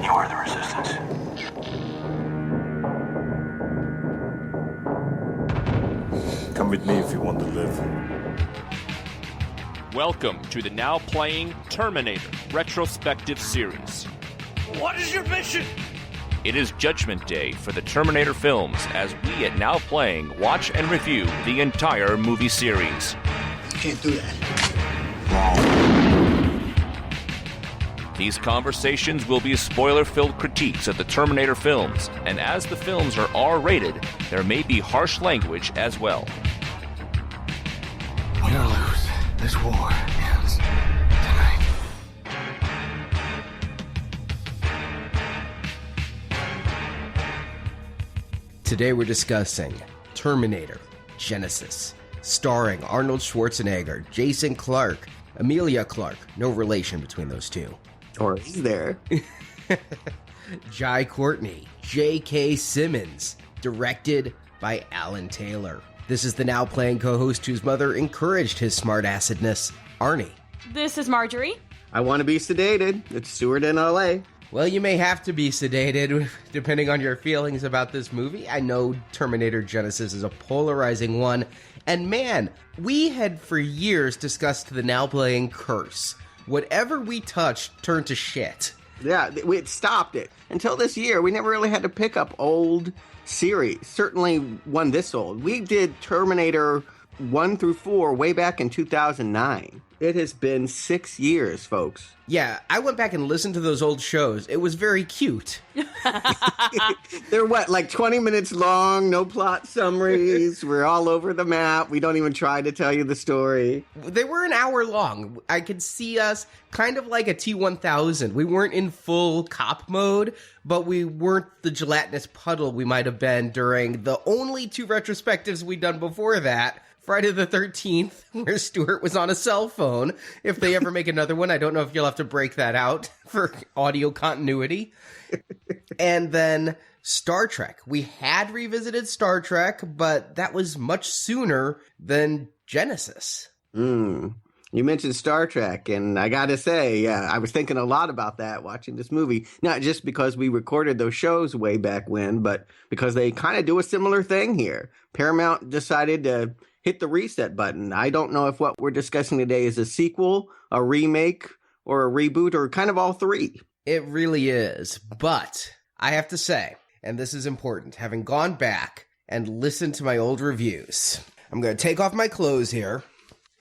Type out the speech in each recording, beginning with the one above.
You are the resistance. Come with me if you want to live. Welcome to the now playing Terminator retrospective series. What is your mission? It is Judgment Day for the Terminator films as we at Now Playing watch and review the entire movie series. You can't do that. These conversations will be spoiler-filled critiques of the Terminator films, and as the films are R-rated, there may be harsh language as well. Win or lose, this war ends tonight. Today we're discussing Terminator Genisys, starring Arnold Schwarzenegger, Jason Clarke, Emilia Clarke, no relation between those two. Or is there? Jai Courtney, J.K. Simmons, directed by Alan Taylor. This is the Now Playing co-host whose mother encouraged his smart-assedness, Arnie. This is Marjorie. I want to be sedated. It's Stuart in L.A. Well, you may have to be sedated depending on your feelings about this movie. I know Terminator Genisys is a polarizing one. And man, we had for years discussed the Now Playing curse. Whatever we touched turned to shit. Yeah, we stopped it. Until this year, we never really had to pick up old series. Certainly one this old. We did Terminator 1 through 4 way back in 2009. It has been 6 years, folks. Yeah, I went back and listened to those old shows. It was very cute. They're what, like 20 minutes long, no plot summaries. We're all over the map. We don't even try to tell you the story. They were an hour long. I could see us kind of like a T-1000. We weren't in full cop mode, but we weren't the gelatinous puddle we might have been during the only two retrospectives we'd done before that. Friday the 13th, where Stuart was on a cell phone. If they ever make another one, I don't know if you'll have to break that out for audio continuity. And then Star Trek. We had revisited Star Trek, but that was much sooner than Genisys. You mentioned Star Trek, and I gotta say, I was thinking a lot about that watching this movie. Not just because we recorded those shows way back when, but because they kind of do a similar thing here. Paramount decided to hit the reset button. I don't know if what we're discussing today is a sequel, a remake, or a reboot, or kind of all three. It really is. But I have to say, and this is important, having gone back and listened to my old reviews, I'm going to take off my clothes here.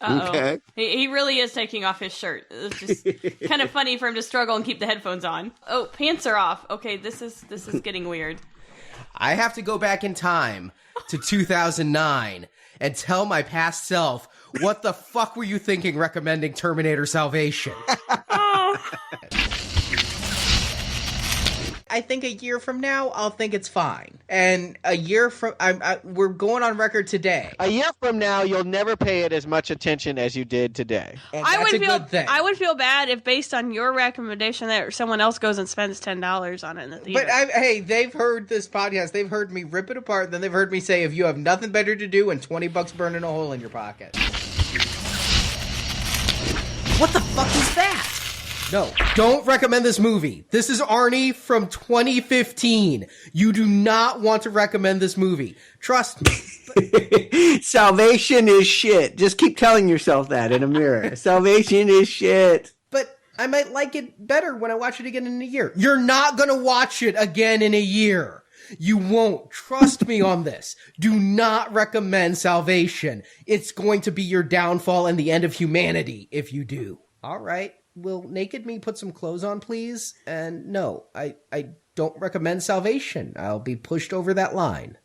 Uh-oh. Okay. He really is taking off his shirt. It's just kind of funny for him to struggle and keep the headphones on. Oh, pants are off. Okay, this is getting weird. I have to go back in time to 2009 and tell my past self, what the fuck were you thinking recommending Terminator Salvation? I think a year from now, I'll think it's fine. And a year from... we're going on record today. A year from now, you'll never pay it as much attention as you did today. And that's a good thing. I would feel bad if, based on your recommendation, that someone else goes and spends $10 on it in the theater. But hey, they've heard this podcast. They've heard me rip it apart. Then they've heard me say, if you have nothing better to do, and $20 burning a hole in your pocket. What the fuck is that? No, don't recommend this movie. This is Arnie from 2015. You do not want to recommend this movie. Trust me. Salvation is shit. Just keep telling yourself that in a mirror. Salvation is shit. But I might like it better when I watch it again in a year. You're not going to watch it again in a year. You won't. Trust me on this. Do not recommend Salvation. It's going to be your downfall and the end of humanity if you do. All right. Will Naked Me put some clothes on, please? And no, I don't recommend Salvation. I'll be pushed over that line.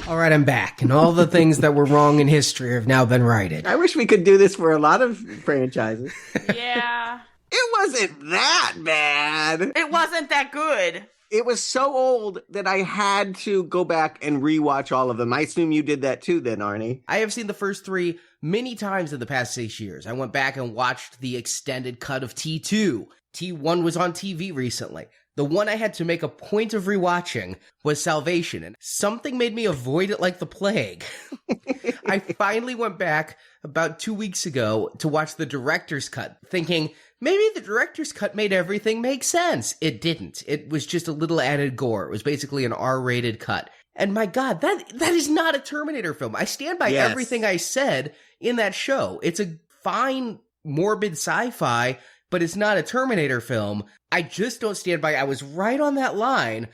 All right, I'm back, and all the things that were wrong in history have now been righted. I wish we could do this for a lot of franchises. Yeah. It wasn't that bad. It wasn't that good. It was so old that I had to go back and rewatch all of them. I assume you did that too then, Arnie. I have seen the first three many times in the past 6 years. I went back and watched the extended cut of T2. T1 was on TV recently. The one I had to make a point of rewatching was Salvation, and something made me avoid it like the plague. I finally went back about 2 weeks ago to watch the director's cut, thinking maybe the director's cut made everything make sense. It didn't. It was just a little added gore. It was basically an R-rated cut. And my God, that is not a Terminator film. I stand by everything I said in that show. It's a fine, morbid sci-fi, but it's not a Terminator film. I just don't stand by. I was right on that line.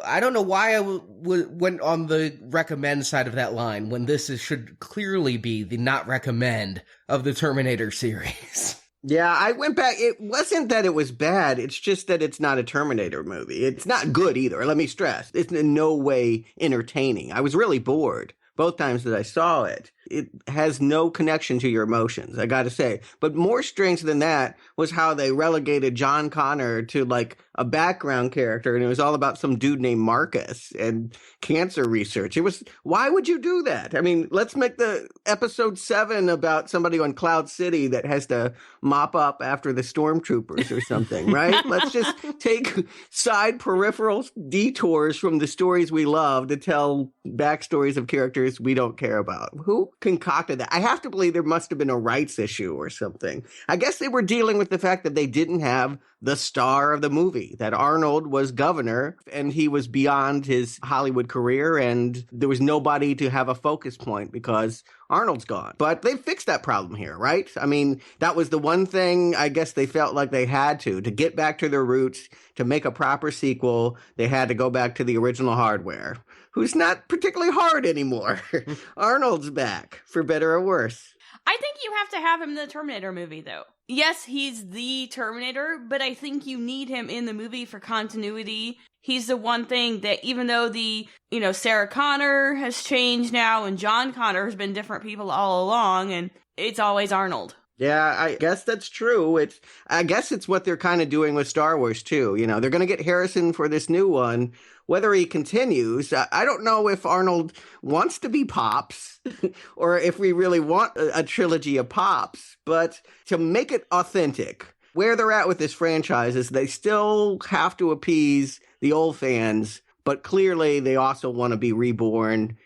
I don't know why I went on the recommend side of that line when this should clearly be the not recommend of the Terminator series. Yeah, I went back. It wasn't that it was bad. It's just that it's not a Terminator movie. It's not good either. Let me stress. It's in no way entertaining. I was really bored both times that I saw it. It has no connection to your emotions, I gotta say. But more strange than that was how they relegated John Connor to like a background character, and it was all about some dude named Marcus and cancer research. It was, why would you do that? I mean, let's make the episode 7 about somebody on Cloud City that has to mop up after the stormtroopers or something, right? Let's just take side peripheral detours from the stories we love to tell backstories of characters we don't care about. Who concocted that? I have to believe there must have been a rights issue or something. I guess they were dealing with the fact that they didn't have the star of the movie, that Arnold was governor and he was beyond his Hollywood career and there was nobody to have a focus point because Arnold's gone. But they fixed that problem here, right? I mean, that was the one thing I guess they felt like they had to get back to their roots, to make a proper sequel. They had to go back to the original hardware, who's not particularly hard anymore. Arnold's back, for better or worse. I think you have to have him in the Terminator movie, though. Yes, he's the Terminator, but I think you need him in the movie for continuity. He's the one thing that, even though Sarah Connor has changed now and John Connor has been different people all along, and it's always Arnold. Yeah, I guess that's true. I guess it's what they're kind of doing with Star Wars, too. You know, they're going to get Harrison for this new one. Whether he continues, I don't know if Arnold wants to be Pops or if we really want a trilogy of Pops. But to make it authentic, where they're at with this franchise is they still have to appease the old fans, but clearly they also want to be reborn,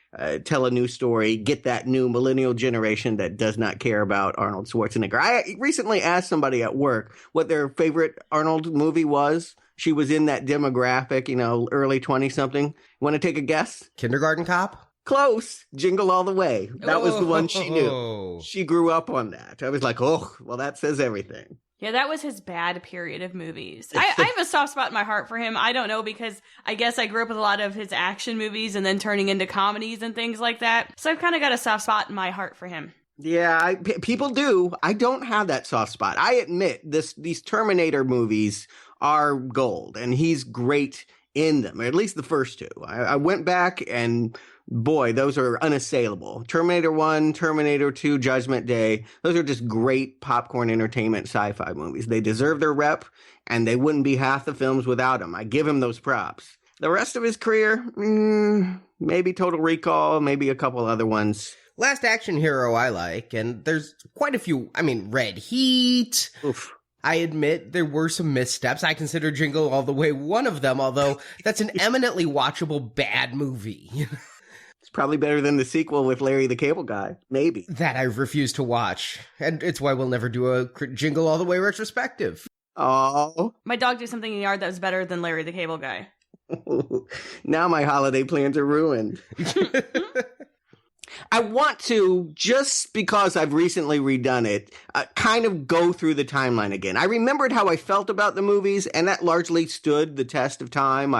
tell a new story, get that new millennial generation that does not care about Arnold Schwarzenegger. I recently asked somebody at work what their favorite Arnold movie was. She was in that demographic, early 20-something. Want to take a guess? Kindergarten Cop? Close. Jingle All the Way. That was the one she knew. She grew up on that. I was like, oh, well, that says everything. Yeah, that was his bad period of movies. I have a soft spot in my heart for him. I don't know, because I guess I grew up with a lot of his action movies and then turning into comedies and things like that. So I've kind of got a soft spot in my heart for him. Yeah, people do. I don't have that soft spot. I admit these Terminator movies are gold, and he's great in them, or at least the first two. I went back and boy, those are unassailable. Terminator 1, Terminator 2, Judgment Day. Those are just great popcorn entertainment sci-fi movies. They deserve their rep, and they wouldn't be half the films without him. I give him those props. The rest of his career, maybe Total Recall, maybe a couple other ones. Last action hero I like, and there's quite a few. I mean, Red Heat. Oof. I admit there were some missteps. I consider Jingle All the Way one of them, although that's an eminently watchable bad movie. It's probably better than the sequel with Larry the Cable Guy. Maybe. That I refuse to watch. And it's why we'll never do a Jingle All the Way retrospective. Oh. My dog did something in the yard that was better than Larry the Cable Guy. Now my holiday plans are ruined. I want to, just because I've recently redone it, kind of go through the timeline again. I remembered how I felt about the movies, and that largely stood the test of time.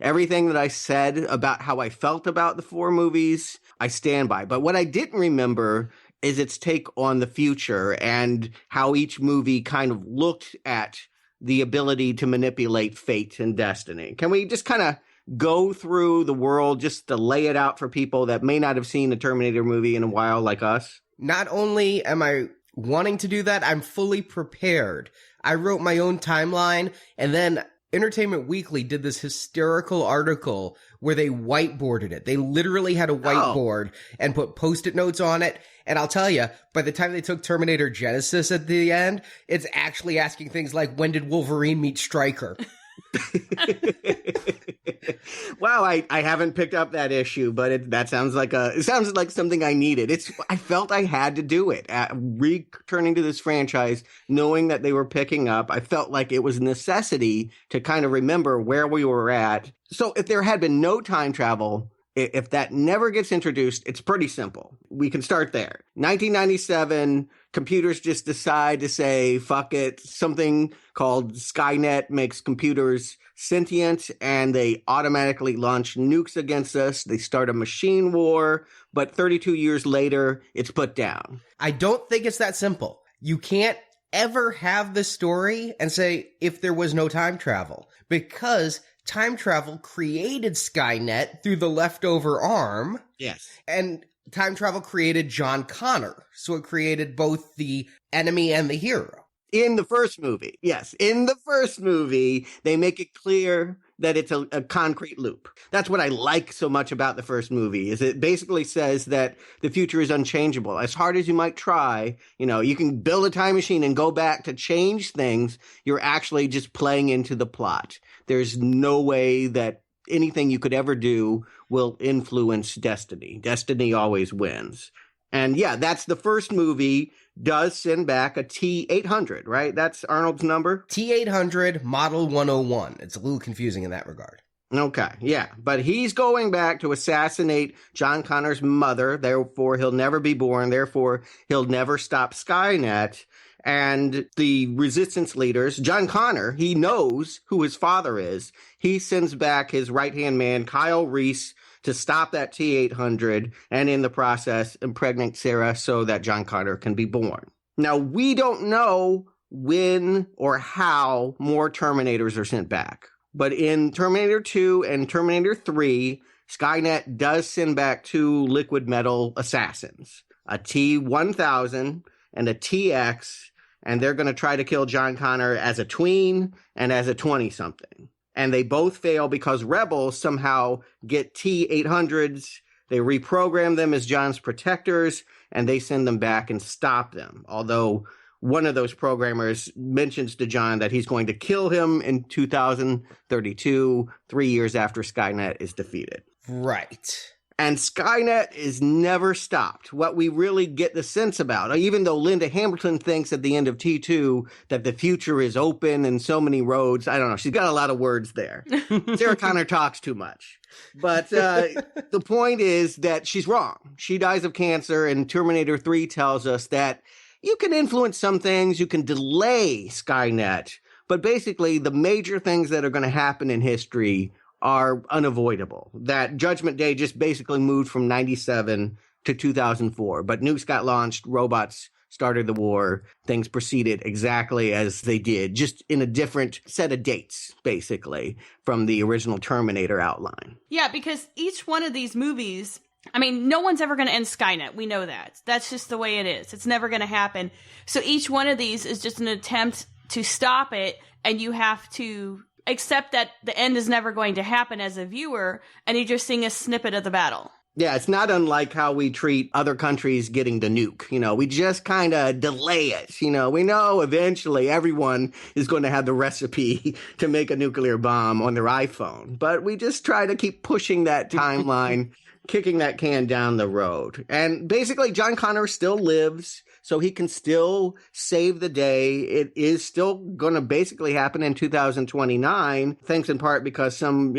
Everything that I said about how I felt about the 4 movies, I stand by. But what I didn't remember is its take on the future and how each movie kind of looked at the ability to manipulate fate and destiny. Can we just kind of go through the world just to lay it out for people that may not have seen the Terminator movie in a while like us? Not only am I wanting to do that, I'm fully prepared. I wrote my own timeline, and then Entertainment Weekly did this hysterical article where they whiteboarded it. They literally had a whiteboard and put Post-it notes on it. And I'll tell you, by the time they took Terminator Genisys at the end, it's actually asking things like, when did Wolverine meet Stryker? Wow, I haven't picked up that issue, but it sounds like something I needed. I felt I had to do it. Returning to this franchise, knowing that they were picking up, I felt like it was a necessity to kind of remember where we were at. So if there had been no time travel, if that never gets introduced, it's pretty simple. We can start there. 1997, computers just decide to say, fuck it. Something called Skynet makes computers sentient, and they automatically launch nukes against us. They start a machine war, but 32 years later, it's put down. I don't think it's that simple. You can't ever have the story and say, if there was no time travel, because time travel created Skynet through the leftover arm. Yes. And time travel created John Connor. So it created both the enemy and the hero. In the first movie, yes. In the first movie, they make it clear that it's a concrete loop. That's what I like so much about the first movie, is it basically says that the future is unchangeable. As hard as you might try, you can build a time machine and go back to change things. You're actually just playing into the plot. There's no way that anything you could ever do will influence destiny. Destiny always wins. And yeah, that's the first movie. Does send back a T-800, right? That's Arnold's number? T-800 Model 101. It's a little confusing in that regard. Okay, yeah. But he's going back to assassinate John Connor's mother. Therefore, he'll never be born. Therefore, he'll never stop Skynet. And the resistance leaders, John Connor, he knows who his father is. He sends back his right-hand man, Kyle Reese, to stop that T-800 and in the process impregnate Sarah so that John Connor can be born. Now, we don't know when or how more Terminators are sent back. But in Terminator 2 and Terminator 3, Skynet does send back 2 liquid metal assassins, a T-1000 and a TX, and they're going to try to kill John Connor as a tween and as a 20-something. And they both fail because rebels somehow get T-800s. They reprogram them as John's protectors, and they send them back and stop them. Although one of those programmers mentions to John that he's going to kill him in 2032, 3 years after Skynet is defeated. Right. And Skynet is never stopped. What we really get the sense about, even though Linda Hamilton thinks at the end of T2 that the future is open and so many roads, I don't know, she's got a lot of words there. Sarah Connor talks too much. But the point is that she's wrong. She dies of cancer, and Terminator 3 tells us that you can influence some things, you can delay Skynet, but basically the major things that are going to happen in history are unavoidable. That Judgment Day just basically moved from 97 to 2004. But nukes got launched, robots started the war, things proceeded exactly as they did, just in a different set of dates, basically, from the original Terminator outline. Yeah, because each one of these movies, I mean, no one's ever going to end Skynet. We know that. That's just the way it is. It's never going to happen. So each one of these is just an attempt to stop it, and you have to accept that the end is never going to happen as a viewer, and you're just seeing a snippet of the battle. Yeah, it's not unlike how we treat other countries getting the nuke. We just kind of delay it. We know eventually everyone is going to have the recipe to make a nuclear bomb on their iPhone, but we just try to keep pushing that timeline, kicking that can down the road. And basically, John Connor still lives, so he can still save the day. It is still going to basically happen in 2029, thanks in part because some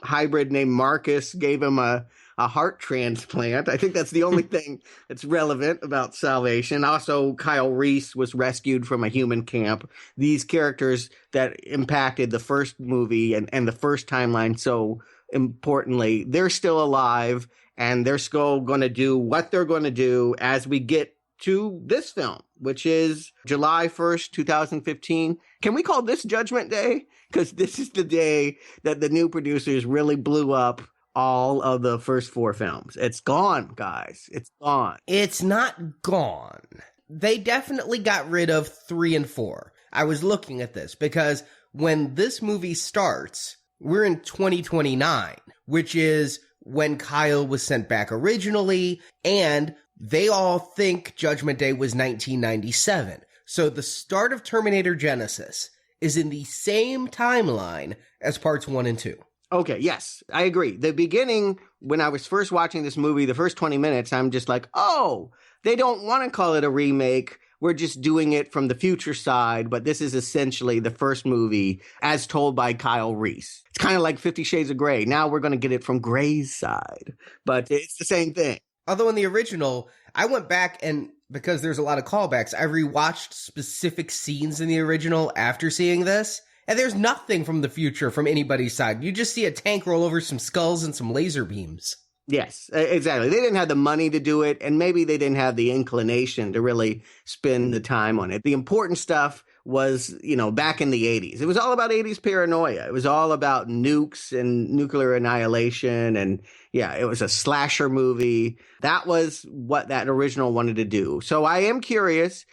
hybrid named Marcus gave him a heart transplant. I think that's the only thing that's relevant about Salvation. Also, Kyle Reese was rescued from a human camp. These characters that impacted the first movie and the first timeline so importantly, they're still alive, and they're still going to do what they're going to do as we get to this film, which is July 1st, 2015. Can we call this Judgment Day? Because this is the day that the new producers really blew up all of the first 4 films. It's gone, guys. It's gone. It's not gone. They definitely got rid of 3 and 4. I was looking at this because when this movie starts, we're in 2029, which is when Kyle was sent back originally, and they all think Judgment Day was 1997. So the start of Terminator Genisys is in the same timeline as parts 1 and 2. Okay, yes, I agree. The beginning, when I was first watching this movie, the first 20 minutes, I'm just like, oh, they don't want to call it a remake. We're just doing it from the future side, but this is essentially the first movie as told by Kyle Reese. It's kind of like 50 Shades of Grey. Now we're going to get it from Grey's side, but it's the same thing. Although in the original, I went back and because there's a lot of callbacks, I rewatched specific scenes in the original after seeing this. And there's nothing from the future from anybody's side. You just see a tank roll over some skulls and some laser beams. Yes, exactly. They didn't have the money to do it, and maybe they didn't have the inclination to really spend the time on it. The important stuff was, back in the 80s. It was all about 80s paranoia. It was all about nukes and nuclear annihilation. And yeah, it was a slasher movie. That was what that original wanted to do. So I am curious,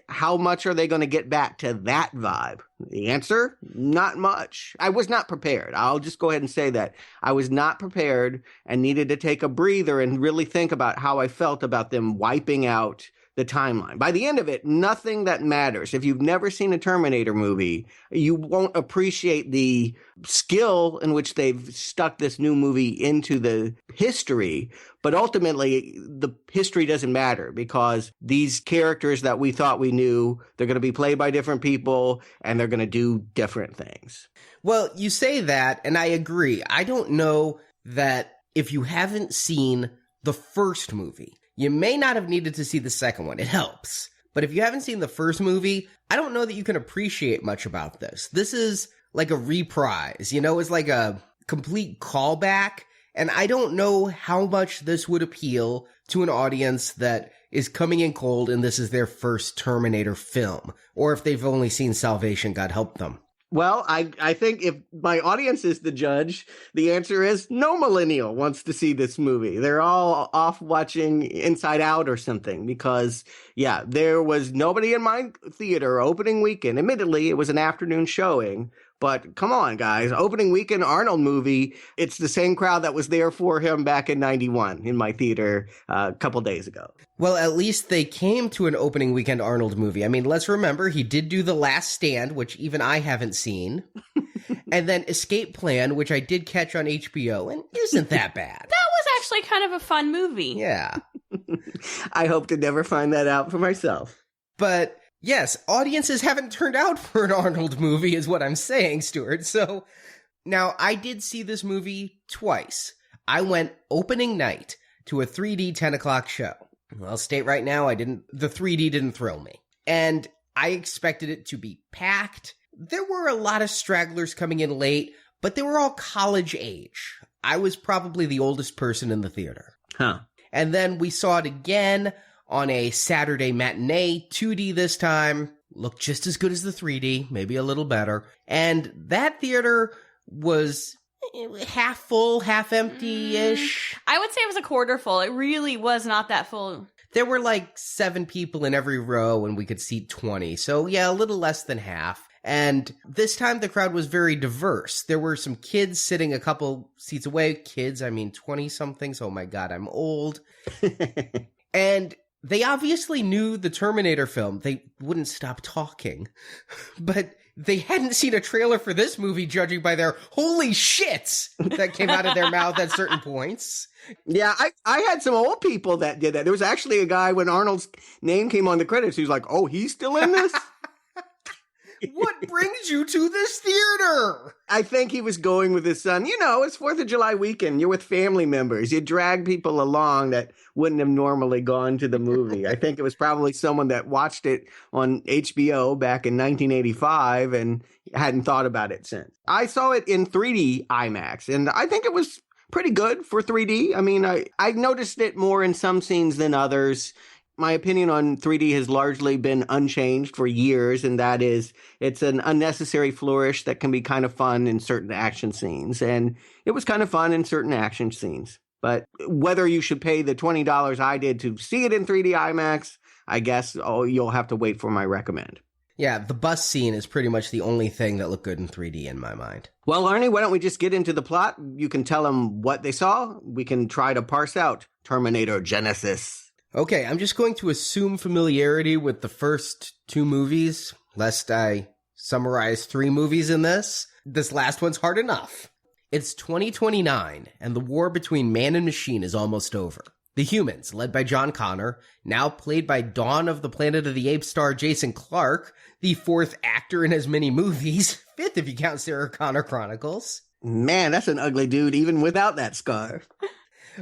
how much are they going to get back to that vibe? The answer, not much. I was not prepared. I'll just go ahead and say that. I was not prepared and needed to take a breather and really think about how I felt about them wiping out the timeline. By the end of it, nothing that matters. If you've never seen a Terminator movie, you won't appreciate the skill in which they've stuck this new movie into the history. But ultimately, the history doesn't matter because these characters that we thought we knew, they're going to be played by different people and they're going to do different things. Well, you say that, and I agree. I don't know that if you haven't seen the first movie, you may not have needed to see the second one. It helps. But if you haven't seen the first movie, I don't know that you can appreciate much about this. This is like a reprise, it's like a complete callback. And I don't know how much this would appeal to an audience that is coming in cold and this is their first Terminator film, or if they've only seen Salvation, God help them. Well, I think if my audience is the judge, the answer is no millennial wants to see this movie. They're all off watching Inside Out or something because, yeah, there was nobody in my theater opening weekend. Admittedly, it was an afternoon showing. But come on, guys, opening weekend Arnold movie, it's the same crowd that was there for him back in 91 in my theater a couple days ago. Well, at least they came to an opening weekend Arnold movie. I mean, let's remember, he did do The Last Stand, which even I haven't seen. And then Escape Plan, which I did catch on HBO, and isn't that bad. That was actually kind of a fun movie. Yeah. I hope to never find that out for myself. But yes, audiences haven't turned out for an Arnold movie is what I'm saying, Stuart. So now I did see this movie twice. I went opening night to a 3D 10 o'clock show. I'll state right now, the 3D didn't thrill me. And I expected it to be packed. There were a lot of stragglers coming in late, but they were all college age. I was probably the oldest person in the theater. Huh. And then we saw it again on a Saturday matinee, 2D this time. Looked just as good as the 3D, maybe a little better. And that theater was half full, half empty-ish. I would say it was a quarter full. It really was not that full. There were like 7 people in every row and we could seat 20. So yeah, a little less than half. And this time the crowd was very diverse. There were some kids sitting a couple seats away. Kids, I mean 20-somethings. Oh my God, I'm old. And they obviously knew the Terminator film. They wouldn't stop talking. But they hadn't seen a trailer for this movie, judging by their holy shits that came out of their mouth at certain points. Yeah, I had some old people that did that. There was actually a guy, when Arnold's name came on the credits, he was like, oh, he's still in this? What brings you to this theater? I think he was going with his son. It's 4th of July weekend. You're with family members. You drag people along that wouldn't have normally gone to the movie. I think it was probably someone that watched it on HBO back in 1985 and hadn't thought about it since. I saw it in 3D IMAX, and I think it was pretty good for 3D. I mean, I noticed it more in some scenes than others. My opinion on 3D has largely been unchanged for years, and that is it's an unnecessary flourish that can be kind of fun in certain action scenes. And it was kind of fun in certain action scenes. But whether you should pay the $20 I did to see it in 3D IMAX, I guess you'll have to wait for my recommend. Yeah, the bus scene is pretty much the only thing that looked good in 3D in my mind. Well, Arnie, why don't we just get into the plot? You can tell them what they saw. We can try to parse out Terminator Genisys. Okay, I'm just going to assume familiarity with the first 2 movies, lest I summarize 3 movies in this. This last one's hard enough. It's 2029, and the war between man and machine is almost over. The humans, led by John Connor, now played by Dawn of the Planet of the Apes star Jason Clarke, the 4th actor in as many movies, 5th if you count Sarah Connor Chronicles. Man, that's an ugly dude even without that scarf.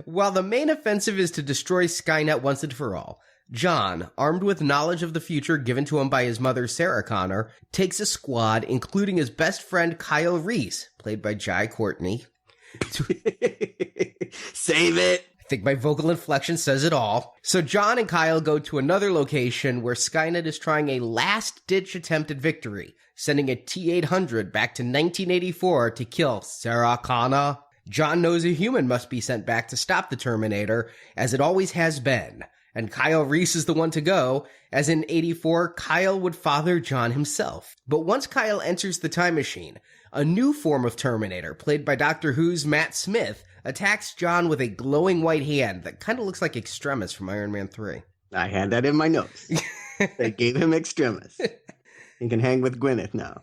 While the main offensive is to destroy Skynet once and for all, John, armed with knowledge of the future given to him by his mother Sarah Connor, takes a squad, including his best friend Kyle Reese, played by Courtney. Save it! I think my vocal inflection says it all. So John and Kyle go to another location where Skynet is trying a last-ditch attempt at victory, sending a T-800 back to 1984 to kill Sarah Connor. John knows a human must be sent back to stop the Terminator, as it always has been. And Kyle Reese is the one to go, as in 84, Kyle would father John himself. But once Kyle enters the time machine, a new form of Terminator, played by Doctor Who's Matt Smith, attacks John with a glowing white hand that kind of looks like Extremis from Iron Man 3. I had that in my notes. They gave him Extremis. He can hang with Gwyneth now.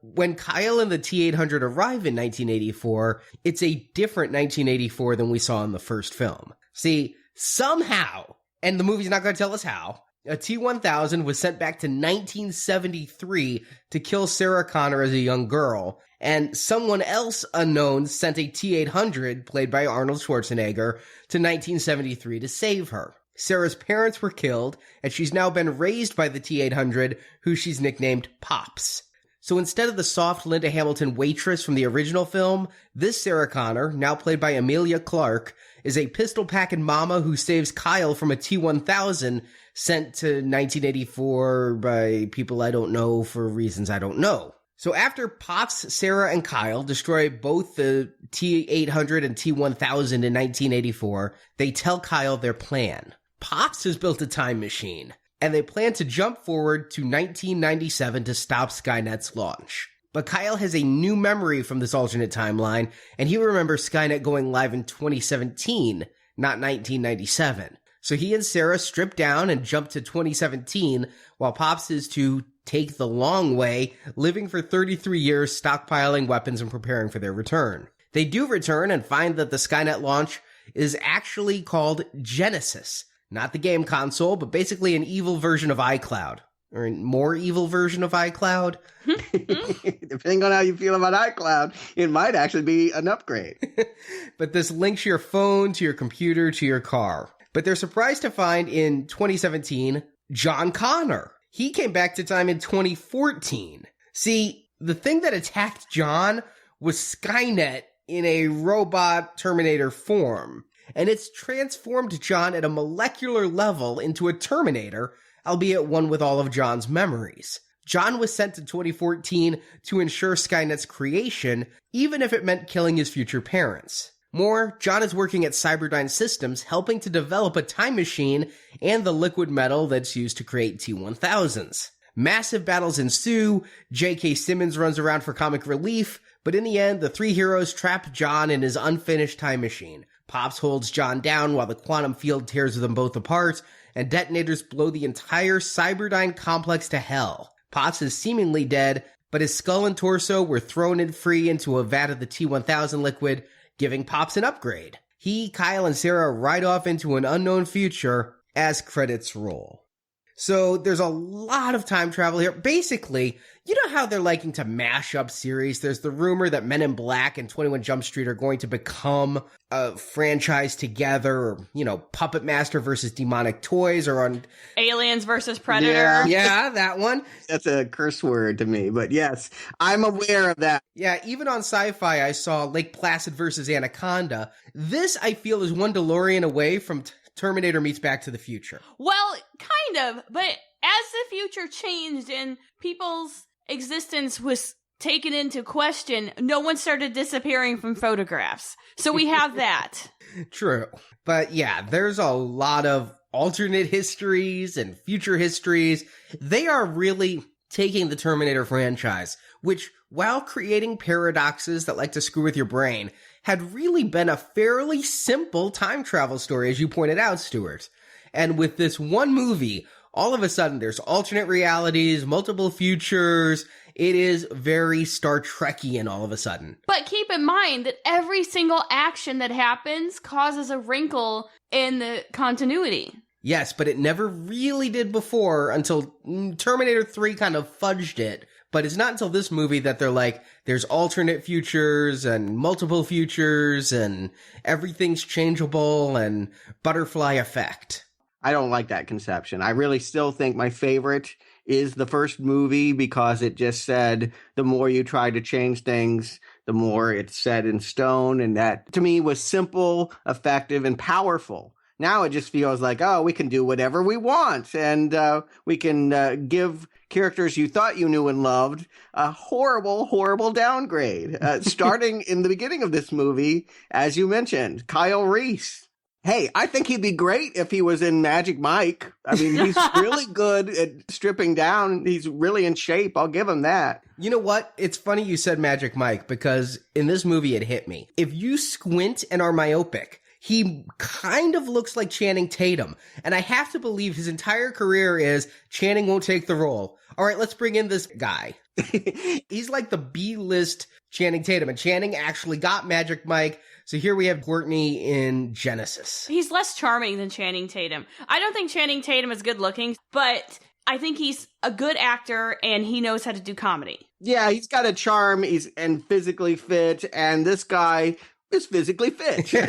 When Kyle and the T-800 arrive in 1984, it's a different 1984 than we saw in the first film. See, somehow, and the movie's not going to tell us how, a T-1000 was sent back to 1973 to kill Sarah Connor as a young girl, and someone else unknown sent a T-800, played by Arnold Schwarzenegger, to 1973 to save her. Sarah's parents were killed, and she's now been raised by the T-800, who she's nicknamed Pops. So instead of the soft Linda Hamilton waitress from the original film, this Sarah Connor, now played by Emilia Clarke, is a pistol-packing mama who saves Kyle from a T-1000 sent to 1984 by people I don't know for reasons I don't know. So after Pops, Sarah, and Kyle destroy both the T-800 and T-1000 in 1984, they tell Kyle their plan. Pops has built a time machine, and they plan to jump forward to 1997 to stop Skynet's launch. But Kyle has a new memory from this alternate timeline, and he remembers Skynet going live in 2017, not 1997. So he and Sarah strip down and jump to 2017, while Pops is to take the long way, living for 33 years, stockpiling weapons and preparing for their return. They do return and find that the Skynet launch is actually called Genisys. Not the game console, but basically an evil version of iCloud. Or a more evil version of iCloud. Depending on how you feel about iCloud, it might actually be an upgrade. But this links your phone to your computer to your car. But they're surprised to find in 2017, John Connor. He came back to time in 2014. See, the thing that attacked John was Skynet in a robot Terminator form. And it's transformed John at a molecular level into a Terminator, albeit one with all of John's memories. John was sent to 2014 to ensure Skynet's creation, even if it meant killing his future parents. More, John is working at Cyberdyne Systems, helping to develop a time machine and the liquid metal that's used to create T-1000s. Massive battles ensue, J.K. Simmons runs around for comic relief, but in the end, the 3 heroes trap John in his unfinished time machine. Pops holds John down while the quantum field tears them both apart, and detonators blow the entire Cyberdyne complex to hell. Pops is seemingly dead, but his skull and torso were thrown in free into a vat of the T-1000 liquid, giving Pops an upgrade. He, Kyle, and Sarah ride off into an unknown future as credits roll. So there's a lot of time travel here. Basically, you know how they're liking to mash up series? There's the rumor that Men in Black and 21 Jump Street are going to become a franchise together, or, you know, Puppet Master versus Demonic Toys, or on Aliens versus Predator. Yeah, that one. That's a curse word to me, but yes, I'm aware of that. Yeah, even on Sci-Fi, I saw Lake Placid versus Anaconda. This, I feel, is one DeLorean away from Terminator meets Back to the Future. Well, kind of, but as the future changed and people's existence was taken into question, no one started disappearing from photographs. So we have that. True. But yeah, there's a lot of alternate histories and future histories. They are really taking the Terminator franchise, which, while creating paradoxes that like to screw with your brain, had really been a fairly simple time travel story, as you pointed out, Stuart. And with this one movie, all of a sudden there's alternate realities, multiple futures. It is very Star Trekian all of a sudden. But keep in mind that every single action that happens causes a wrinkle in the continuity. Yes, but it never really did before until Terminator 3 kind of fudged it. But it's not until this movie that they're like, there's alternate futures and multiple futures and everything's changeable and butterfly effect. I don't like that conception. I really still think my favorite is the first movie because it just said the more you try to change things, the more it's set in stone. And that, to me, was simple, effective, and powerful. Now it just feels like, oh, we can do whatever we want. And we can give characters you thought you knew and loved a horrible, horrible downgrade. Starting in the beginning of this movie, as you mentioned, Kyle Reese. Hey, I think he'd be great if he was in Magic Mike. I mean, he's really good at stripping down. He's really in shape. I'll give him that. You know what? It's funny you said Magic Mike because in this movie it hit me. If you squint and are myopic, he kind of looks like Channing Tatum. And I have to believe his entire career is Channing won't take the role. All right, let's bring in this guy. He's like the B-list Channing Tatum. And Channing actually got Magic Mike. So here we have Courtney in Genisys. He's less charming than Channing Tatum. I don't think Channing Tatum is good looking, but I think he's a good actor and he knows how to do comedy. Yeah, he's got a charm. And physically fit. And this guy is physically fit. Yeah,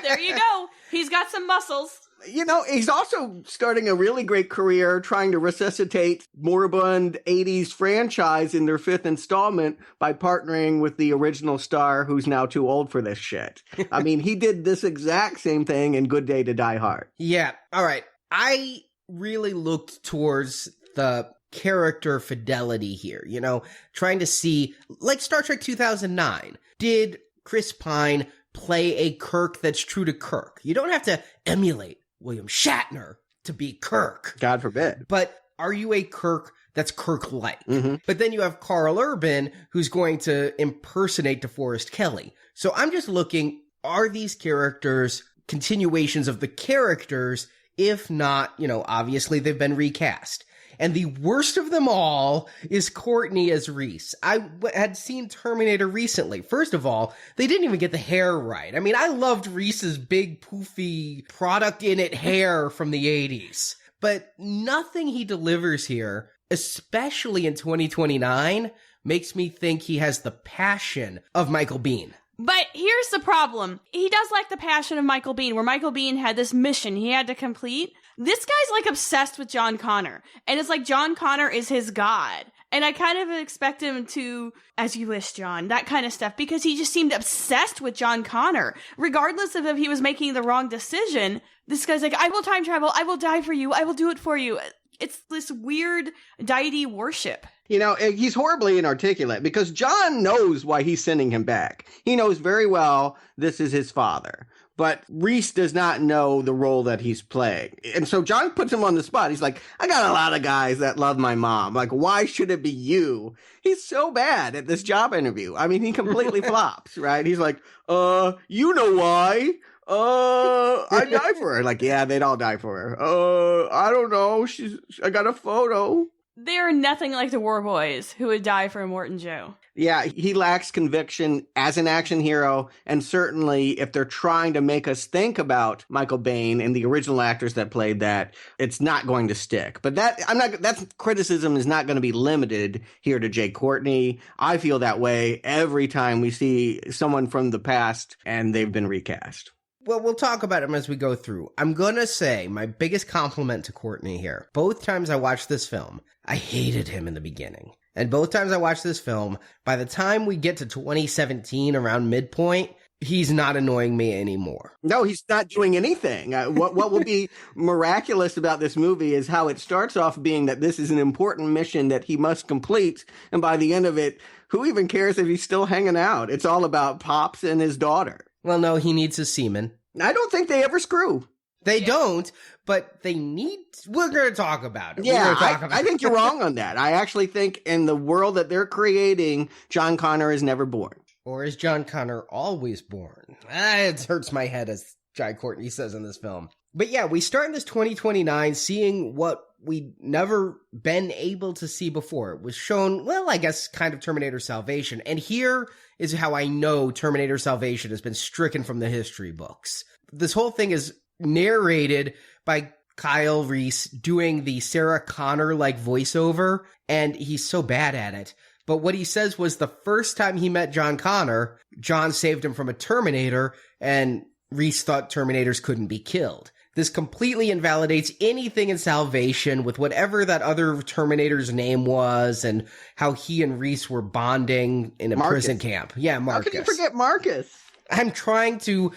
there you go. He's got some muscles. You know, he's also starting a really great career trying to resuscitate moribund 80s franchise in their 5th installment by partnering with the original star who's now too old for this shit. I mean, he did this exact same thing in Good Day to Die Hard. Yeah, all right. I really looked towards the character fidelity here, you know, trying to see, like Star Trek 2009, did Chris Pine play a Kirk that's true to Kirk? You don't have to emulate William Shatner to be Kirk. God forbid. But are you a Kirk that's Kirk-like? Mm-hmm. But then you have Carl Urban, who's going to impersonate DeForest Kelley. So I'm just looking, are these characters continuations of the characters? If not, you know, obviously they've been recast. And the worst of them all is Courtney as Reese. I had seen Terminator recently. First of all, they didn't even get the hair right. I mean, I loved Reese's big, poofy, product-in-it hair from the 80s. But nothing he delivers here, especially in 2029, makes me think he has the passion of Michael Biehn. But here's the problem. He does like the passion of Michael Biehn, where Michael Biehn had this mission he had to complete. This guy's like obsessed with John Connor. And it's like John Connor is his god. And I kind of expect him to, as you wish, John, that kind of stuff, because he just seemed obsessed with John Connor. Regardless of if he was making the wrong decision, this guy's like, I will time travel. I will die for you. I will do it for you. It's this weird deity worship. You know, he's horribly inarticulate because John knows why he's sending him back. He knows very well this is his father. But Reese does not know the role that he's playing. And so John puts him on the spot. He's like, I got a lot of guys that love my mom. Like, why should it be you? He's so bad at this job interview. I mean, he completely flops, right? He's like, you know why? I die for her. Like, yeah, they'd all die for her. I don't know. I got a photo. They're nothing like the War Boys who would die for Immortan Joe. Yeah, he lacks conviction as an action hero, and certainly if they're trying to make us think about Michael Biehn and the original actors that played that, it's not going to stick. But that criticism is not going to be limited here to Jay Courtney. I feel that way every time we see someone from the past and they've been recast. Well, we'll talk about him as we go through. I'm gonna say my biggest compliment to Courtney here. Both times I watched this film, I hated him in the beginning. And both times I watched this film, by the time we get to 2017 around midpoint, he's not annoying me anymore. No, he's not doing anything. What will be miraculous about this movie is how it starts off being that this is an important mission that he must complete. And by the end of it, who even cares if he's still hanging out? It's all about Pops and his daughter. Well, no, he needs his semen. I don't think they ever screw. They don't, but they need... We're going to talk about it. Yeah, I think you're wrong on that. I actually think in the world that they're creating, John Connor is never born. Or is John Connor always born? It hurts my head, as Jai Courtney says in this film. But yeah, we start in this 2029 seeing what we'd never been able to see before. It was shown, well, I guess kind of Terminator Salvation. And here is how I know Terminator Salvation has been stricken from the history books. This whole thing is narrated by Kyle Reese doing the Sarah Connor-like voiceover, and he's so bad at it. But what he says was the first time he met John Connor, John saved him from a Terminator, and Reese thought Terminators couldn't be killed. This completely invalidates anything in Salvation with whatever that other Terminator's name was and how he and Reese were bonding in a prison camp. Yeah, Marcus. How can you forget Marcus? I'm trying to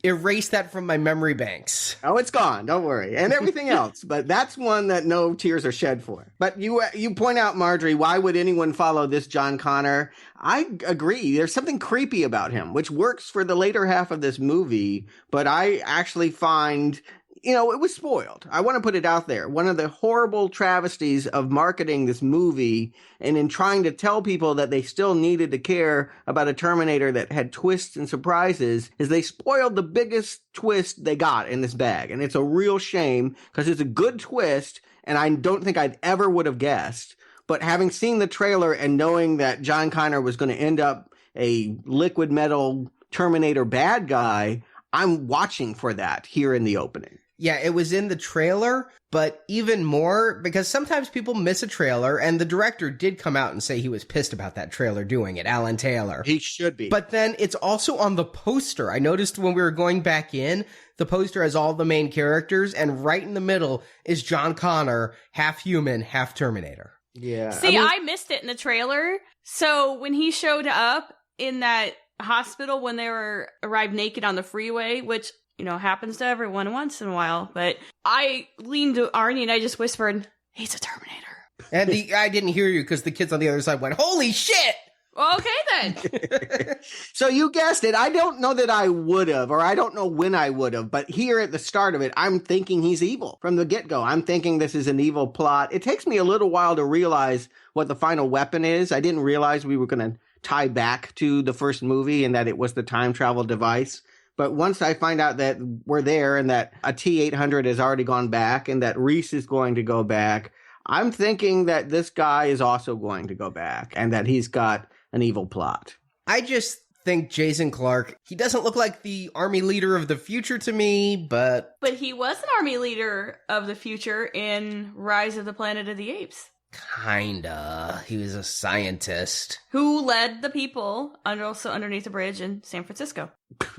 erase that from my memory banks. Oh, it's gone. Don't worry. And everything else. But that's one that no tears are shed for. But you point out, Marjorie, why would anyone follow this John Connor? I agree. There's something creepy about him, which works for the later half of this movie. But I actually find, it was spoiled. I want to put it out there. One of the horrible travesties of marketing this movie and in trying to tell people that they still needed to care about a Terminator that had twists and surprises is they spoiled the biggest twist they got in this bag. And it's a real shame because it's a good twist and I don't think I'd ever would have guessed. But having seen the trailer and knowing that John Connor was going to end up a liquid metal Terminator bad guy, I'm watching for that here in the opening. Yeah, it was in the trailer, but even more, because sometimes people miss a trailer, and the director did come out and say he was pissed about that trailer doing it, Alan Taylor. He should be. But then it's also on the poster. I noticed when we were going back in, the poster has all the main characters, and right in the middle is John Connor, half human, half Terminator. Yeah. See, I missed it in the trailer, so when he showed up in that hospital when they arrived naked on the freeway, which happens to everyone once in a while. But I leaned to Arnie and I just whispered, he's a Terminator. And I didn't hear you because the kids on the other side went, holy shit! Okay, then. So you guessed it. I don't know that I would have, or I don't know when I would have, but here at the start of it, I'm thinking he's evil from the get-go. I'm thinking this is an evil plot. It takes me a little while to realize what the final weapon is. I didn't realize we were going to tie back to the first movie and that it was the time travel device. But once I find out that we're there and that a T-800 has already gone back and that Reese is going to go back, I'm thinking that this guy is also going to go back and that he's got an evil plot. I just think Jason Clarke, he doesn't look like the army leader of the future to me, but... But he was an army leader of the future in Rise of the Planet of the Apes. Kinda. He was a scientist. Who led the people also underneath the bridge in San Francisco.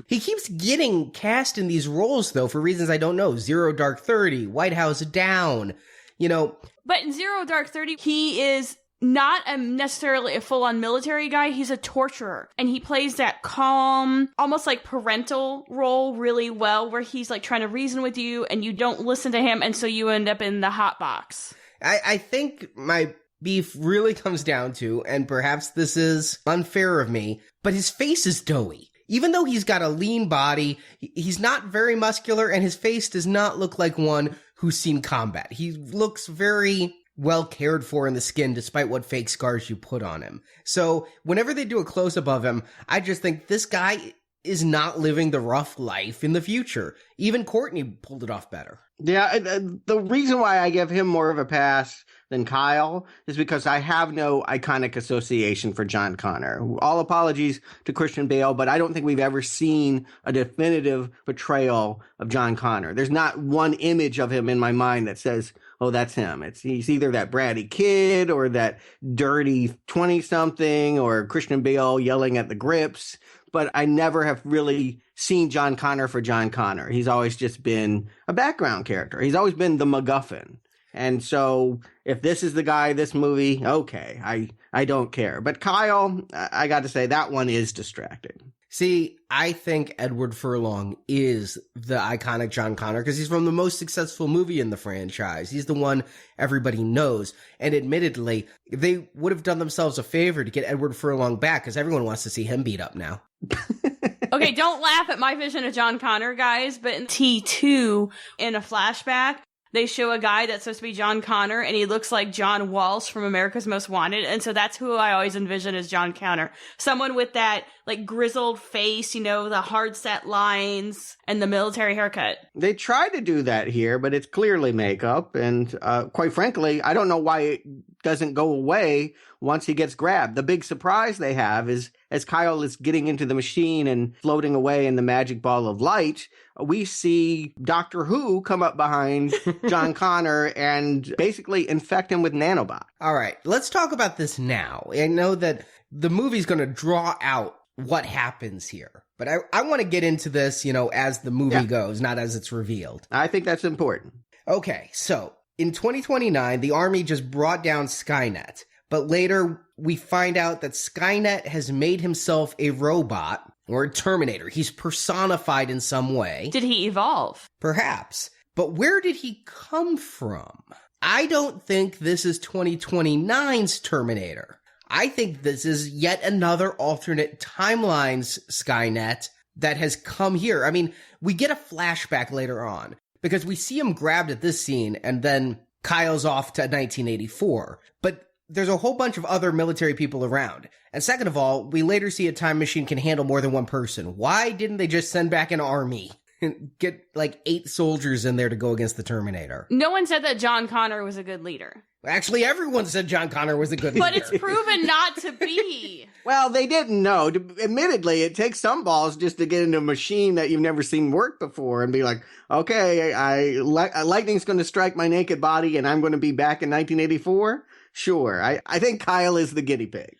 He keeps getting cast in these roles, though, for reasons I don't know. Zero Dark 30, White House Down, But in Zero Dark 30, he is not necessarily a full-on military guy. He's a torturer. And he plays that calm, almost like parental role really well, where he's like trying to reason with you and you don't listen to him, and so you end up in the hot box. I think my beef really comes down to, and perhaps this is unfair of me, but his face is doughy. Even though he's got a lean body, he's not very muscular, and his face does not look like one who's seen combat. He looks very well cared for in the skin, despite what fake scars you put on him. So whenever they do a close-up of him, I just think this guy is not living the rough life in the future. Even Courtney pulled it off better. Yeah, the reason why I give him more of a pass than Kyle is because I have no iconic association for John Connor. All apologies to Christian Bale, but I don't think we've ever seen a definitive portrayal of John Connor. There's not one image of him in my mind that says, oh, that's him. He's either that bratty kid or that dirty 20-something or Christian Bale yelling at the grips. But I never have really seen John Connor for John Connor. He's always just been a background character. He's always been the MacGuffin. And so if this is the guy, this movie, okay, I don't care. But Kyle, I got to say, that one is distracting. See, I think Edward Furlong is the iconic John Connor because he's from the most successful movie in the franchise. He's the one everybody knows. And admittedly, they would have done themselves a favor to get Edward Furlong back because everyone wants to see him beat up now. Okay, don't laugh at my vision of John Connor, guys, but in T2, in a flashback, they show a guy that's supposed to be John Connor, and he looks like John Walsh from America's Most Wanted. And so that's who I always envision as John Connor. Someone with that, like, grizzled face, you know, the hard set lines and the military haircut. They try to do that here, but it's clearly makeup. And quite frankly, I don't know why it doesn't go away once he gets grabbed. The big surprise they have is as Kyle is getting into the machine and floating away in the magic ball of light, we see Doctor Who come up behind John Connor and basically infect him with nanobots. All right, let's talk about this now. I know that the movie's going to draw out what happens here, but I want to get into this, you know, as the movie goes, not as it's revealed. I think that's important. Okay, so in 2029, the Army just brought down Skynet, but later we find out that Skynet has made himself a robot or a Terminator. He's personified in some way. Did he evolve? Perhaps. But where did he come from? I don't think this is 2029's Terminator. I think this is yet another alternate timelines Skynet that has come here. I mean, we get a flashback later on because we see him grabbed at this scene and then Kyle's off to 1984. But there's a whole bunch of other military people around. And second of all, we later see a time machine can handle more than one person. Why didn't they just send back an army and get like 8 soldiers in there to go against the Terminator? No one said that John Connor was a good leader. Actually, everyone said John Connor was a good leader. But it's proven not to be. Well, they didn't know. Admittedly, it takes some balls just to get into a machine that you've never seen work before and be like, okay, lightning's going to strike my naked body and I'm going to be back in 1984. Sure, I think Kyle is the guinea pig.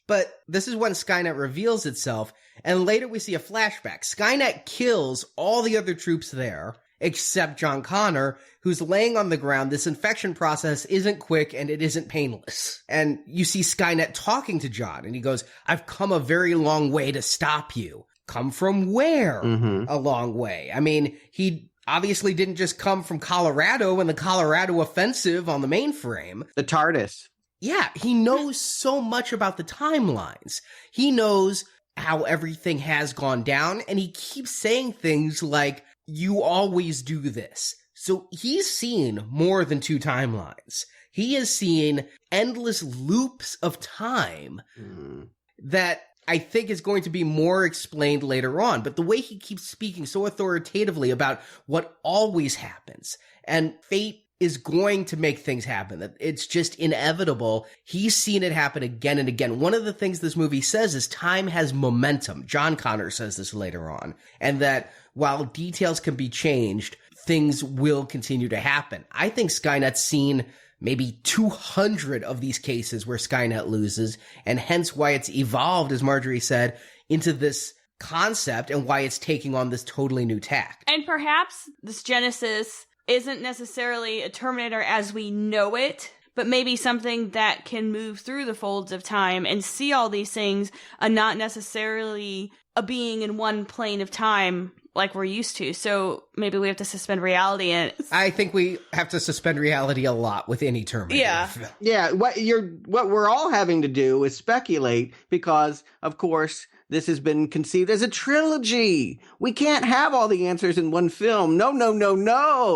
But this is when Skynet reveals itself, and later we see a flashback. Skynet kills all the other troops there, except John Connor, who's laying on the ground. This infection process isn't quick, and it isn't painless. And you see Skynet talking to John, and he goes, I've come a very long way to stop you. Come from where? A long way. I mean, he obviously didn't just come from Colorado and the Colorado offensive on the mainframe. The TARDIS. Yeah, he knows so much about the timelines. He knows how everything has gone down, and he keeps saying things like, you always do this. So he's seen more than 2 timelines. He has seen endless loops of time that I think is going to be more explained later on. But the way he keeps speaking so authoritatively about what always happens, and fate is going to make things happen, that it's just inevitable. He's seen it happen again and again. One of the things this movie says is time has momentum. John Connor says this later on. And that while details can be changed, things will continue to happen. I think Skynet's seen maybe 200 of these cases where Skynet loses, and hence why it's evolved, as Marjorie said, into this concept and why it's taking on this totally new tack. And perhaps this Genisys isn't necessarily a Terminator as we know it, but maybe something that can move through the folds of time and see all these things and not necessarily a being in one plane of time like we're used to. So maybe we have to suspend reality. And I think we have to suspend reality a lot with any Terminator. Yeah. Yeah, what we're all having to do is speculate because, of course, this has been conceived as a trilogy. We can't have all the answers in one film. No.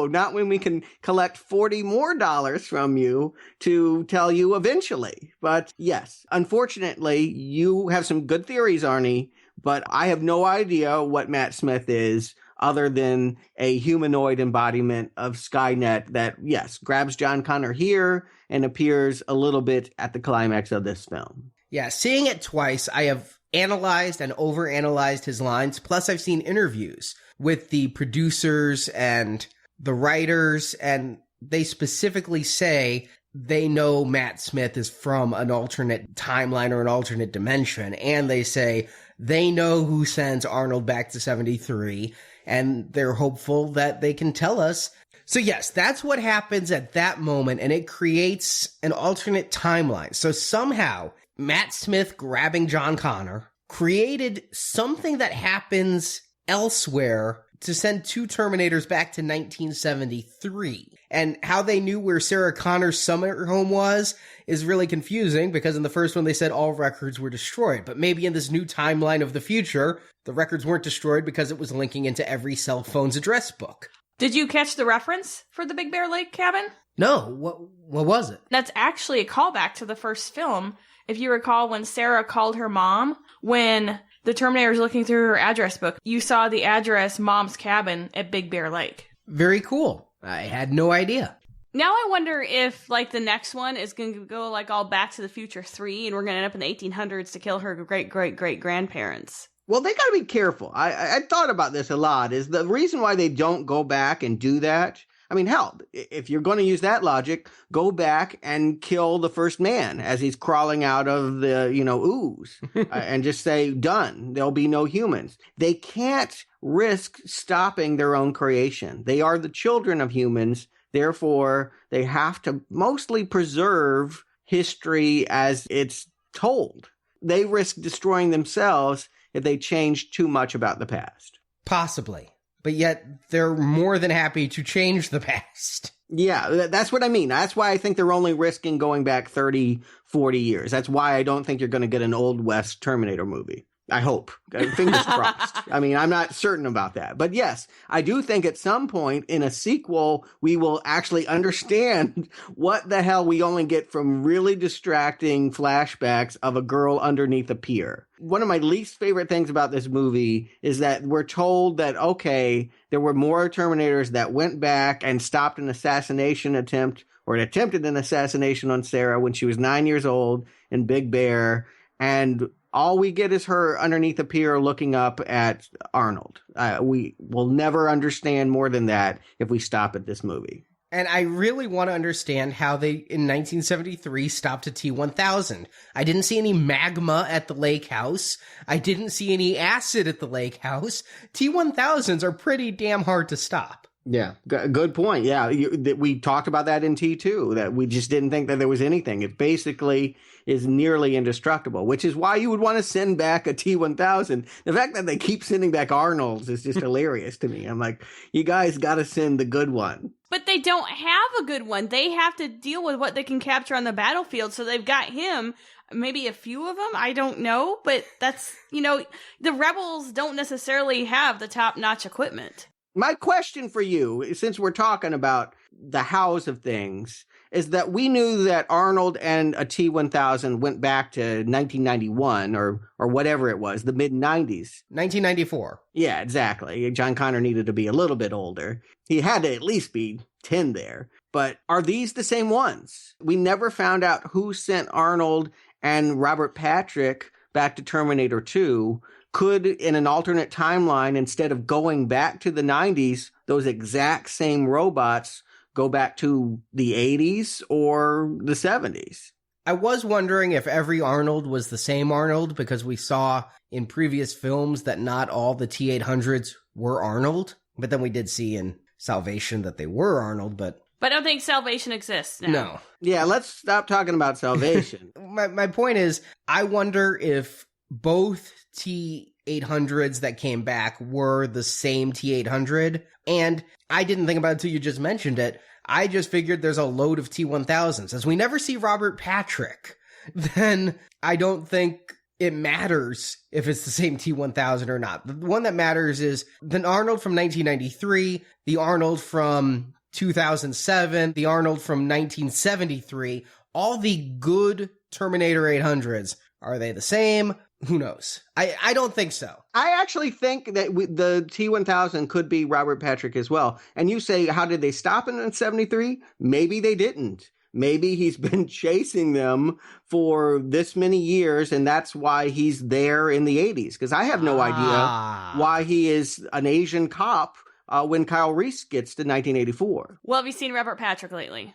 Not when we can collect $40 more from you to tell you eventually. But yes, unfortunately, you have some good theories, Arnie, but I have no idea what Matt Smith is other than a humanoid embodiment of Skynet that, yes, grabs John Connor here and appears a little bit at the climax of this film. Yeah, seeing it twice, I have analyzed and overanalyzed his lines. Plus, I've seen interviews with the producers and the writers, and they specifically say they know Matt Smith is from an alternate timeline or an alternate dimension, and they say they know who sends Arnold back to 73, and they're hopeful that they can tell us. So yes, that's what happens at that moment, and it creates an alternate timeline. So somehow Matt Smith grabbing John Connor created something that happens elsewhere to send 2 Terminators back to 1973. And how they knew where Sarah Connor's summer home was is really confusing, because in the first one they said all records were destroyed. But maybe in this new timeline of the future, the records weren't destroyed because it was linking into every cell phone's address book. Did you catch the reference for the Big Bear Lake cabin? No, what was it? That's actually a callback to the first film. If you recall, when Sarah called her mom, when the Terminator was looking through her address book, you saw the address Mom's Cabin at Big Bear Lake. Very cool. I had no idea. Now I wonder if, like, the next one is going to go, like, all Back to the Future 3, and we're going to end up in the 1800s to kill her great-great-great-grandparents. Well, they got to be careful. I thought about this a lot. Is the reason why they don't go back and do that? I mean, hell, if you're going to use that logic, go back and kill the first man as he's crawling out of the, ooze and just say, done. There'll be no humans. They can't risk stopping their own creation. They are the children of humans. Therefore, they have to mostly preserve history as it's told. They risk destroying themselves if they change too much about the past. Possibly. But yet, they're more than happy to change the past. Yeah, that's what I mean. That's why I think they're only risking going back 30, 40 years. That's why I don't think you're going to get an Old West Terminator movie. I hope. Fingers crossed. I mean, I'm not certain about that. But yes, I do think at some point in a sequel, we will actually understand what the hell we only get from really distracting flashbacks of a girl underneath a pier. One of my least favorite things about this movie is that we're told that, okay, there were more Terminators that went back and stopped an assassination attempt or attempted an assassination on Sarah when she was 9 years old in Big Bear. And all we get is her underneath a pier looking up at Arnold. We will never understand more than that if we stop at this movie. And I really want to understand how they, in 1973, stopped a T-1000. I didn't see any magma at the lake house. I didn't see any acid at the lake house. T-1000s are pretty damn hard to stop. Yeah, good point. Yeah, we talked about that in T2, that we just didn't think that there was anything. It basically is nearly indestructible, which is why you would want to send back a T-1000. The fact that they keep sending back Arnold's is just hilarious to me. I'm like, you guys got to send the good one. But they don't have a good one. They have to deal with what they can capture on the battlefield, so they've got him. Maybe a few of them, I don't know, but that's, the Rebels don't necessarily have the top-notch equipment. My question for you, since we're talking about the hows of things, is that we knew that Arnold and a T-1000 went back to 1991 or whatever it was, the mid-90s. 1994. Yeah, exactly. John Connor needed to be a little bit older. He had to at least be 10 there. But are these the same ones? We never found out who sent Arnold and Robert Patrick back to Terminator 2. Could, in an alternate timeline, instead of going back to the 90s, those exact same robots go back to the 80s or the 70s? I was wondering if every Arnold was the same Arnold, because we saw in previous films that not all the T-800s were Arnold. But then we did see in Salvation that they were Arnold, but I don't think Salvation exists now. No. Yeah, let's stop talking about Salvation. My point is, I wonder if both T-800s that came back were the same T-800. And I didn't think about it until you just mentioned it. I just figured there's a load of T-1000s. As we never see Robert Patrick, then I don't think it matters if it's the same T-1000 or not. The one that matters is the Arnold from 1993, the Arnold from 2007, the Arnold from 1973, all the good Terminator 800s. Are they the same? Who knows? I don't think so. I actually think that the T-1000 could be Robert Patrick as well. And you say, how did they stop him in 73? Maybe they didn't. Maybe he's been chasing them for this many years, and that's why he's there in the 80s. Because I have no idea why he is an Asian cop when Kyle Reese gets to 1984. Well, have you seen Robert Patrick lately?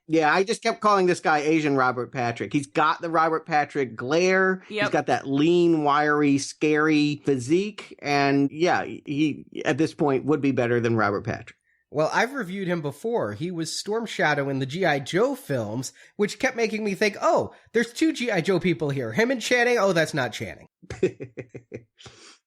Yeah, I just kept calling this guy Asian Robert Patrick. He's got the Robert Patrick glare. Yep. He's got that lean, wiry, scary physique. And yeah, he, at this point, would be better than Robert Patrick. Well, I've reviewed him before. He was Storm Shadow in the G.I. Joe films, which kept making me think, oh, there's two G.I. Joe people here. Him and Channing? Oh, that's not Channing.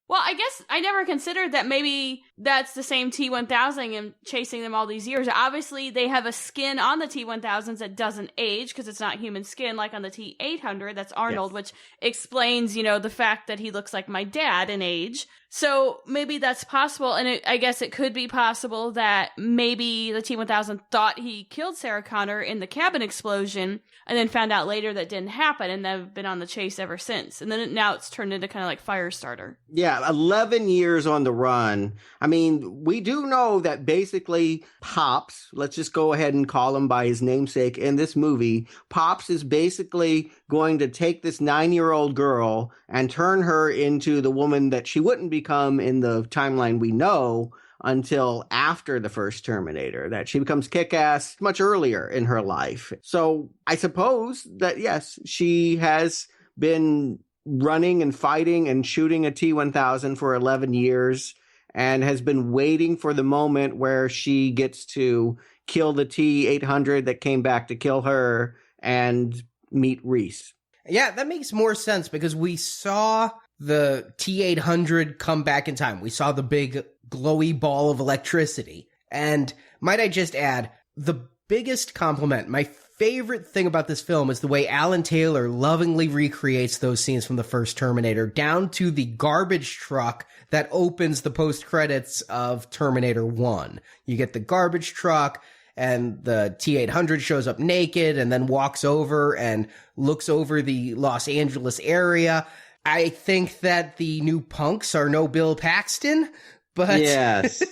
Well, I guess I never considered that maybe that's the same T-1000 and chasing them all these years. Obviously, they have a skin on the T-1000s that doesn't age because it's not human skin like on the T-800. That's Arnold, which explains, the fact that he looks like my dad in age. So maybe that's possible. And I guess it could be possible that maybe the T-1000 thought he killed Sarah Connor in the cabin explosion and then found out later that didn't happen, and they've been on the chase ever since. And then now it's turned into kind of like Firestarter. Yeah, 11 years on the run. I mean, we do know that basically Pops, let's just go ahead and call him by his namesake in this movie, Pops is basically going to take this 9-year-old girl and turn her into the woman that she wouldn't become in the timeline we know until after the first Terminator, that she becomes kick-ass much earlier in her life. So I suppose that, yes, she has been running and fighting and shooting a T-1000 for 11 years and has been waiting for the moment where she gets to kill the T-800 that came back to kill her and meet Reese. Yeah, that makes more sense because we saw the T-800 come back in time. We saw the big glowy ball of electricity. And might I just add, the biggest compliment, my favorite thing about this film is the way Alan Taylor lovingly recreates those scenes from the first Terminator, down to the garbage truck that opens the post-credits of Terminator 1. You get the garbage truck, and the T-800 shows up naked and then walks over and looks over the Los Angeles area. I think that the new punks are no Bill Paxton, but... Yes.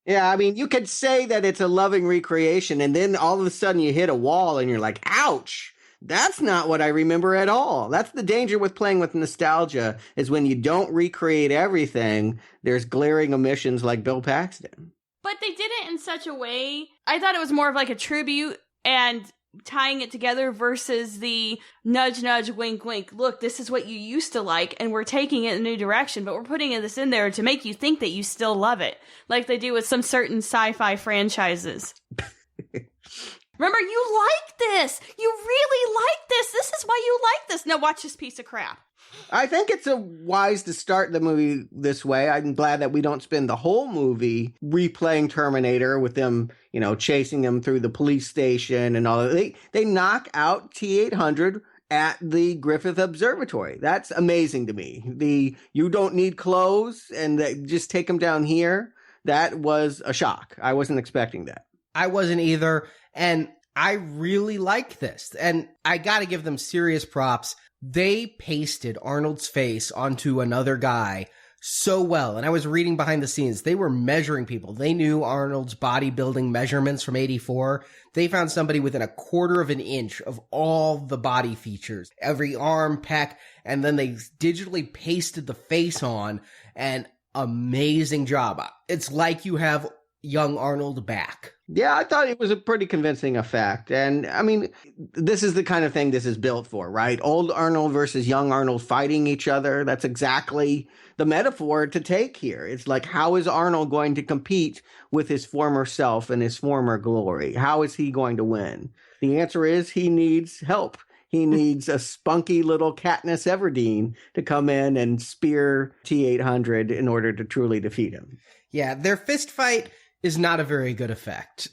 Yeah, I mean, you could say that it's a loving recreation, and then all of a sudden you hit a wall and you're like, ouch! That's not what I remember at all. That's the danger with playing with nostalgia, is when you don't recreate everything, there's glaring omissions like Bill Paxton. But they did it in such a way, I thought it was more of like a tribute and tying it together versus the nudge, nudge, wink, wink. Look, this is what you used to like, and we're taking it in a new direction, but we're putting this in there to make you think that you still love it, like they do with some certain sci-fi franchises. Remember, you like this! You really like this! This is why you like this! Now watch this piece of crap. I think it's wise to start the movie this way. I'm glad that we don't spend the whole movie replaying Terminator with them, chasing him through the police station and all that. They knock out T-800 at the Griffith Observatory. That's amazing to me. You don't need clothes and just take him down here. That was a shock. I wasn't expecting that. I wasn't either. And I really like this. And I got to give them serious props. They pasted Arnold's face onto another guy so well. And I was reading behind the scenes. They were measuring people. They knew Arnold's bodybuilding measurements from 84. They found somebody within a quarter of an inch of all the body features, every arm, pec, and then they digitally pasted the face on. And amazing job. It's like you have young Arnold back. Yeah, I thought it was a pretty convincing effect. And I mean, this is the kind of thing this is built for, right? Old Arnold versus young Arnold fighting each other. That's exactly the metaphor to take here. It's like, how is Arnold going to compete with his former self and his former glory? How is he going to win? The answer is he needs help. He needs a spunky little Katniss Everdeen to come in and spear T-800 in order to truly defeat him. Yeah, their fist fight is not a very good effect.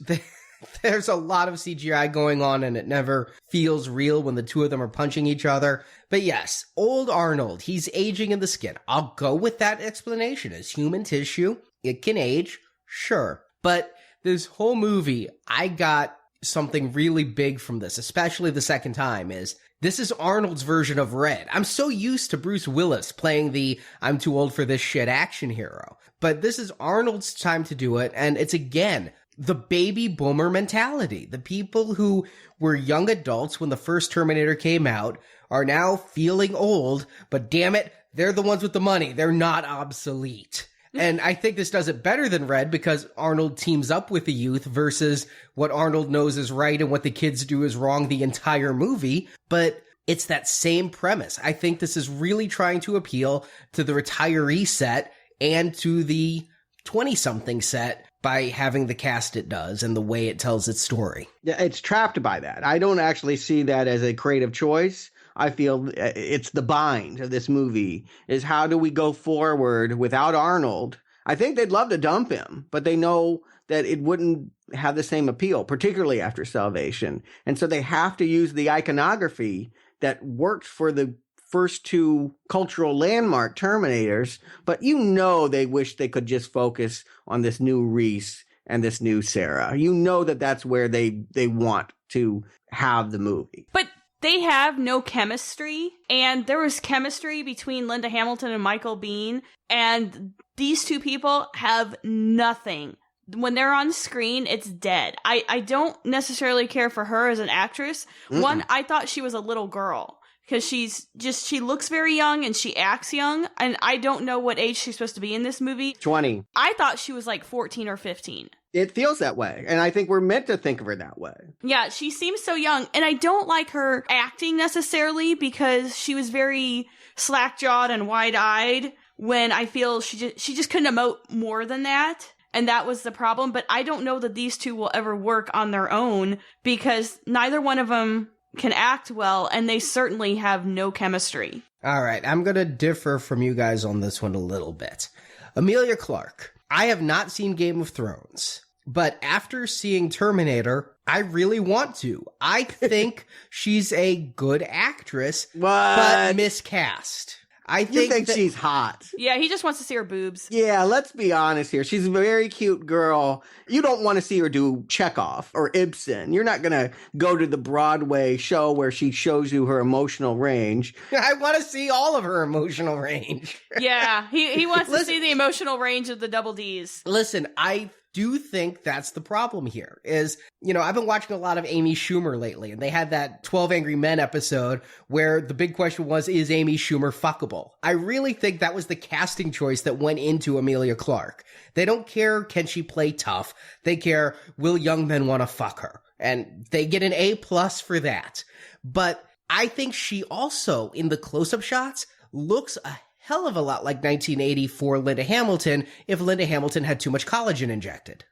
There's a lot of CGI going on, and it never feels real when the two of them are punching each other. But yes, old Arnold, he's aging in the skin. I'll go with that explanation. As human tissue, it can age, sure. But this whole movie, I got something really big from this, especially the second time, is this is Arnold's version of Red. I'm so used to Bruce Willis playing the I'm too old for this shit action hero. But this is Arnold's time to do it, and it's, again, the baby boomer mentality. The people who were young adults when the first Terminator came out are now feeling old, but damn it, they're the ones with the money. They're not obsolete. And I think this does it better than Red because Arnold teams up with the youth versus what Arnold knows is right and what the kids do is wrong the entire movie. But it's that same premise. I think this is really trying to appeal to the retiree set and to the 20-something set by having the cast it does and the way it tells its story. Yeah, it's trapped by that. I don't actually see that as a creative choice. I feel it's the bind of this movie, is how do we go forward without Arnold? I think they'd love to dump him, but they know that it wouldn't have the same appeal, particularly after Salvation. And so they have to use the iconography that worked for the first two cultural landmark Terminators, but you know they wish they could just focus on this new Reese and this new Sarah. You know that that's where they want to have the movie. But they have no chemistry, and there was chemistry between Linda Hamilton and Michael Biehn, and these two people have nothing. When they're on screen, it's dead. I don't necessarily care for her as an actress. One, I thought she was a little girl because she looks very young and she acts young, and I don't know what age she's supposed to be in this movie. 20. I thought she was like 14 or 15. It feels that way, and I think we're meant to think of her that way. Yeah, she seems so young, and I don't like her acting necessarily because she was very slack-jawed and wide-eyed when I feel she just couldn't emote more than that. And that was the problem. But I don't know that these two will ever work on their own because neither one of them can act well, and they certainly have no chemistry. All right, I'm going to differ from you guys on this one a little bit. Emilia Clarke. I have not seen Game of Thrones, but after seeing Terminator, I really want to. I think she's a good actress, but miscast. You think she's hot. Yeah, he just wants to see her boobs. Yeah, let's be honest here. She's a very cute girl. You don't want to see her do Chekhov or Ibsen. You're not going to go to the Broadway show where she shows you her emotional range. I want to see all of her emotional range. Yeah, he wants to see the emotional range of the double Ds. Listen, I do think that's the problem here is, I've been watching a lot of Amy Schumer lately, and they had that 12 Angry Men episode where the big question was, is Amy Schumer fuckable? I really think that was the casting choice that went into Emilia Clarke. They don't care, can she play tough? They care, will young men want to fuck her? And they get an A+ for that. But I think she also, in the close-up shots, looks a hell of a lot like 1984 Linda Hamilton if Linda Hamilton had too much collagen injected.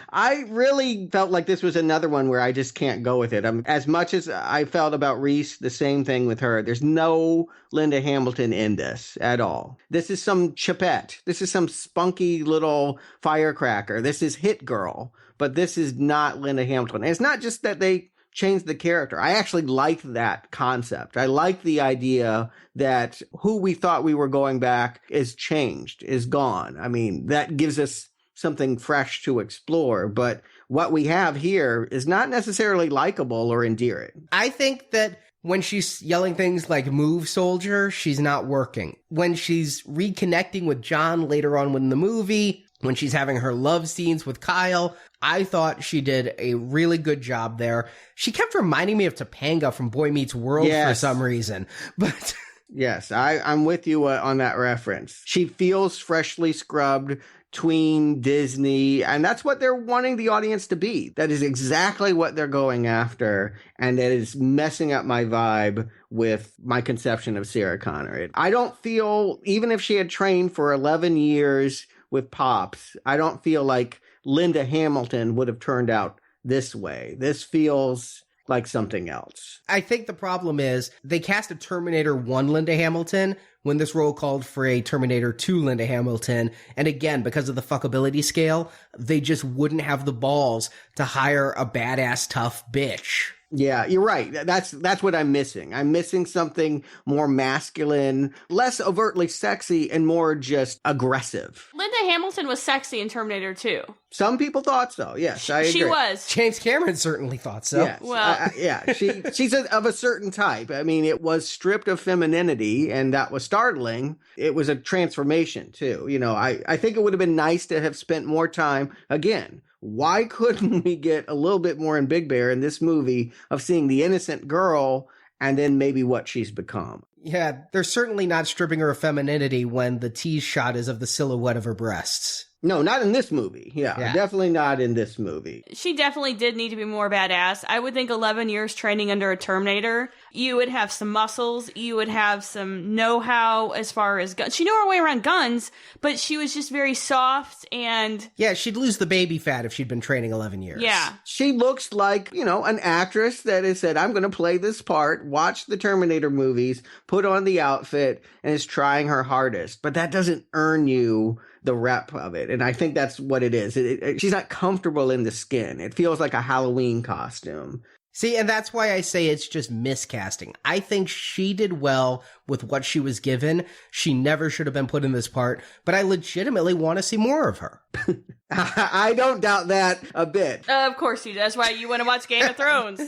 I really felt like this was another one where I just can't go with it. As much as I felt about Reese, the same thing with her. There's no Linda Hamilton in this at all. This is some chipette. This is some spunky little firecracker. This is Hit Girl, but this is not Linda Hamilton. And it's not just that they changed the character. I actually like that concept. I like the idea that who we thought we were going back is changed, is gone. I mean, that gives us something fresh to explore. But what we have here is not necessarily likable or endearing. I think that when she's yelling things like "move, soldier," she's not working. When she's reconnecting with John later on in the movie, when she's having her love scenes with Kyle, I thought she did a really good job there. She kept reminding me of Topanga from Boy Meets World for some reason. But yes, I'm with you on that reference. She feels freshly scrubbed, tween Disney, and that's what they're wanting the audience to be. That is exactly what they're going after, and that is messing up my vibe with my conception of Sarah Connor. I don't feel, even if she had trained for 11 years with Pops, I don't feel like Linda Hamilton would have turned out this way. This feels like something else. I think the problem is they cast a Terminator 1 Linda Hamilton when this role called for a Terminator 2 Linda Hamilton. And again, because of the fuckability scale, they just wouldn't have the balls to hire a badass tough bitch. Yeah, you're right. That's what I'm missing. I'm missing something more masculine, less overtly sexy, and more just aggressive. Linda Hamilton was sexy in Terminator 2. Some people thought so. Yes, I agree. She was. James Cameron certainly thought so. Yes. Well, yeah, she's of a certain type. I mean, it was stripped of femininity, and that was startling. It was a transformation too. I think it would have been nice to have spent more time again. Why couldn't we get a little bit more in Big Bear in this movie of seeing the innocent girl and then maybe what she's become? Yeah, they're certainly not stripping her of femininity when the tease shot is of the silhouette of her breasts. No, not in this movie. Yeah, definitely not in this movie. She definitely did need to be more badass. I would think 11 years training under a Terminator, you would have some muscles, you would have some know-how as far as guns. She knew her way around guns, but she was just very soft and... Yeah, she'd lose the baby fat if she'd been training 11 years. Yeah. She looks like, an actress that has said, I'm going to play this part, watch the Terminator movies, put on the outfit, and is trying her hardest. But that doesn't earn you the rep of it. And I think that's what it is. She's not comfortable in the skin. It feels like a Halloween costume. See, and that's why I say it's just miscasting. I think she did well with what she was given. She never should have been put in this part, but I legitimately want to see more of her. I don't doubt that a bit. Of course you do. That's why you want to watch Game of Thrones.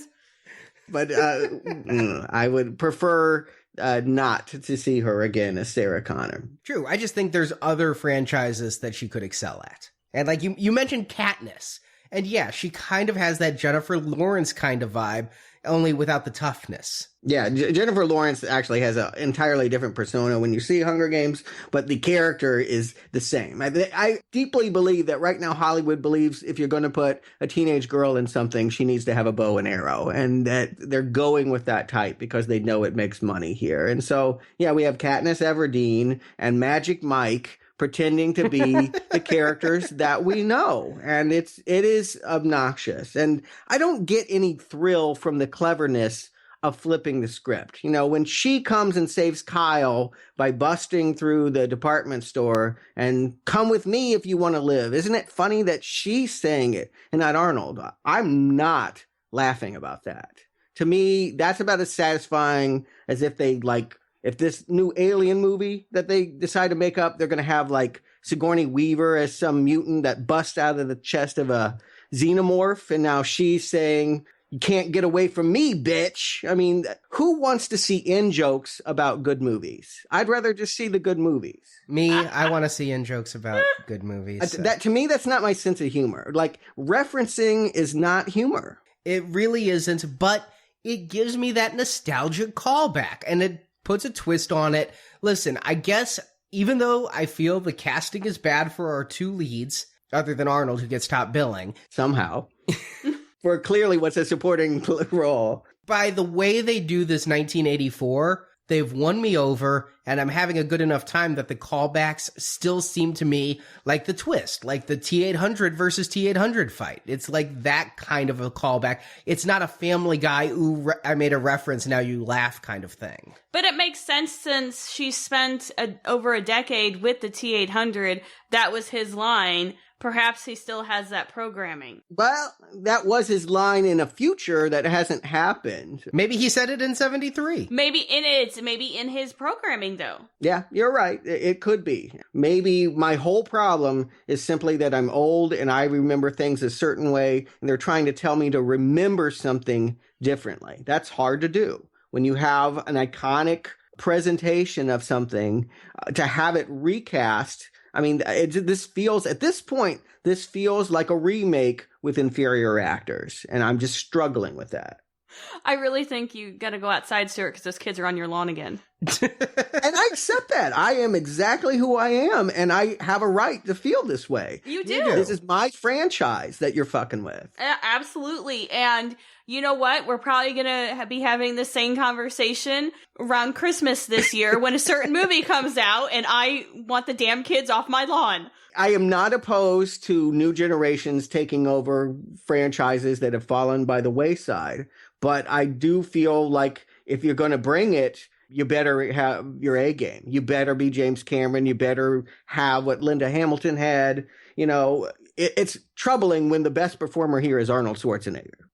But I would prefer not to see her again as Sarah Connor. True. I just think there's other franchises that she could excel at. And like you mentioned Katniss. And yeah, she kind of has that Jennifer Lawrence kind of vibe, only without the toughness. Yeah, Jennifer Lawrence actually has an entirely different persona when you see Hunger Games, but the character is the same. I deeply believe that right now Hollywood believes if you're going to put a teenage girl in something, she needs to have a bow and arrow, and that they're going with that type because they know it makes money here. And so, yeah, we have Katniss Everdeen and Magic Mike pretending to be the characters that we know. And it is obnoxious. And I don't get any thrill from the cleverness of flipping the script. When she comes and saves Kyle by busting through the department store and come with me if you want to live. Isn't it funny that she's saying it and not Arnold? I'm not laughing about that. To me, that's about as satisfying as if they if this new Alien movie that they decide to make up, they're going to have Sigourney Weaver as some mutant that busts out of the chest of a xenomorph. And now she's saying, you can't get away from me, bitch. I mean, who wants to see in-jokes about good movies? I'd rather just see the good movies. Me, I want to see in-jokes about good movies. So. To me, that's not my sense of humor. Referencing is not humor. It really isn't, but it gives me that nostalgic callback, and it puts a twist on it. Listen, I guess even though I feel the casting is bad for our two leads, other than Arnold, who gets top billing. Somehow. For clearly what's a supporting role. By the way they do this 1984, they've won me over, and I'm having a good enough time that the callbacks still seem to me like the twist, like the T-800 versus T-800 fight. It's like that kind of a callback. It's not a Family Guy, ooh, I made a reference, now you laugh kind of thing. But it makes sense since she spent over a decade with the T-800. That was his line. Perhaps he still has that programming. Well, that was his line in a future that hasn't happened. Maybe he said it in 73. Maybe in his programming, though. Yeah, you're right. It could be. Maybe my whole problem is simply that I'm old and I remember things a certain way, and they're trying to tell me to remember something differently. That's hard to do. When you have an iconic presentation of something, to have it recast, I mean, this feels like a remake with inferior actors, and I'm just struggling with that. I really think you got to go outside, Stuart, because those kids are on your lawn again. And I accept that. I am exactly who I am, and I have a right to feel this way. You do. This is my franchise that you're fucking with. Absolutely. And you know what? We're probably going to be having the same conversation around Christmas this year when a certain movie comes out, and I want the damn kids off my lawn. I am not opposed to new generations taking over franchises that have fallen by the wayside, but I do feel like if you're going to bring it, you better have your A game. You better be James Cameron. You better have what Linda Hamilton had. It's troubling when the best performer here is Arnold Schwarzenegger.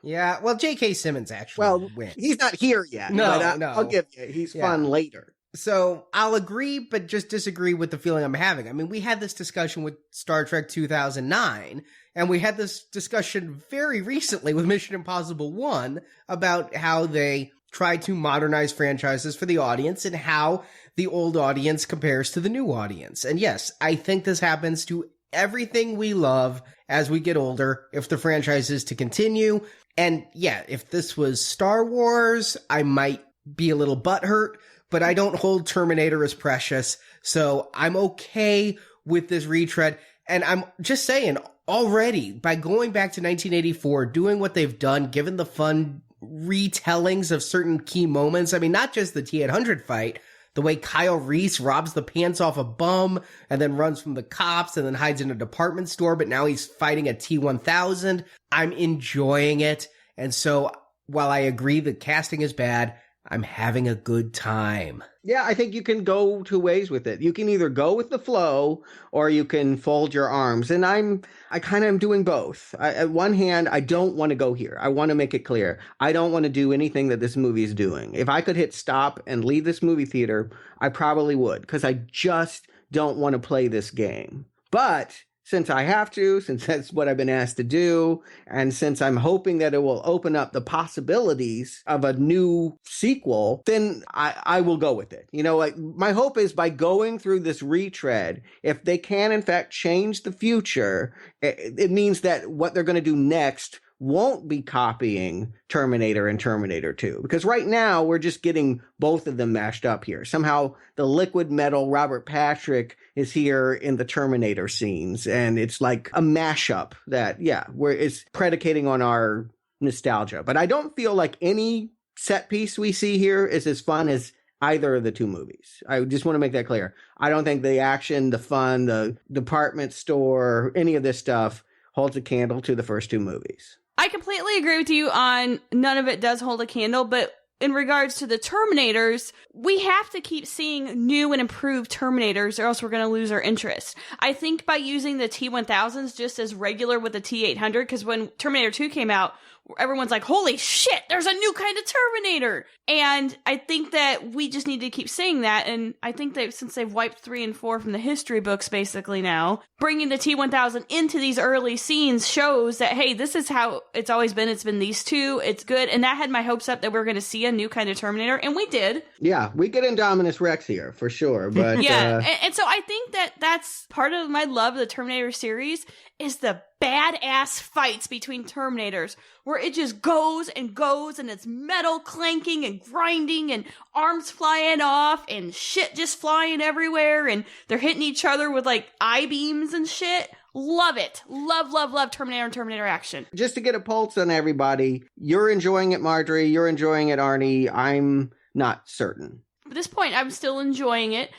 Yeah, well, J.K. Simmons actually wins. He's not here yet. No. I'll give you. He's fun later. So I'll agree, but just disagree with the feeling I'm having. I mean, we had this discussion with Star Trek 2009, and we had this discussion very recently with Mission Impossible 1 about how they try to modernize franchises for the audience and how the old audience compares to the new audience. And yes, I think this happens to everything we love as we get older, if the franchise is to continue. And yeah, if this was Star Wars, I might be a little butthurt, but I don't hold Terminator as precious, so I'm okay with this retread. And I'm just saying, already, by going back to 1984, doing what they've done, given the fun retellings of certain key moments, I mean, not just the T-800 fight, the way Kyle Reese robs the pants off a bum and then runs from the cops and then hides in a department store, but now he's fighting a T-1000. I'm enjoying it. And so while I agree the casting is bad, I'm having a good time. Yeah, I think you can go two ways with it. You can either go with the flow or you can fold your arms. And I kind of am doing both. At one hand, I don't want to go here. I want to make it clear. I don't want to do anything that this movie is doing. If I could hit stop and leave this movie theater, I probably would, because I just don't want to play this game. But since I have to, since that's what I've been asked to do, and since I'm hoping that it will open up the possibilities of a new sequel, then I will go with it. You know, like, my hope is by going through this retread, if they can in fact change the future, it means that what they're going to do next won't be copying Terminator and Terminator 2. Because right now, we're just getting both of them mashed up here. Somehow, the liquid metal Robert Patrick is here in the Terminator scenes. And it's like a mashup that, where it's predicating on our nostalgia. But I don't feel like any set piece we see here is as fun as either of the two movies. I just want to make that clear. I don't think the action, the fun, the department store, any of this stuff holds a candle to the first two movies. I completely agree with you on none of it does hold a candle, but in regards to the Terminators, we have to keep seeing new and improved Terminators or else we're going to lose our interest. I think by using the T-1000s just as regular with the T-800, because when Terminator 2 came out, everyone's like, holy shit, there's a new kind of Terminator. And I think that we just need to keep saying that. And I think that since they've wiped 3 and 4 from the history books basically now, bringing the T-1000 into these early scenes shows that, hey, this is how it's always been. It's been these two. It's good. And that had my hopes up that we were going to see a new kind of Terminator. And we did. Yeah, we get Indominus Rex here for sure. But yeah. And so I think that that's part of my love of the Terminator series is the badass fights between Terminators where it just goes and goes and it's metal clanking and grinding and arms flying off and shit just flying everywhere and they're hitting each other with like I-beams and shit. Love it. Love, love, love Terminator and Terminator action. Just to get a pulse on everybody, you're enjoying it, Marjorie. You're enjoying it, Arnie. I'm not certain. At this point, I'm still enjoying it.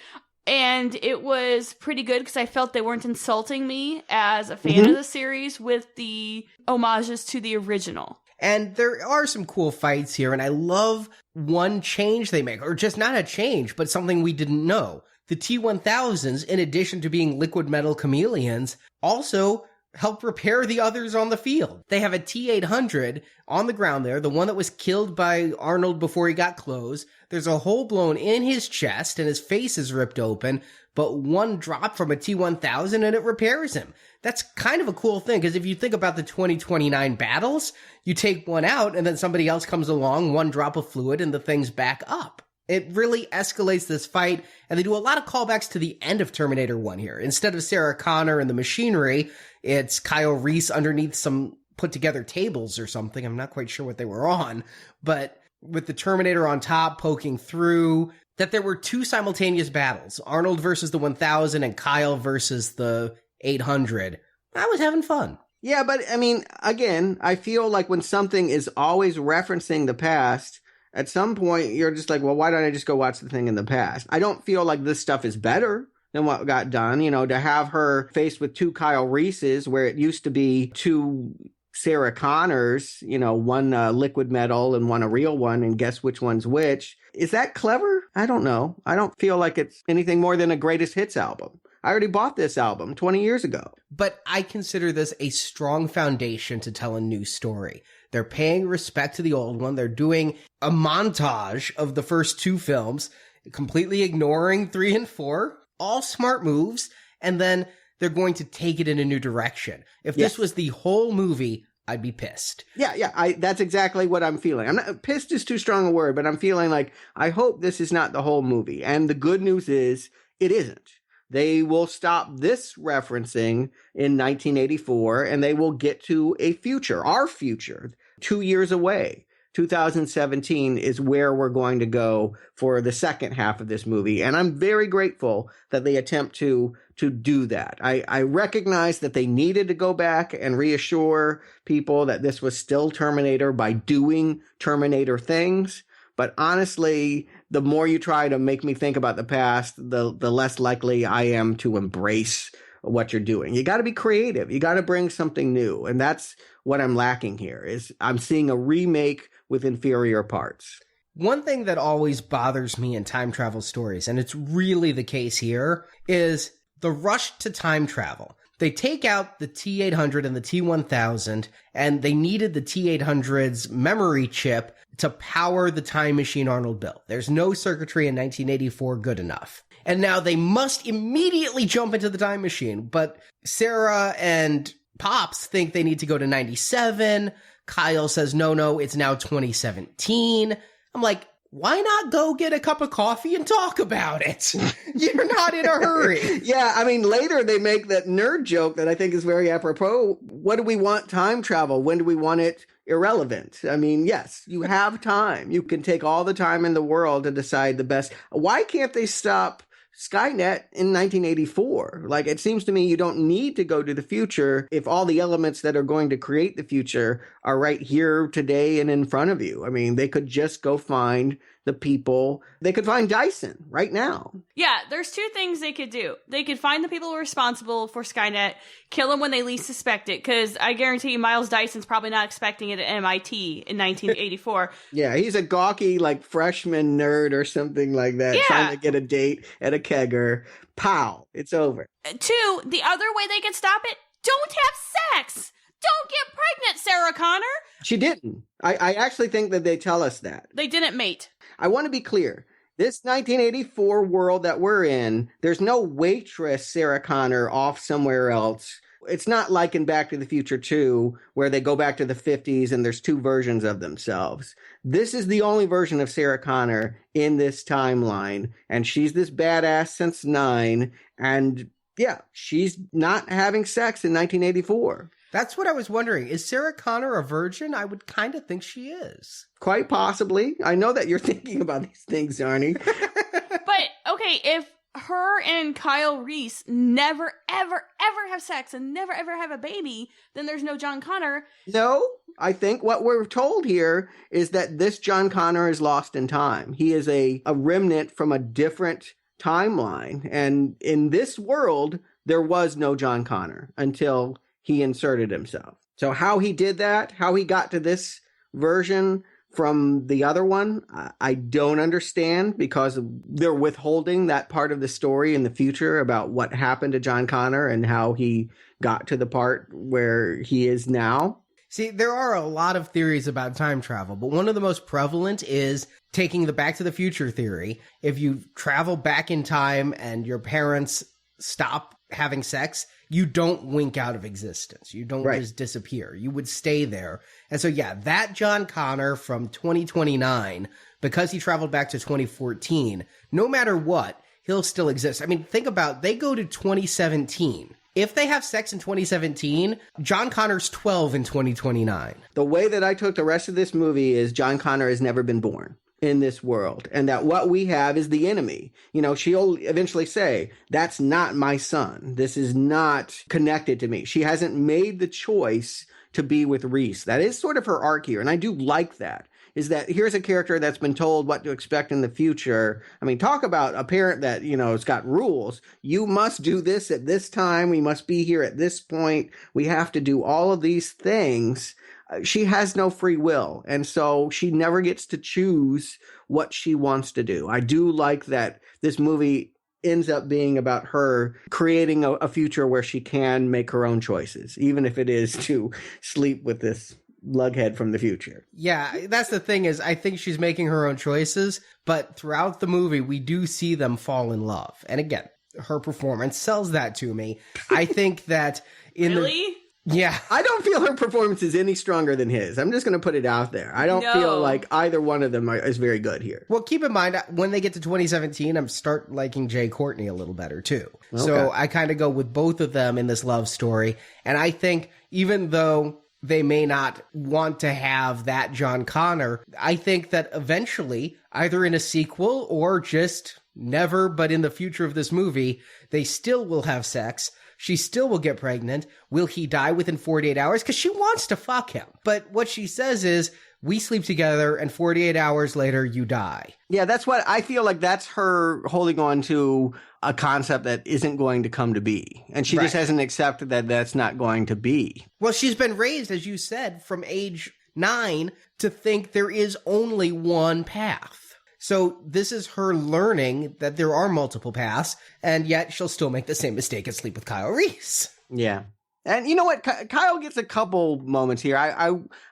And it was pretty good because I felt they weren't insulting me as a fan of the series with the homages to the original. And there are some cool fights here, and I love one change they make, or just not a change, but something we didn't know. The T-1000s, in addition to being liquid metal chameleons, also help repair the others on the field. They have a T-800 on the ground there, the one that was killed by Arnold before he got clothes. There's a hole blown in his chest and his face is ripped open, but one drop from a T-1000 and it repairs him. That's kind of a cool thing, because if you think about the 2029 battles, you take one out and then somebody else comes along, one drop of fluid, and the thing's back up. It really escalates this fight, and they do a lot of callbacks to the end of Terminator 1 here. Instead of Sarah Connor and the machinery, it's Kyle Reese underneath some put-together tables or something. I'm not quite sure what they were on, but with the Terminator on top poking through, that there were two simultaneous battles, Arnold versus the 1000 and Kyle versus the 800. I was having fun. Yeah, but I mean, again, I feel like when something is always referencing the past, at some point you're just like, well, why don't I just go watch the thing in the past? I don't feel like this stuff is better than what got done. You know, to have her faced with two Kyle Reeses where it used to be two Sarah Connors, you know, one liquid metal and one a real one, and guess which one's which. Is that clever? I don't know. I don't feel like it's anything more than a greatest hits album. I already bought this album 20 years ago. But I consider this a strong foundation to tell a new story. They're paying respect to the old one. They're doing a montage of the first two films, completely ignoring 3 and 4, all smart moves, and then they're going to take it in a new direction. If this was the whole movie, I'd be pissed. Yeah, that's exactly what I'm feeling. I'm not, pissed is too strong a word, but I'm feeling like, I hope this is not the whole movie. And the good news is, it isn't. They will stop this referencing in 1984, and they will get to a future, our future, 2 years away. 2017 is where we're going to go for the second half of this movie. And I'm very grateful that they attempt to do that. I recognize that they needed to go back and reassure people that this was still Terminator by doing Terminator things. But honestly, the more you try to make me think about the past, the less likely I am to embrace what you're doing. You got to be creative. You got to bring something new. And that's what I'm lacking here is I'm seeing a remake with inferior parts. One thing that always bothers me in time travel stories, and it's really the case here, is the rush to time travel. They take out the T-800 and the T-1000, and they needed the T-800's memory chip to power the time machine Arnold built. There's no circuitry in 1984 good enough. And now they must immediately jump into the time machine. But Sarah and Pops think they need to go to 97. Kyle says, no, it's now 2017. I'm like, why not go get a cup of coffee and talk about it? You're not in a hurry. Yeah, I mean, later they make that nerd joke that I think is very apropos. What do we want time travel? When do we want it irrelevant? I mean, yes, you have time. You can take all the time in the world to decide the best. Why can't they stop Skynet in 1984? Like, it seems to me you don't need to go to the future if all the elements that are going to create the future are right here today and in front of you. I mean, they could just go find the people. They could find Dyson right now. Yeah, there's two things they could do. They could find the people responsible for Skynet, kill them when they least suspect it, because I guarantee you Miles Dyson's probably not expecting it at MIT in 1984. Yeah, he's a gawky, like, freshman nerd or something like that, trying to get a date at a kegger. Pow, it's over. Two, the other way they can stop it, don't have sex! Don't get pregnant, Sarah Connor! She didn't. I actually think that they tell us that. They didn't mate. I want to be clear. This 1984 world that we're in, there's no waitress Sarah Connor off somewhere else. It's not like in Back to the Future 2, where they go back to the 50s and there's two versions of themselves. This is the only version of Sarah Connor in this timeline. And she's this badass since 9. And yeah, she's not having sex in 1984. That's what I was wondering. Is Sarah Connor a virgin? I would kind of think she is. Quite possibly. I know that you're thinking about these things, Arnie. But, okay, if her and Kyle Reese never, ever, ever have sex and never, ever have a baby, then there's no John Connor. No, I think what we're told here is that this John Connor is lost in time. He is a remnant from a different timeline. And in this world, there was no John Connor until he inserted himself. So how he did that, how he got to this version from the other one, I don't understand, because they're withholding that part of the story in the future about what happened to John Connor and how he got to the part where he is now. See, there are a lot of theories about time travel, but one of the most prevalent is taking the Back to the Future theory. If you travel back in time and your parents stop having sex, you don't wink out of existence. You don't just disappear. You would stay there. And so, yeah, that John Connor from 2029, because he traveled back to 2014, no matter what, he'll still exist. I mean, think about, they go to 2017. If they have sex in 2017, John Connor's 12 in 2029. The way that I took the rest of this movie is John Connor has never been born in this world, and that what we have is the enemy. You know, she'll eventually say, that's not my son. This is not connected to me. She hasn't made the choice to be with Reese. That is sort of her arc here, and I do like that. Is that here's a character that's been told what to expect in the future. I mean, talk about a parent that, you know, has got rules. You must do this at this time. We must be here at this point. We have to do all of these things. She has no free will. And so she never gets to choose what she wants to do. I do like that this movie ends up being about her creating a future where she can make her own choices, even if it is to sleep with this lughead from the future. Yeah, that's the thing, is I think she's making her own choices, but throughout the movie, we do see them fall in love. And again, her performance sells that to me. I think that in Really? Yeah. I don't feel her performance is any stronger than his. I'm just going to put it out there. I don't feel like either one of them is very good here. Well, keep in mind, when they get to 2017, I'm start liking Courtney a little better, too. Okay. So I kind of go with both of them in this love story. And I think even though they may not want to have that John Connor. I think that eventually, either in a sequel or just never, but in the future of this movie, they still will have sex. She still will get pregnant. Will he die within 48 hours? Because she wants to fuck him. But what she says is, we sleep together and 48 hours later, you die. Yeah, that's what I feel like. That's her holding on to a concept that isn't going to come to be. And she just hasn't accepted that that's not going to be. Well, she's been raised, as you said, from age 9 to think there is only one path. So this is her learning that there are multiple paths, and yet she'll still make the same mistake and sleep with Kyle Reese. Yeah. And you know what? Kyle gets a couple moments here.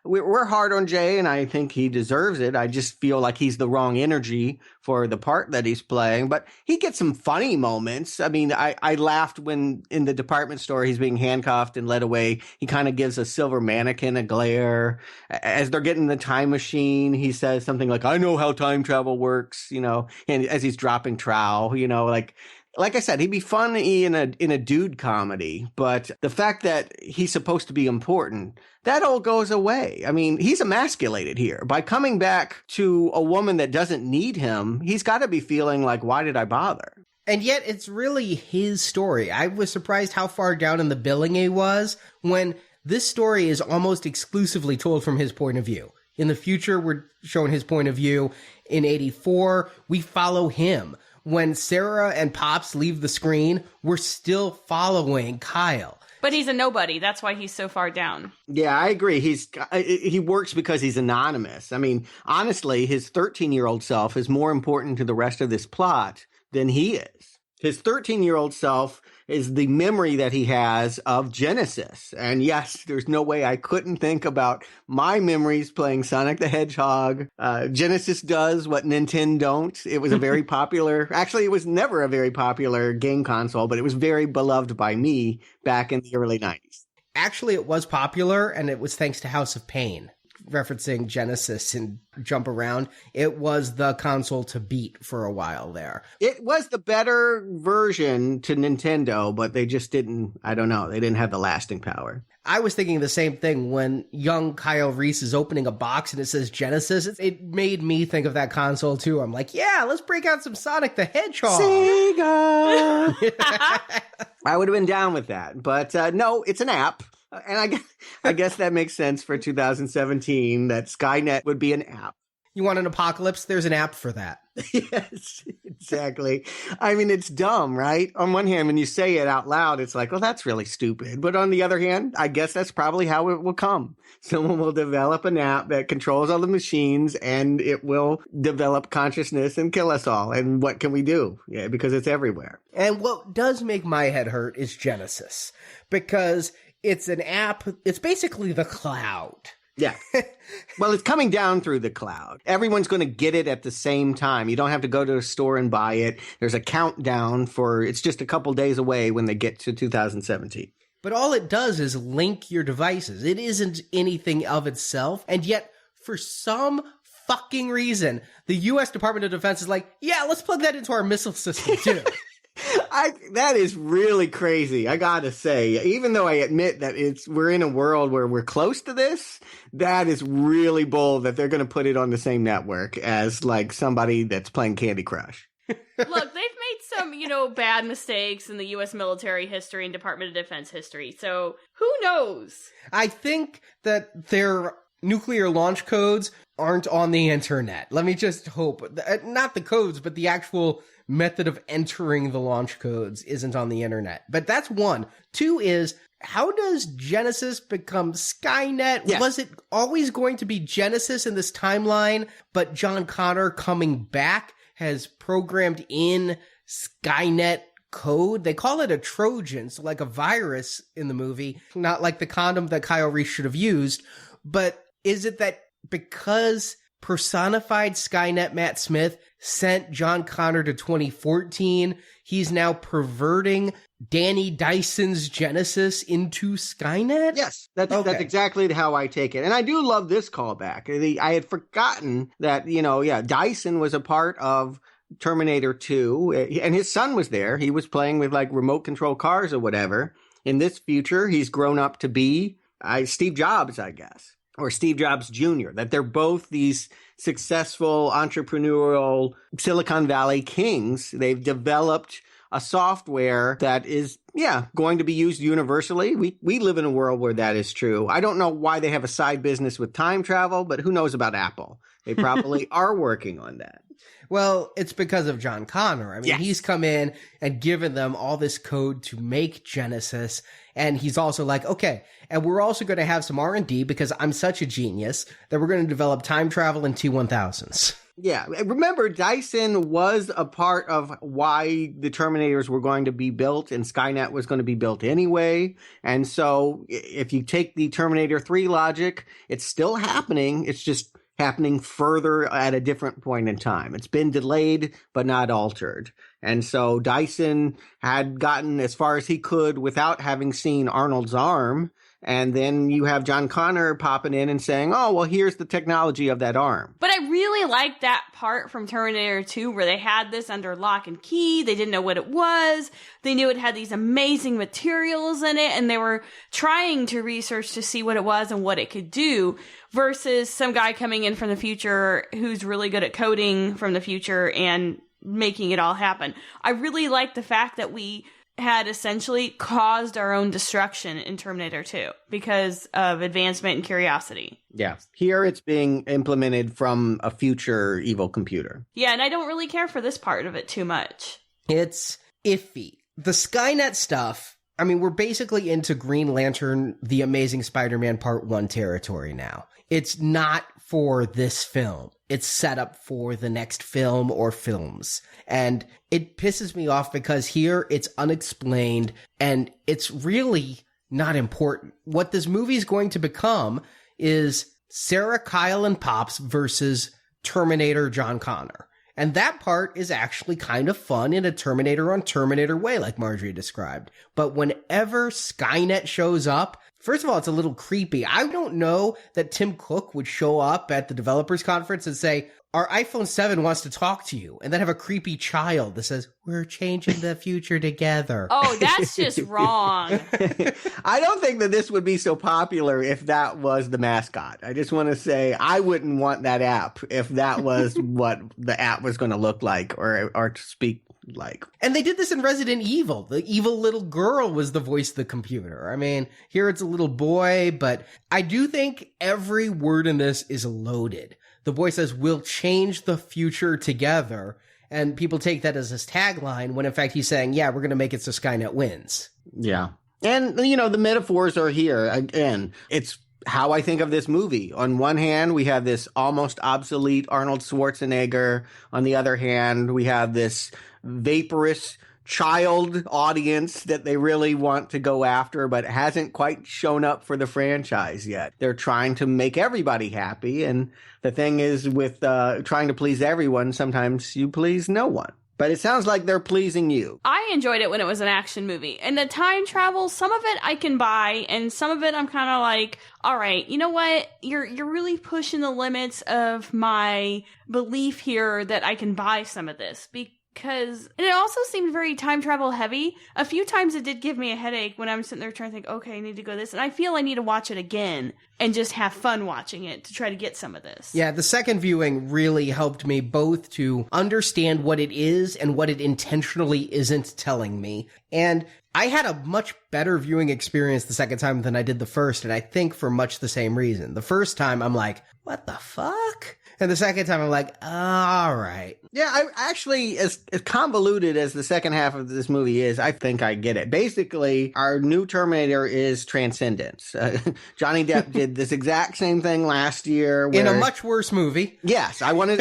We're hard on Jay, and I think he deserves it. I just feel like he's the wrong energy for the part that he's playing. But he gets some funny moments. I mean, I laughed when in the department store he's being handcuffed and led away. He kind of gives a silver mannequin a glare. As they're getting the time machine, he says something like, "I know how time travel works," you know, and as he's dropping trowel, you know, like I said, he'd be funny in a dude comedy, but the fact that he's supposed to be important, that all goes away. I mean, he's emasculated here. By coming back to a woman that doesn't need him, he's got to be feeling like, why did I bother? And yet it's really his story. I was surprised how far down in the billing he was when this story is almost exclusively told from his point of view. In the future, we're showing his point of view. In 84, we follow him. When Sarah and Pops leave the screen, we're still following Kyle. But he's a nobody. That's why he's so far down. Yeah, I agree. He works because he's anonymous. I mean, honestly, his 13-year-old self is more important to the rest of this plot than he is. His 13-year-old self is the memory that he has of Genisys. And yes, there's no way I couldn't think about my memories playing Sonic the Hedgehog. Genisys does what Nintendo don't. It was a very popular, actually, it was never a very popular game console, but it was very beloved by me back in the early 90s. Actually, it was popular, and it was thanks to House of Pain. Referencing Genisys and Jump Around, it was the console to beat for a while there. It was the better version to Nintendo, but they just didn't, I don't know, they didn't have the lasting power. I was thinking the same thing when young Kyle Reese is opening a box and it says Genisys. It made me think of that console too. I'm like, yeah, let's break out some Sonic the Hedgehog. Sega! I would have been down with that, but no, it's an app. And I guess that makes sense for 2017, that Skynet would be an app. You want an apocalypse? There's an app for that. Yes, exactly. I mean, it's dumb, right? On one hand, when you say it out loud, it's like, well, that's really stupid. But on the other hand, I guess that's probably how it will come. Someone will develop an app that controls all the machines, and it will develop consciousness and kill us all. And what can we do? Yeah, because it's everywhere. And what does make my head hurt is Genisys, because it's an app. It's basically the cloud. Yeah. Well, it's coming down through the cloud. Everyone's going to get it at the same time. You don't have to go to a store and buy it. There's a countdown it's just a couple days away when they get to 2017. But all it does is link your devices. It isn't anything of itself. And yet, for some fucking reason, the U.S. Department of Defense is like, yeah, let's plug that into our missile system too. That is really crazy, I gotta say. Even though I admit that we're in a world where we're close to this, that is really bold that they're going to put it on the same network as like somebody that's playing Candy Crush. Look, they've made some, bad mistakes in the U.S. military history and Department of Defense history, so who knows? I think that their nuclear launch codes aren't on the internet. Let me just hope. Not the codes, but the actual method of entering the launch codes isn't on the internet. But that's one. Two is, how does Genisys become Skynet? Yes. Was it always going to be Genisys in this timeline, but John Connor coming back has programmed in Skynet code? They call it a Trojan, so like a virus in the movie, not like the condom that Kyle Reese should have used. But is it that because personified Skynet Matt Smith sent John Connor to 2014, he's now perverting Danny Dyson's Genisys into Skynet? Yes, that's exactly how I take it. And I do love this callback. I had forgotten that, Dyson was a part of Terminator 2, and his son was there. He was playing with like remote control cars or whatever. In this future, he's grown up to be Steve Jobs, I guess, or Steve Jobs Jr., that they're both these successful entrepreneurial Silicon Valley kings. They've developed a software that is, going to be used universally. We live in a world where that is true. I don't know why they have a side business with time travel, but who knows about Apple? They probably are working on that. Well, it's because of John Connor. I mean, he's come in and given them all this code to make Genisys. And he's also like, okay, and we're also going to have some R&D because I'm such a genius that we're going to develop time travel in T-1000s. Yeah. Remember, Dyson was a part of why the Terminators were going to be built and Skynet was going to be built anyway. And so if you take the Terminator 3 logic, it's still happening. It's just happening further at a different point in time. It's been delayed, but not altered. And so Dyson had gotten as far as he could without having seen Arnold's arm. And then you have John Connor popping in and saying, oh, well, here's the technology of that arm. But I really like that part from Terminator 2 where they had this under lock and key. They didn't know what it was. They knew it had these amazing materials in it, and they were trying to research to see what it was and what it could do, versus some guy coming in from the future who's really good at coding from the future and making it all happen. I really like the fact that we had essentially caused our own destruction in Terminator 2 because of advancement and curiosity. Yeah. Here it's being implemented from a future evil computer. Yeah, and I don't really care for this part of it too much. It's iffy. The Skynet stuff, I mean, we're basically into Green Lantern, The Amazing Spider-Man Part 1 territory now. It's not for this film. It's set up for the next film or films. And it pisses me off because here it's unexplained and it's really not important. What this movie is going to become is Sarah, Kyle, and Pops versus Terminator John Connor. And that part is actually kind of fun in a Terminator on Terminator way, like Marjorie described. But whenever Skynet shows up, first of all, it's a little creepy. I don't know that Tim Cook would show up at the developers conference and say, our iPhone 7 wants to talk to you, and then have a creepy child that says, we're changing the future together. Oh, that's just wrong. I don't think that this would be so popular if that was the mascot. I just want to say I wouldn't want that app if that was what the app was going to look like or to speak like. And they did this in Resident Evil. The evil little girl was the voice of the computer. I mean, here it's a little boy, but I do think every word in this is loaded. The boy says, we'll change the future together. And people take that as his tagline when in fact he's saying, yeah, we're going to make it so Skynet wins. Yeah. And, you know, the metaphors are here. Again, it's how I think of this movie. On one hand, we have this almost obsolete Arnold Schwarzenegger. On the other hand, we have this vaporous child audience that they really want to go after, but hasn't quite shown up for the franchise yet. They're trying to make everybody happy. And the thing is with trying to please everyone, sometimes you please no one. But it sounds like they're pleasing you. I enjoyed it when it was an action movie. And the time travel, some of it I can buy, and some of it I'm kind of like, all right, you know what? You're really pushing the limits of my belief here that I can buy some of this. Because it also seemed very time travel heavy. A few times it did give me a headache when I'm sitting there trying to think, okay, I need to go this. And I feel I need to watch it again and just have fun watching it to try to get some of this. Yeah, the second viewing really helped me both to understand what it is and what it intentionally isn't telling me. And I had a much better viewing experience the second time than I did the first, and I think for much the same reason. The first time, I'm like, what the fuck? And the second time, I'm like, all right. Yeah, I actually, as convoluted as the second half of this movie is, I think I get it. Basically, our new Terminator is transcendence. Johnny Depp did this exact same thing last year. In a much worse movie. Yes, I wanted,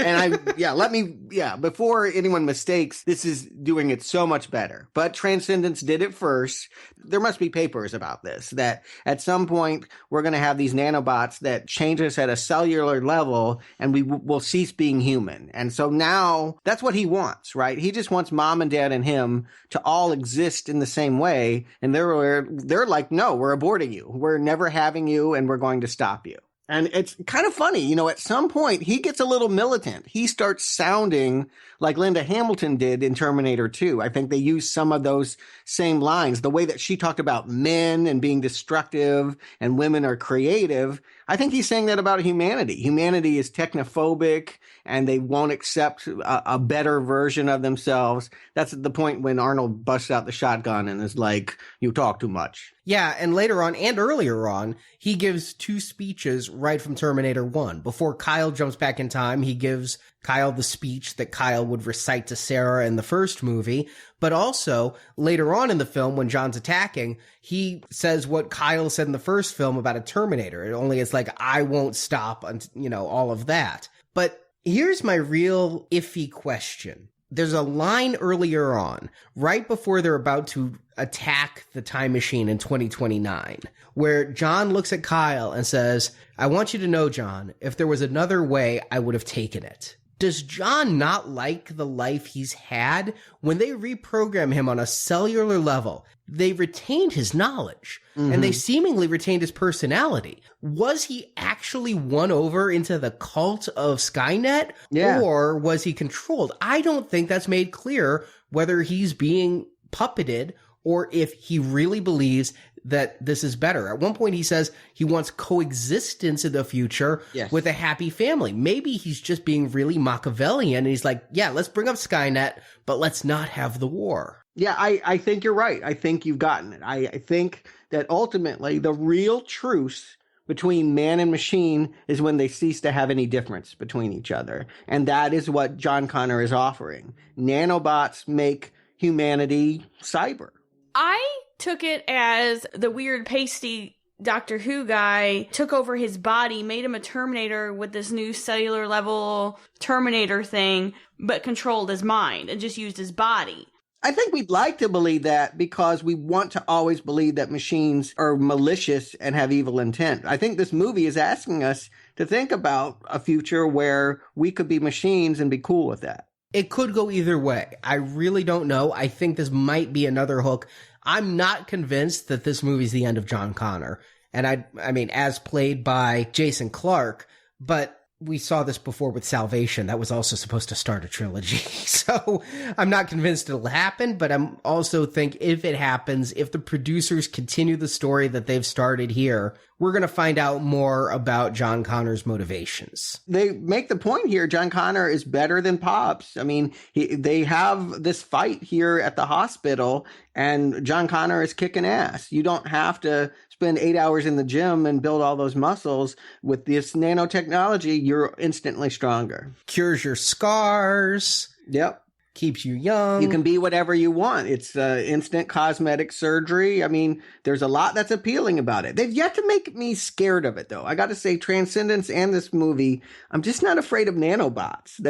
before anyone mistakes, this is doing it so much better. But Transcendence did it first. There must be papers about this, that at some point, we're going to have these nanobots that change us at a cellular level, and we will cease being human. And so now that's what he wants, right? He just wants mom and dad and him to all exist in the same way. And they're like, no, we're aborting you. We're never having you, and we're going to stop you. And it's kind of funny, at some point he gets a little militant. He starts sounding like Linda Hamilton did in Terminator 2. I think they use some of those same lines. The way that she talked about men and being destructive and women are creative. I think he's saying that about humanity. Humanity is technophobic and they won't accept a better version of themselves. That's the point when Arnold busts out the shotgun and is like, you talk too much. Yeah, and later on and earlier on, he gives 2 speeches right from Terminator 1. Before Kyle jumps back in time, he gives Kyle the speech that Kyle would recite to Sarah in the first movie. But also, later on in the film, when John's attacking, he says what Kyle said in the first film about a Terminator. It only is like, I won't stop, all of that. But here's my real iffy question. There's a line earlier on, right before they're about to attack the time machine in 2029, where John looks at Kyle and says, I want you to know, John, if there was another way, I would have taken it. Does John not like the life he's had? When they reprogram him on a cellular level, they retained his knowledge, and they seemingly retained his personality. Was he actually won over into the cult of Skynet, or was he controlled? I don't think that's made clear whether he's being puppeted or if he really believes that this is better. At one point he says he wants coexistence in the future with a happy family. Maybe he's just being really Machiavellian and he's like, yeah, let's bring up Skynet, but let's not have the war. Yeah, I think you're right. I think you've gotten it. I think that ultimately the real truce between man and machine is when they cease to have any difference between each other. And that is what John Connor is offering. Nanobots make humanity cyber. I took it as the weird pasty Doctor Who guy took over his body, made him a Terminator with this new cellular level Terminator thing, but controlled his mind and just used his body. I think we'd like to believe that because we want to always believe that machines are malicious and have evil intent. I think this movie is asking us to think about a future where we could be machines and be cool with that. It could go either way. I really don't know. I think this might be another hook. I'm not convinced that this movie's the end of John Connor. And I mean, as played by Jason Clarke, but we saw this before with Salvation. That was also supposed to start a trilogy. So I'm not convinced it'll happen, but I'm also think if it happens, if the producers continue the story that they've started here, we're going to find out more about John Connor's motivations. They make the point here, John Connor is better than Pops. I mean, they have this fight here at the hospital, and John Connor is kicking ass. You don't have to spend 8 hours in the gym and build all those muscles. With this nanotechnology, you're instantly stronger. Cures your scars. Yep. Keeps you young. You can be whatever you want. It's instant cosmetic surgery. I mean, there's a lot that's appealing about it. They've yet to make me scared of it, though. I got to say, Transcendence and this movie, I'm just not afraid of nanobots.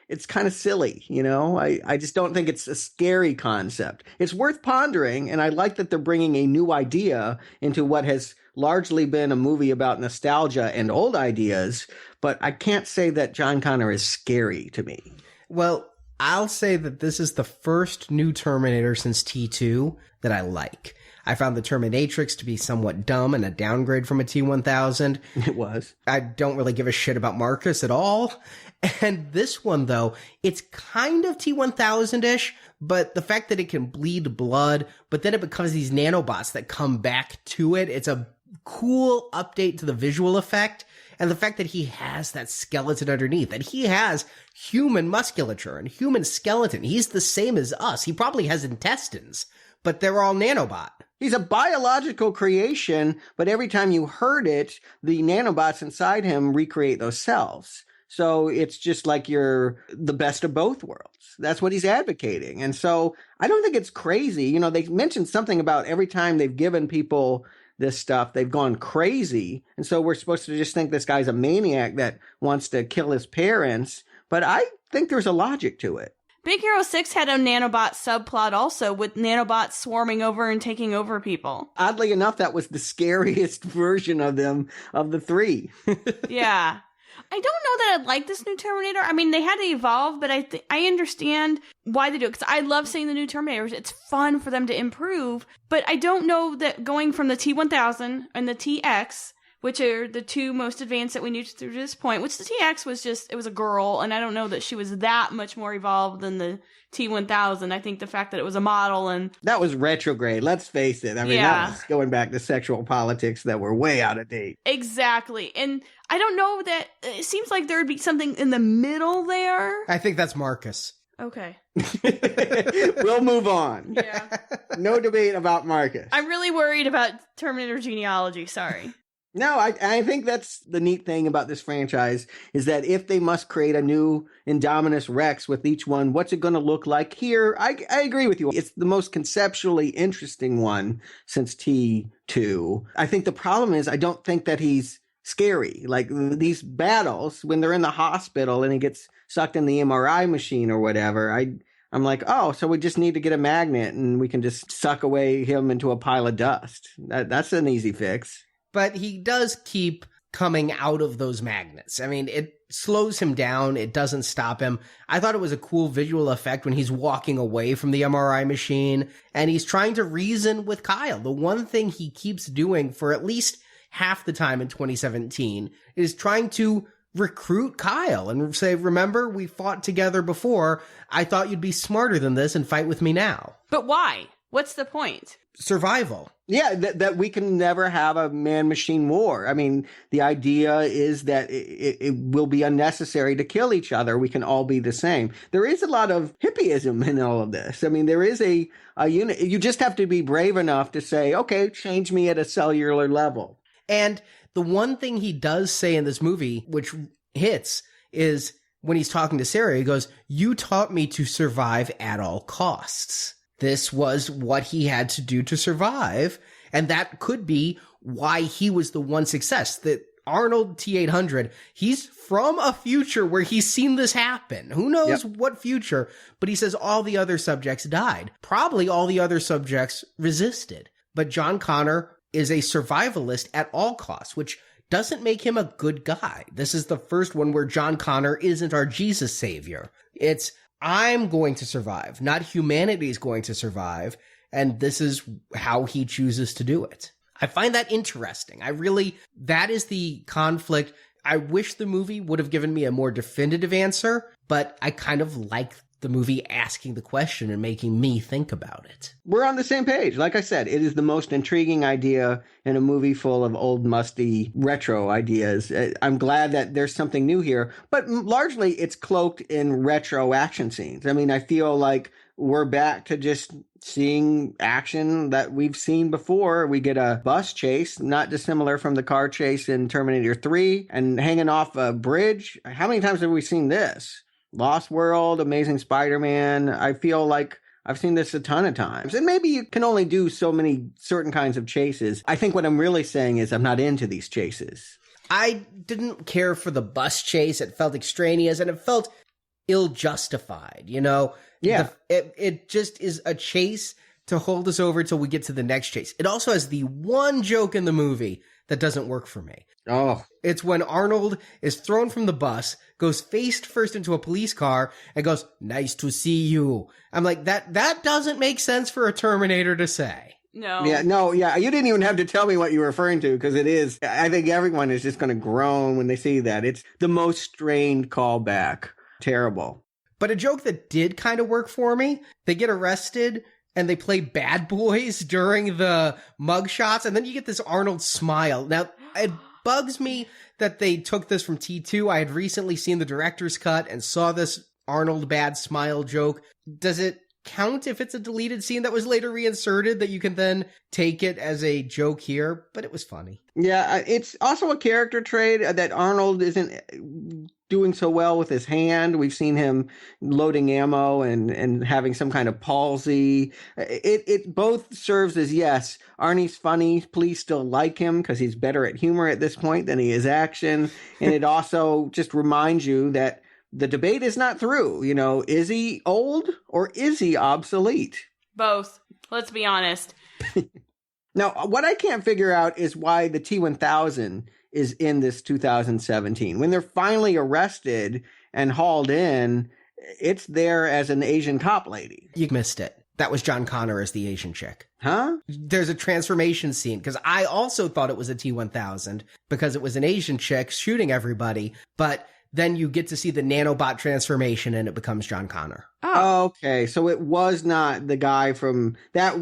It's kind of silly, I just don't think it's a scary concept. It's worth pondering, and I like that they're bringing a new idea into what has largely been a movie about nostalgia and old ideas, but I can't say that John Connor is scary to me. Well, I'll say that this is the first new Terminator since T2 that I like. I found the Terminatrix to be somewhat dumb and a downgrade from a T-1000. It was. I don't really give a shit about Marcus at all. And this one, though, it's kind of T-1000-ish, but the fact that it can bleed blood, but then it becomes these nanobots that come back to it. It's a cool update to the visual effect. And the fact that he has that skeleton underneath, that he has human musculature and human skeleton. He's the same as us. He probably has intestines, but they're all nanobot. He's a biological creation, but every time you hurt it, the nanobots inside him recreate those cells. So it's just like you're the best of both worlds. That's what he's advocating. And so I don't think it's crazy. They mentioned something about every time they've given people this stuff, they've gone crazy. And so we're supposed to just think this guy's a maniac that wants to kill his parents. But I think there's a logic to it. Big Hero 6 had a nanobot subplot also, with nanobots swarming over and taking over people. Oddly enough, that was the scariest version of them, of the three. Yeah. I don't know that I like this new Terminator. I mean, they had to evolve, but I understand why they do it, because I love seeing the new Terminators. It's fun for them to improve, but I don't know that going from the T-1000 and the TX which are the two most advanced that we knew through this point, which the TX was just, it was a girl, and I don't know that she was that much more evolved than the T-1000. I think the fact that it was a model and... That was retrograde, let's face it. I mean, that was going back to sexual politics that were way out of date. Exactly. And I don't know that, it seems like there would be something in the middle there. I think that's Marcus. Okay. We'll move on. Yeah. No debate about Marcus. I'm really worried about Terminator genealogy, sorry. No, I think that's the neat thing about this franchise is that if they must create a new Indominus Rex with each one, what's it going to look like here? I agree with you. It's the most conceptually interesting one since T2. I think the problem is I don't think that he's scary. Like these battles, when they're in the hospital and he gets sucked in the MRI machine or whatever, I'm like, oh, so we just need to get a magnet and we can just suck away him into a pile of dust. That's an easy fix. But he does keep coming out of those magnets. I mean, it slows him down. It doesn't stop him. I thought it was a cool visual effect when he's walking away from the MRI machine and he's trying to reason with Kyle. The one thing he keeps doing for at least half the time in 2017 is trying to recruit Kyle and say, remember, we fought together before. I thought you'd be smarter than this and fight with me now. But why? What's the point? Survival. Yeah, that we can never have a man-machine war. I mean, the idea is that it will be unnecessary to kill each other. We can all be the same. There is a lot of hippieism in all of this. I mean, there is a unit. You just have to be brave enough to say, okay, change me at a cellular level. And the one thing he does say in this movie, which hits, is when he's talking to Sarah, he goes, "You taught me to survive at all costs." This was what he had to do to survive. And that could be why he was the one success. That Arnold T-800, he's from a future where he's seen this happen. Who knows what future? But he says all the other subjects died. Probably all the other subjects resisted. But John Connor is a survivalist at all costs, which doesn't make him a good guy. This is the first one where John Connor isn't our Jesus savior. It's, I'm going to survive, not humanity is going to survive, and this is how he chooses to do it. I find that interesting. That is the conflict. I wish the movie would have given me a more definitive answer, but I kind of like the movie asking the question and making me think about it. We're on the same page. Like I said, it is the most intriguing idea in a movie full of old, musty, retro ideas. I'm glad that there's something new here, but largely it's cloaked in retro action scenes. I mean, I feel like we're back to just seeing action that we've seen before. We get a bus chase, not dissimilar from the car chase in Terminator 3, and hanging off a bridge. How many times have we seen this? Lost World, Amazing Spider-Man. I feel like I've seen this a ton of times. And maybe you can only do so many certain kinds of chases. I think what I'm really saying is I'm not into these chases. I didn't care for the bus chase. It felt extraneous and it felt ill-justified, you know? Yeah. It just is a chase to hold us over till we get to the next chase. It also has the one joke in the movie that doesn't work for me. Oh. It's when Arnold is thrown from the bus, goes face first into a police car, and goes, "Nice to see you." I'm like, that doesn't make sense for a Terminator to say. No. Yeah, you didn't even have to tell me what you were referring to, because it is. I think everyone is just going to groan when they see that. It's the most strained callback. Terrible. But a joke that did kind of work for me, they get arrested, and they play bad boys during the mugshots, and then you get this Arnold smile. Now, it bugs me that they took this from T2. I had recently seen the director's cut and saw this Arnold bad smile joke. Does it count if it's a deleted scene that was later reinserted that you can then take it as a joke here? But it was funny. Yeah, it's also a character trait that Arnold isn't doing so well with his hand. We've seen him loading ammo and having some kind of palsy. It both serves as, yes, Arnie's funny. Please still like him because he's better at humor at this point than he is action. And it also just reminds you that the debate is not through. You know, is he old or is he obsolete? Both. Let's be honest. Now, what I can't figure out is why the T-1000 is in this 2017. When they're finally arrested and hauled in, it's there as an Asian cop lady. You missed it. that was John Connor as the Asian chick. Huh? There's a transformation scene, because I also thought it was a T-1000 because it was an Asian chick shooting everybody, but then you get to see the nanobot transformation and it becomes John Connor. Oh. Okay, so it was not the guy from that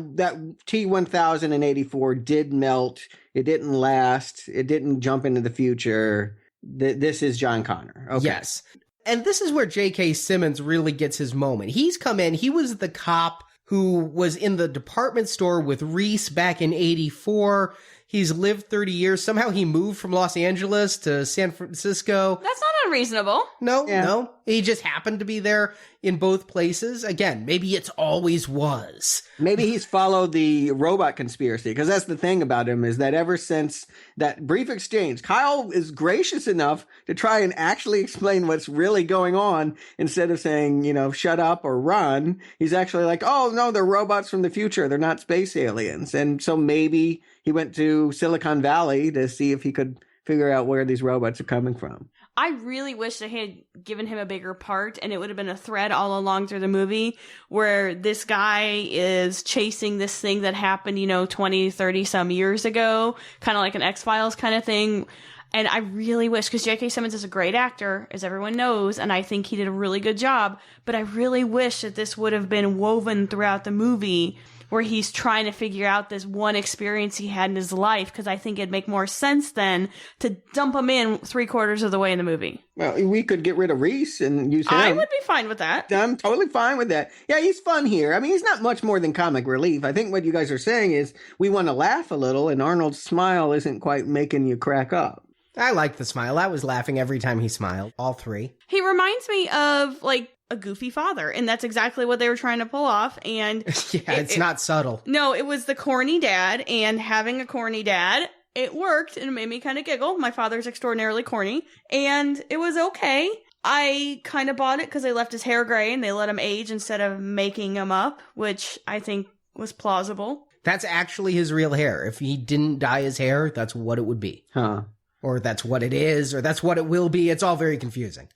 T-1000 in 84 did melt. It didn't last. It didn't jump into the future. This is John Connor. Okay. Yes. And this is where J.K. Simmons really gets his moment. He's come in. He was the cop who was in the department store with Reese back in 84. He's lived 30 years. Somehow he moved from Los Angeles to San Francisco. That's not unreasonable. No. He just happened to be there in both places. Again, maybe it's always was. Maybe he's followed the robot conspiracy, because that's the thing about him, is that ever since that brief exchange, Kyle is gracious enough to try and actually explain what's really going on instead of saying, shut up or run. He's actually like, oh, no, they're robots from the future. They're not space aliens. And so maybe he went to Silicon Valley to see if he could figure out where these robots are coming from. I really wish they had given him a bigger part, and it would have been a thread all along through the movie where this guy is chasing this thing that happened, 20, 30 some years ago, kind of like an X-Files kind of thing. And I really wish, because J.K. Simmons is a great actor, as everyone knows, and I think he did a really good job, but I really wish that this would have been woven throughout the movie, where he's trying to figure out this one experience he had in his life, because I think it'd make more sense then to dump him in 3/4 of the way in the movie. Well, we could get rid of Reese and use him. I would be fine with that. I'm totally fine with that. Yeah, he's fun here. I mean, he's not much more than comic relief. I think what you guys are saying is we want to laugh a little, and Arnold's smile isn't quite making you crack up. I like the smile. I was laughing every time he smiled. All three. He reminds me of, a goofy father, and that's exactly what they were trying to pull off. And it's not subtle. No, it was the corny dad, and having a corny dad, it worked, and it made me kind of giggle. My father's extraordinarily corny, and it was okay. I kind of bought it because they left his hair gray and they let him age instead of making him up, which I think was plausible. That's actually his real hair. If he didn't dye his hair, that's what it would be. Huh. Or that's what it is, or that's what it will be. It's all very confusing.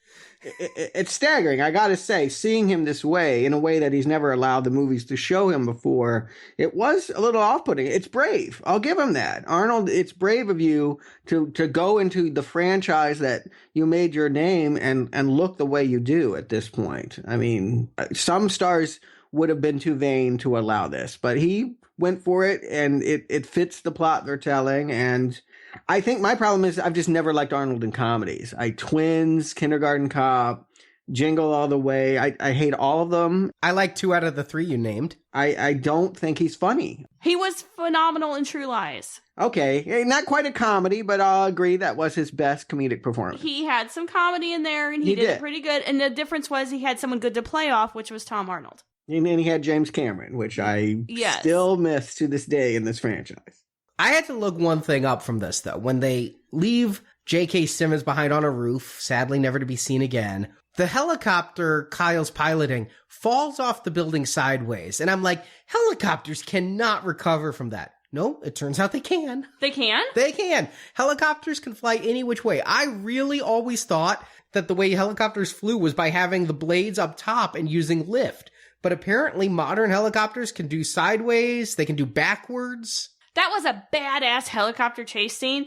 It's staggering, I gotta say, seeing him this way, in a way that he's never allowed the movies to show him before. It was a little off-putting. It's brave. I'll give him that. Arnold, it's brave of you to go into the franchise that you made your name and look the way you do at this point. I mean, some stars would have been too vain to allow this, but he went for it, and it fits the plot they're telling. And I think my problem is I've just never liked Arnold in comedies. Twins, Kindergarten Cop, Jingle All the Way. I hate all of them. I like 2 out of the 3 you named. I don't think he's funny. He was phenomenal in True Lies. Okay, not quite a comedy, but I'll agree that was his best comedic performance. He had some comedy in there, and he did it pretty good. And the difference was he had someone good to play off, which was Tom Arnold. And then he had James Cameron, which I still miss to this day in this franchise. I had to look one thing up from this, though. When they leave J.K. Simmons behind on a roof, sadly never to be seen again, the helicopter Kyle's piloting falls off the building sideways. And I'm like, helicopters cannot recover from that. No, it turns out they can. They can? They can. Helicopters can fly any which way. I really always thought that the way helicopters flew was by having the blades up top and using lift. But apparently modern helicopters can do sideways, they can do backwards. That was a badass helicopter chase scene,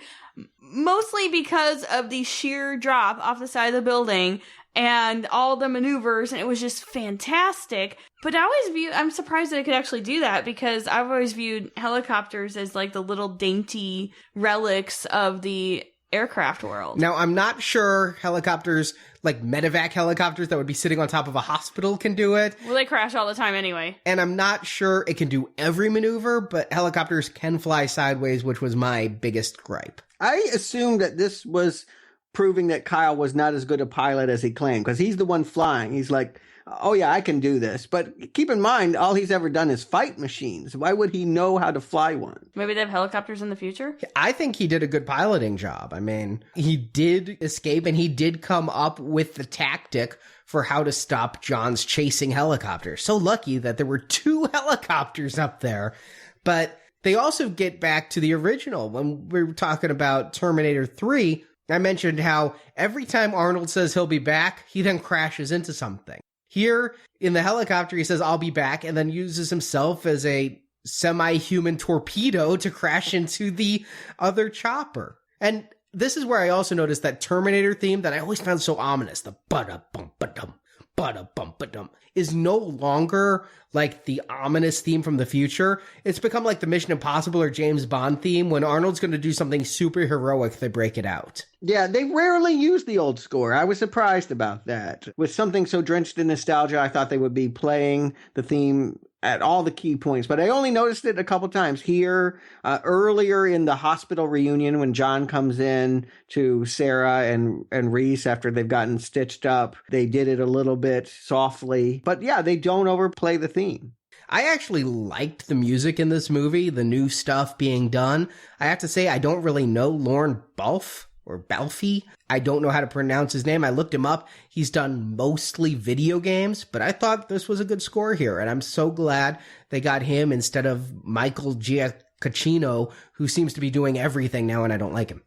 mostly because of the sheer drop off the side of the building and all the maneuvers, and it was just fantastic. But I'm surprised that it could actually do that, because I've always viewed helicopters as like the little dainty relics of the aircraft world. Now, I'm not sure helicopters, like medevac helicopters that would be sitting on top of a hospital, can do it. Well, they crash all the time anyway. And I'm not sure it can do every maneuver, but helicopters can fly sideways, which was my biggest gripe. I assumed that this was proving that Kyle was not as good a pilot as he claimed, because he's the one flying. He's like, oh yeah, I can do this. But keep in mind, all he's ever done is fight machines. Why would he know how to fly one? Maybe they have helicopters in the future? I think he did a good piloting job. I mean, he did escape, and he did come up with the tactic for how to stop John's chasing helicopters. So lucky that there were 2 helicopters up there. But they also get back to the original. When we were talking about Terminator 3, I mentioned how every time Arnold says he'll be back, he then crashes into something. Here in the helicopter, he says, "I'll be back," and then uses himself as a semi-human torpedo to crash into the other chopper. And this is where I also noticed that Terminator theme that I always found so ominous, the ba-da-bum-ba-dum, ba-da-bum-ba-dum, is no longer like the ominous theme from the future. It's become like the Mission Impossible or James Bond theme. When Arnold's going to do something super heroic, they break it out. Yeah, they rarely use the old score. I was surprised about that. With something so drenched in nostalgia, I thought they would be playing the theme at all the key points, but I only noticed it a couple times here, earlier in the hospital reunion when John comes in to Sarah and Reese after they've gotten stitched up. They did it a little bit softly, but yeah, they don't overplay the theme. I actually liked the music in this movie, the new stuff being done. I have to say, I don't really know Lorne Balfe or Balfe. I don't know how to pronounce his name. I looked him up. He's done mostly video games, but I thought this was a good score here, and I'm so glad they got him instead of Michael Giacchino, who seems to be doing everything now, and I don't like him.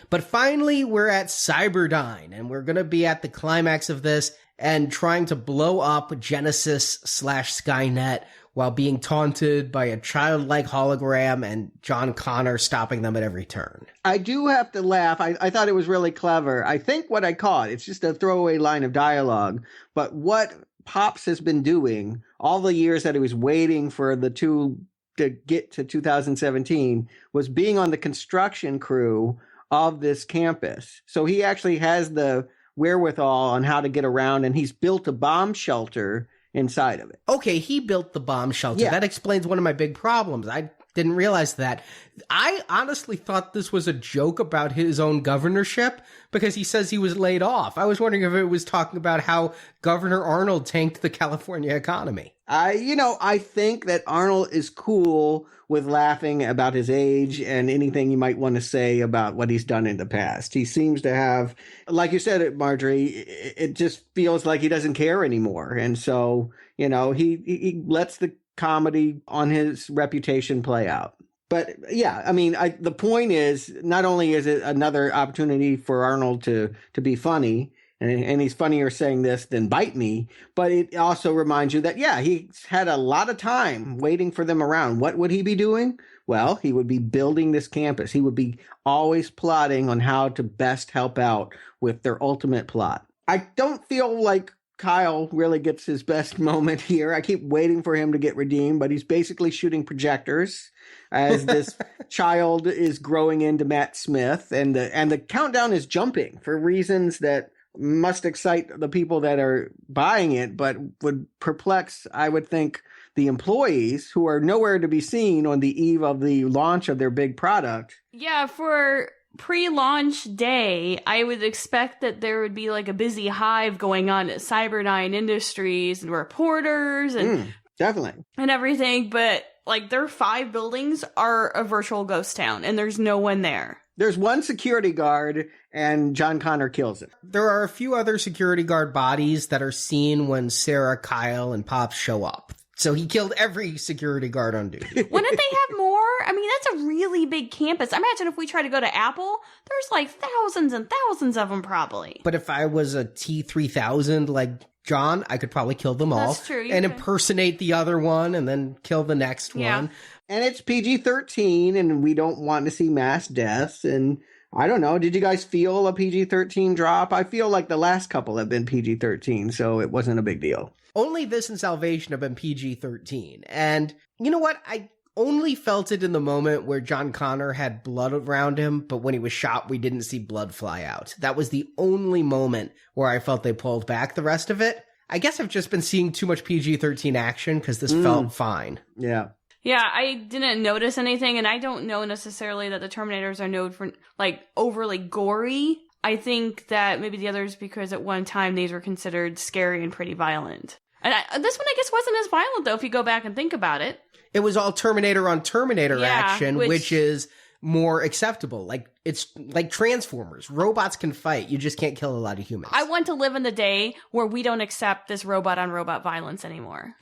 But finally, we're at Cyberdyne, and we're going to be at the climax of this and trying to blow up Genisys/Skynet while being taunted by a childlike hologram and John Connor stopping them at every turn. I do have to laugh. I thought it was really clever. I think what I caught, it's just a throwaway line of dialogue, but what Pops has been doing all the years that he was waiting for the two to get to 2017 was being on the construction crew of this campus. So he actually has the wherewithal on how to get around, and he's built a bomb shelter inside of it. Okay, he built the bomb shelter. Yeah. That explains one of my big problems. I didn't realize that. I honestly thought this was a joke about his own governorship because he says he was laid off. I was wondering if it was talking about how Governor Arnold tanked the California economy. I think that Arnold is cool with laughing about his age and anything you might want to say about what he's done in the past. He seems to have, like you said, Marjorie, it just feels like he doesn't care anymore. And so, he lets the comedy on his reputation play out. But yeah, I mean, the point is, not only is it another opportunity for Arnold to be funny, and he's funnier saying this than bite me, but it also reminds you that, yeah, he's had a lot of time waiting for them around. What would he be doing? Well, he would be building this campus. He would be always plotting on how to best help out with their ultimate plot. I don't feel like Kyle really gets his best moment here. I keep waiting for him to get redeemed, but he's basically shooting projectors as this child is growing into Matt Smith, and the countdown is jumping for reasons that must excite the people that are buying it, but would perplex, I would think, the employees who are nowhere to be seen on the eve of the launch of their big product. Yeah, for pre-launch day, I would expect that there would be like a busy hive going on at Cyberdyne Industries and reporters and definitely and everything, but like their 5 buildings are a virtual ghost town and there's no one there. There's one security guard, and John Connor kills him. There are a few other security guard bodies that are seen when Sarah, Kyle, and Pops show up. So he killed every security guard on duty. Wouldn't they have more? I mean, that's a really big campus. Imagine if we try to go to Apple, there's like thousands and thousands of them probably. But if I was a T-3000 like John, I could probably kill them all. That's true. And impersonate the other one and then kill the next one. And it's PG-13, and we don't want to see mass deaths. And I don't know, did you guys feel a PG-13 drop? I feel like the last couple have been PG-13, so it wasn't a big deal. Only this and Salvation have been PG-13. And you know what? I only felt it in the moment where John Connor had blood around him, but when he was shot, we didn't see blood fly out. That was the only moment where I felt they pulled back. The rest of it, I guess I've just been seeing too much PG-13 action because this felt fine. Yeah. Yeah, I didn't notice anything, and I don't know necessarily that the Terminators are known for, like, overly gory. I think that maybe the others, because at one time these were considered scary and pretty violent. And this one, I guess, wasn't as violent, though, if you go back and think about it. It was all Terminator on Terminator action, which is more acceptable. Like, it's like Transformers. Robots can fight. You just can't kill a lot of humans. I want to live in the day where we don't accept this robot-on-robot violence anymore.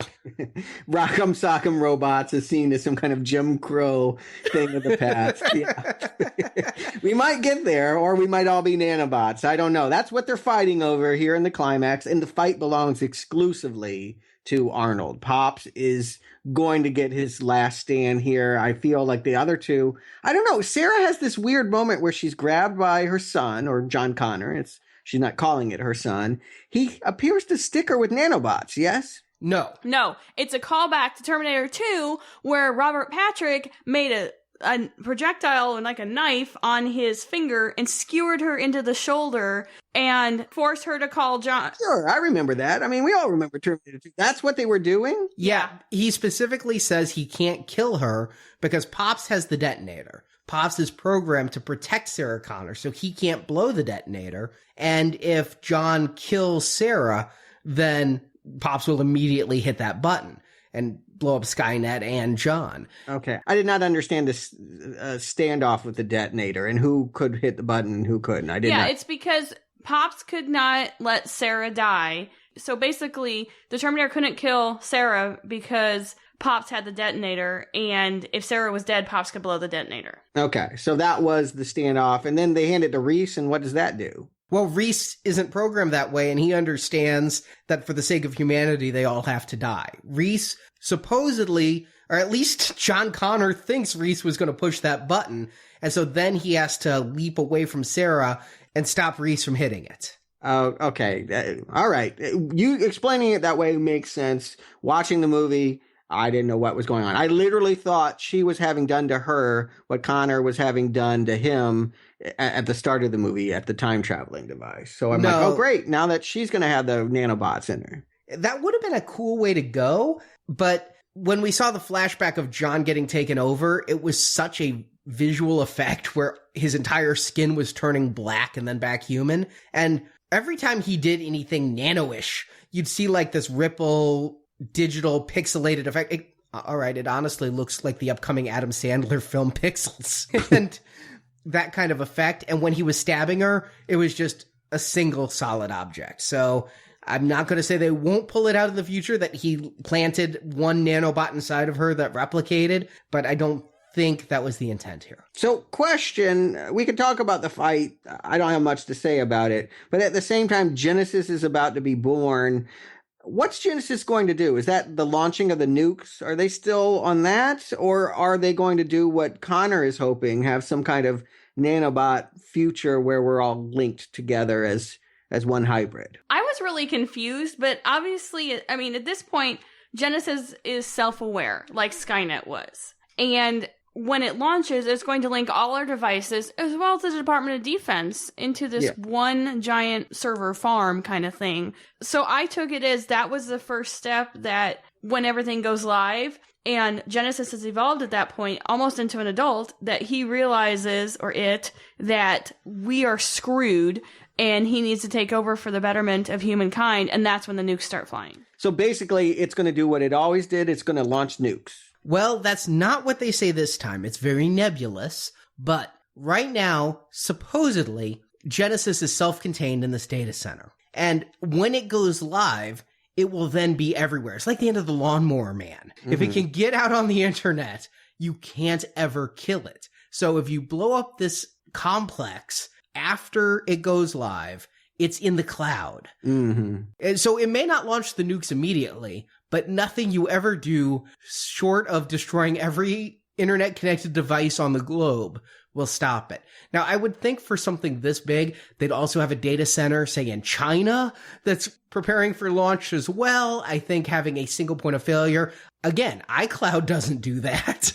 Rock'em Sock'em Robots is seen as some kind of Jim Crow thing of the past. Yeah. We might get there, or we might all be nanobots. I don't know. That's what they're fighting over here in the climax, and the fight belongs exclusively to Arnold. Pops is going to get his last stand here. I feel like the other two, I don't know. Sarah has this weird moment where she's grabbed by her son, or John Connor. She's not calling it her son. He appears to stick her with nanobots, yes? No. No, it's a callback to Terminator 2, where Robert Patrick made a projectile and like a knife on his finger and skewered her into the shoulder and forced her to call John. Sure, I remember that. I mean, we all remember Terminator 2. That's what they were doing? Yeah, he specifically says he can't kill her because Pops has the detonator. Pops is programmed to protect Sarah Connor, so he can't blow the detonator. And if John kills Sarah, then Pops will immediately hit that button and blow up Skynet and John. Okay. I did not understand this standoff with the detonator and who could hit the button and who couldn't. It's because Pops could not let Sarah die. So basically, the Terminator couldn't kill Sarah because Pops had the detonator, and if Sarah was dead, Pops could blow the detonator. Okay. So that was the standoff, and then they hand it to Reese, and what does that do? Well, Reese isn't programmed that way, and he understands that for the sake of humanity, they all have to die. Reese supposedly, or at least John Connor thinks Reese was going to push that button, and so then he has to leap away from Sarah and stop Reese from hitting it. Oh, okay. All right. You explaining it that way makes sense. Watching the movie, I didn't know what was going on. I literally thought she was having done to her what Connor was having done to him at the start of the movie at the time traveling device. So I'm like, oh, great. Now that she's going to have the nanobots in her. That would have been a cool way to go. But when we saw the flashback of John getting taken over, it was such a visual effect where his entire skin was turning black and then back human. And every time he did anything nano-ish, you'd see like this ripple, digital, pixelated effect. It honestly looks like the upcoming Adam Sandler film Pixels. And that kind of effect. And when he was stabbing her, it was just a single solid object. So I'm not going to say they won't pull it out in the future that he planted one nanobot inside of her that replicated, but I don't think that was the intent here. So, question, we could talk about the fight. I don't have much to say about it, but at the same time, Genisys is about to be born. What's Genisys going to do? Is that the launching of the nukes? Are they still on that? Or are they going to do what Connor is hoping, have some kind of nanobot future where we're all linked together as one hybrid? I was really confused, but obviously, I mean, at this point, Genisys is self-aware, like Skynet was. And when it launches, it's going to link all our devices, as well as the Department of Defense, into this one giant server farm kind of thing. So I took it as that was the first step, that when everything goes live, and Genisys has evolved at that point almost into an adult, that he realizes, or it, that we are screwed, and he needs to take over for the betterment of humankind, and that's when the nukes start flying. So basically, it's going to do what it always did. It's going to launch nukes. Well, that's not what they say this time. It's very nebulous, but right now, supposedly, Genisys is self-contained in this data center. And when it goes live, it will then be everywhere. It's like the end of the Lawnmower Man. Mm-hmm. If it can get out on the internet, you can't ever kill it. So if you blow up this complex after it goes live, it's in the cloud. Mm-hmm. And so it may not launch the nukes immediately, but nothing you ever do short of destroying every internet-connected device on the globe will stop it. Now, I would think for something this big, they'd also have a data center, say, in China that's preparing for launch as well. I think having a single point of failure, again, iCloud doesn't do that.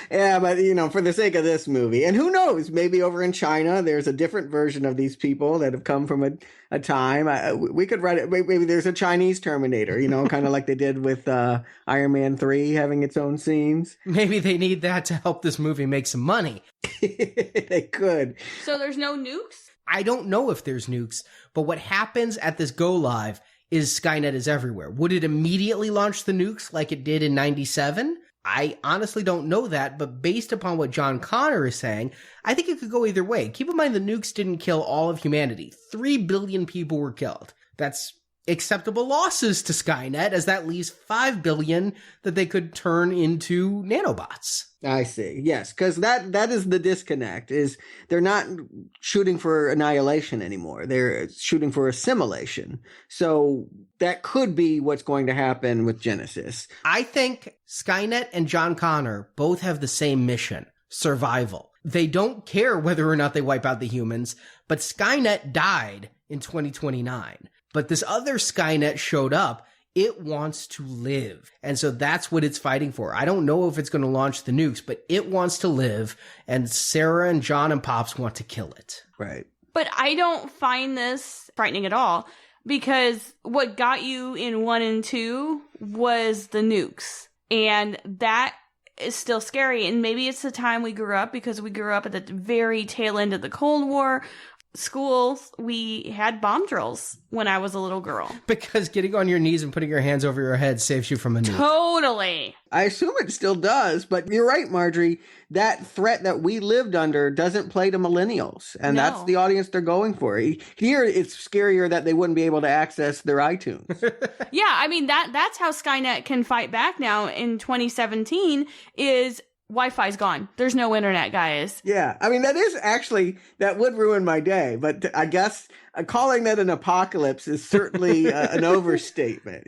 Yeah, but, for the sake of this movie, and who knows, maybe over in China, there's a different version of these people that have come from a time. We could write it. Maybe there's a Chinese Terminator, kind of like they did with Iron Man 3 having its own scenes. Maybe they need that to help this movie make some money. They could. So there's no nukes? I don't know if there's nukes, but what happens at this go live is Skynet is everywhere. Would it immediately launch the nukes like it did in 97? I honestly don't know that, but based upon what John Connor is saying, I think it could go either way. Keep in mind the nukes didn't kill all of humanity. 3 billion people were killed. That's acceptable losses to Skynet, as that leaves 5 billion that they could turn into nanobots. I see. Yes, because that is the disconnect, is they're not shooting for annihilation anymore. They're shooting for assimilation. So that could be what's going to happen with Genisys. I think Skynet and John Connor both have the same mission: survival. They don't care whether or not they wipe out the humans, but Skynet died in 2029. But this other Skynet showed up. It wants to live. And so that's what it's fighting for. I don't know if it's going to launch the nukes, but it wants to live. And Sarah and John and Pops want to kill it. Right. But I don't find this frightening at all, because what got you in 1 and 2 was the nukes. And that is still scary. And maybe it's the time we grew up, because we grew up at the very tail end of the Cold War. Schools, we had bomb drills when I was a little girl. Because getting on your knees and putting your hands over your head saves you from a nuke. Totally. I assume it still does, but you're right, Marjorie. That threat that we lived under doesn't play to millennials, and No. that's the audience they're going for. Here, it's scarier that they wouldn't be able to access their iTunes. Yeah, I mean, that's how Skynet can fight back now in 2017 is Wi-Fi's gone. There's no internet, guys. Yeah, I mean, that would ruin my day, but I guess calling that an apocalypse is certainly an overstatement,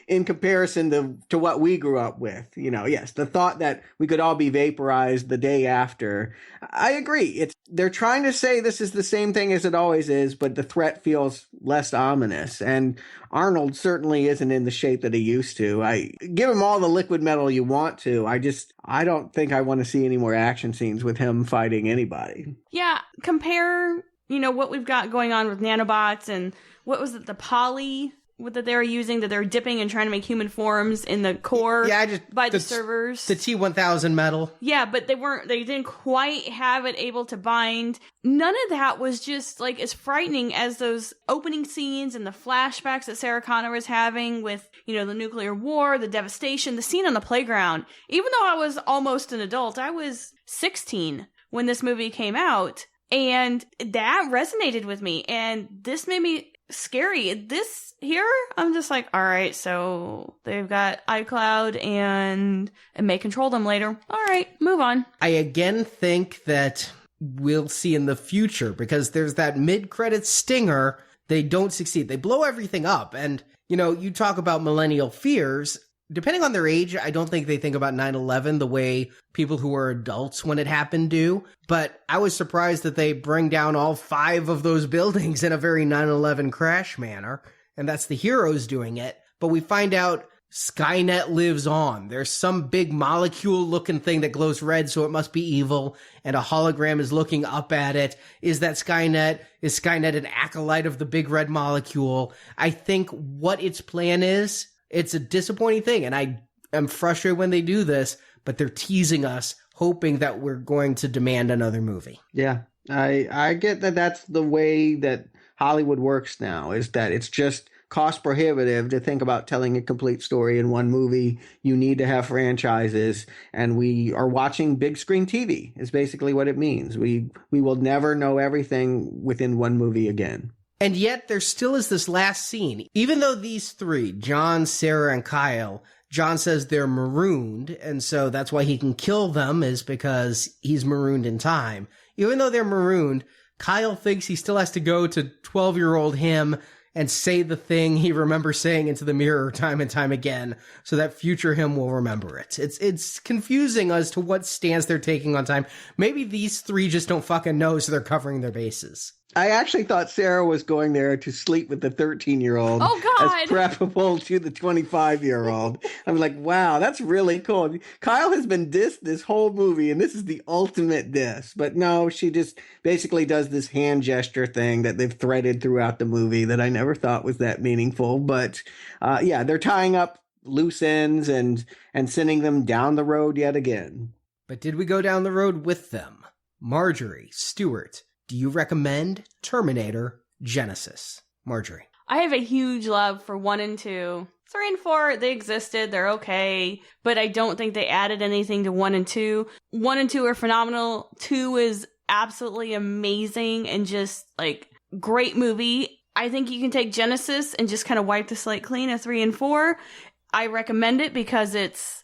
in comparison to what we grew up with. Yes, the thought that we could all be vaporized the day after. I agree. They're trying to say this is the same thing as it always is, but the threat feels less ominous. And Arnold certainly isn't in the shape that he used to. I give him all the liquid metal you want to. I don't think I want to see any more action scenes with him fighting anybody. Yeah, compare, what we've got going on with nanobots and what was it, the poly that they were using, that they're dipping and trying to make human forms in the core by the servers. The T-1000 metal. Yeah, but they didn't quite have it able to bind. None of that was just as frightening as those opening scenes and the flashbacks that Sarah Connor was having with, the nuclear war, the devastation, the scene on the playground. Even though I was almost an adult, I was 16 when this movie came out, and that resonated with me, and this made me scary. This here, I'm just like, all right, so they've got iCloud and it may control them later. All right, move on. I again think that we'll see in the future, because there's that mid-credits stinger. They don't succeed. They blow everything up. And, you talk about millennial fears. Depending on their age, I don't think they think about 9/11 the way people who are adults when it happened do. But I was surprised that they bring down all 5 of those buildings in a very 9/11 crash manner. And that's the heroes doing it. But we find out Skynet lives on. There's some big molecule-looking thing that glows red, so it must be evil. And a hologram is looking up at it. Is that Skynet? Is Skynet an acolyte of the big red molecule? I think what its plan is, it's a disappointing thing, and I am frustrated when they do this, but they're teasing us, hoping that we're going to demand another movie. Yeah, I get that that's the way that Hollywood works now, is that it's just cost prohibitive to think about telling a complete story in one movie. You need to have franchises, and we are watching big screen TV is basically what it means. We will never know everything within one movie again. And yet, there still is this last scene. Even though these 3, John, Sarah, and Kyle, John says they're marooned, and so that's why he can kill them, is because he's marooned in time. Even though they're marooned, Kyle thinks he still has to go to 12-year-old him and say the thing he remembers saying into the mirror time and time again, so that future him will remember it. It's confusing as to what stance they're taking on time. Maybe these 3 just don't fucking know, so they're covering their bases. I actually thought Sarah was going there to sleep with the 13-year-old as preferable to the 25-year-old. I'm like, wow, that's really cool. Kyle has been dissed this whole movie, and this is the ultimate diss. But no, she just basically does this hand gesture thing that they've threaded throughout the movie that I never thought was that meaningful. But yeah, they're tying up loose ends and sending them down the road yet again. But did we go down the road with them? Marjorie, Stuart, do you recommend Terminator Genisys? Marjorie. I have a huge love for 1 and 2. 3 and 4, they existed, they're okay, but I don't think they added anything to 1 and 2. 1 and 2 are phenomenal. 2 is absolutely amazing and just, like, great movie. I think you can take Genisys and just kind of wipe the slate clean at 3 and 4. I recommend it because it's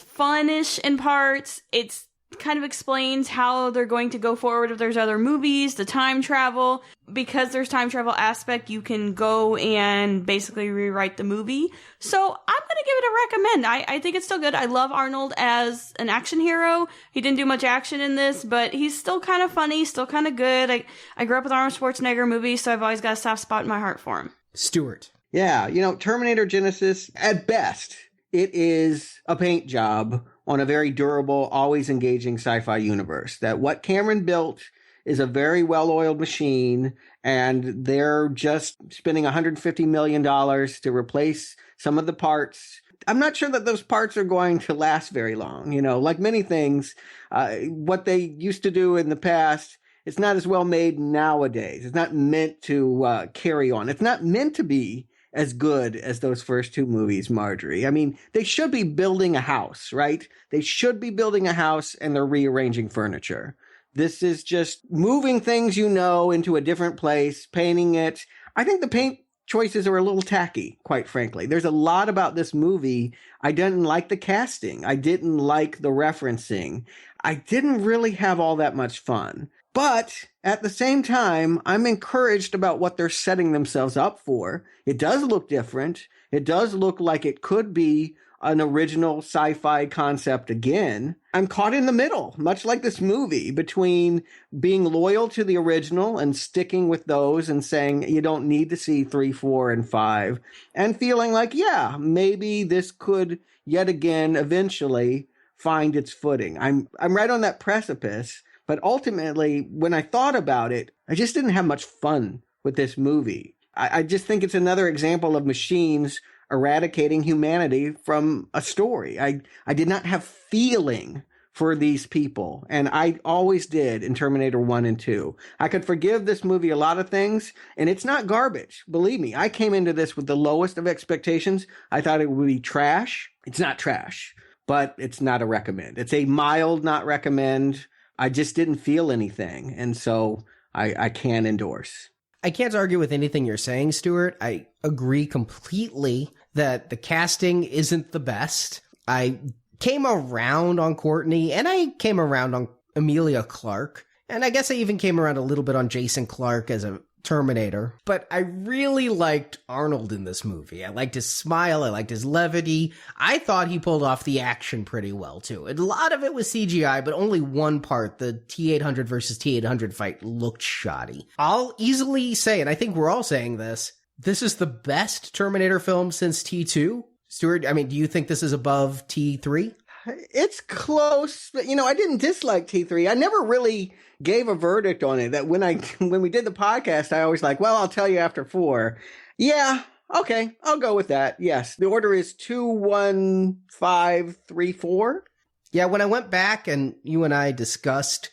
fun-ish in parts. It's kind of explains how they're going to go forward if there's other movies, the time travel. Because there's time travel aspect, you can go and basically rewrite the movie. So I'm going to give it a recommend. I think it's still good. I love Arnold as an action hero. He didn't do much action in this, but he's still kind of funny, still kind of good. I grew up with Arnold Schwarzenegger movies, so I've always got a soft spot in my heart for him. Stuart. Yeah, Terminator Genisys, at best, it is a paint job on a very durable, always engaging sci-fi universe. That what Cameron built is a very well-oiled machine, and they're just spending $150 million to replace some of the parts. I'm not sure that those parts are going to last very long. Like many things, what they used to do in the past, it's not as well made nowadays. It's not meant to carry on. It's not meant to be as good as those first two movies, Marjorie. I mean, they should be building a house, right? They should be building a house and they're rearranging furniture. This is just moving things into a different place, painting it. I think the paint choices are a little tacky, quite frankly. There's a lot about this movie. I didn't like the casting. I didn't like the referencing. I didn't really have all that much fun. But at the same time, I'm encouraged about what they're setting themselves up for. It does look different. It does look like it could be an original sci-fi concept again. I'm caught in the middle, much like this movie, between being loyal to the original and sticking with those and saying you don't need to see 3, 4, and 5, and feeling like, yeah, maybe this could yet again eventually find its footing. I'm right on that precipice. But ultimately, when I thought about it, I just didn't have much fun with this movie. I just think it's another example of machines eradicating humanity from a story. I did not have feeling for these people, and I always did in Terminator 1 and 2. I could forgive this movie a lot of things, and it's not garbage. Believe me, I came into this with the lowest of expectations. I thought it would be trash. It's not trash, but it's not a recommend. It's a mild not recommend. I just didn't feel anything, and so I can't endorse. I can't argue with anything you're saying, Stuart. I agree completely that the casting isn't the best. I came around on Courtney, and I came around on Emilia Clarke, and I guess I even came around a little bit on Jason Clarke as a Terminator. But I really liked Arnold in this movie. I liked his smile. I liked his levity. I thought he pulled off the action pretty well, too. A lot of it was CGI, but only one part, the T-800 versus T-800 fight, looked shoddy. I'll easily say, and I think we're all saying this is the best Terminator film since T2. Stuart, I mean, do you think this is above T3? It's close, but I didn't dislike T3. I never really gave a verdict on it. That when we did the podcast, I always well, I'll tell you after 4. Yeah, okay, I'll go with that. Yes, the order is 2, 1, 5, 3, 4. Yeah, when I went back and you and I discussed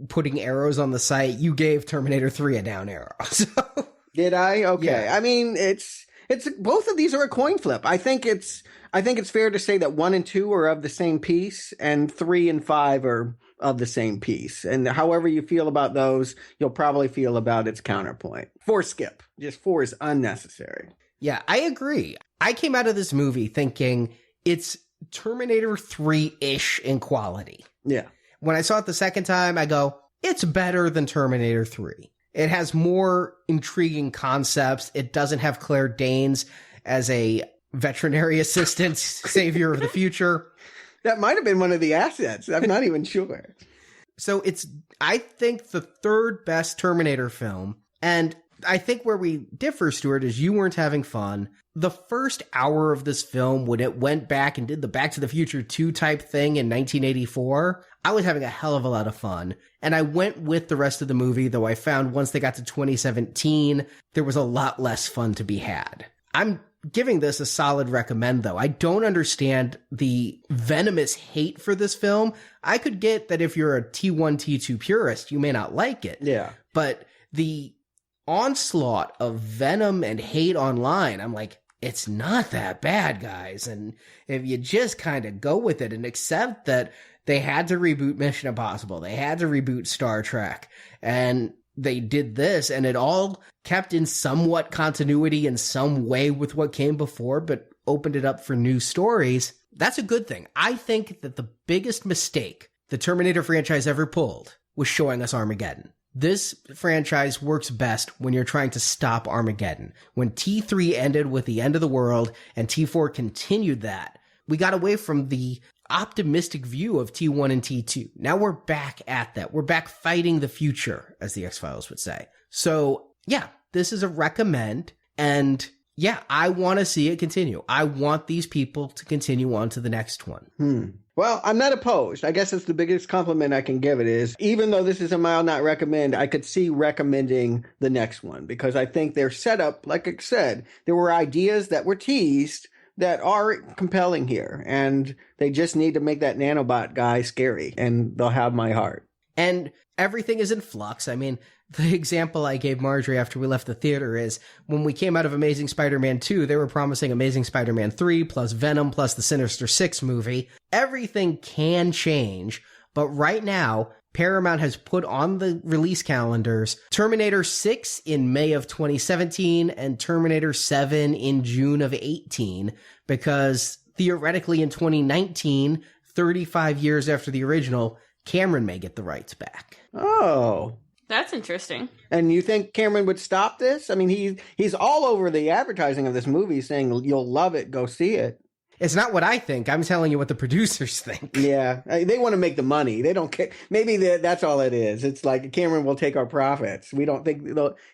putting arrows on the site, you gave Terminator 3 a down arrow. So did I? Okay. Yeah. I mean, it's both of these are a coin flip. I think it's fair to say that 1 and 2 are of the same piece, and 3 and 5 are of the same piece. And however you feel about those, you'll probably feel about its counterpoint. 4 skip. Just 4 is unnecessary. Yeah, I agree. I came out of this movie thinking it's Terminator 3-ish in quality. Yeah. When I saw it the second time, I go, it's better than Terminator 3. It has more intriguing concepts. It doesn't have Claire Danes as a veterinary assistant, savior of the future. That might have been one of the assets. I'm not even sure. So it's, I think, the third best Terminator film. And I think where we differ, Stuart, is you weren't having fun. The first hour of this film, when it went back and did the Back to the Future 2 type thing in 1984, I was having a hell of a lot of fun. And I went with the rest of the movie, though I found once they got to 2017, there was a lot less fun to be had. I'm giving this a solid recommend, though. I don't understand the venomous hate for this film. I could get that if you're a T1, T2 purist, you may not like it. Yeah. But the onslaught of venom and hate online, I'm like, it's not that bad, guys. And if you just kind of go with it and accept that they had to reboot Mission Impossible, they had to reboot Star Trek, and they did this, and it all kept in somewhat continuity in some way with what came before, but opened it up for new stories, that's a good thing. I think that the biggest mistake the Terminator franchise ever pulled was showing us Armageddon. This franchise works best when you're trying to stop Armageddon. When T3 ended with the end of the world and T4 continued that, we got away from the optimistic view of T1 and T2. Now we're back at that. We're back fighting the future, as the X-Files would say. So, yeah, this is a recommend, and yeah, I want to see it continue. I want these people to continue on to the next one. Well, I'm not opposed. I guess that's the biggest compliment I can give it is, even though this is a mild not recommend, I could see recommending the next one because I think they're set up, like I said, there were ideas that were teased that are compelling here, and they just need to make that nanobot guy scary, and they'll have my heart. And everything is in flux. I mean, the example I gave Marjorie after we left the theater is when we came out of Amazing Spider-Man 2, they were promising Amazing Spider-Man 3 plus Venom plus the Sinister Six movie. Everything can change, but right now, Paramount has put on the release calendars Terminator 6 in May of 2017 and Terminator 7 in June of 18, because theoretically in 2019, 35 years after the original, Cameron may get the rights back. Oh. That's interesting. And you think Cameron would stop this? I mean, he's all over the advertising of this movie saying, you'll love it, go see it. It's not what I think. I'm telling you what the producers think. Yeah, they want to make the money. They don't care. Maybe that's all it is. It's like Cameron will take our profits. We don't think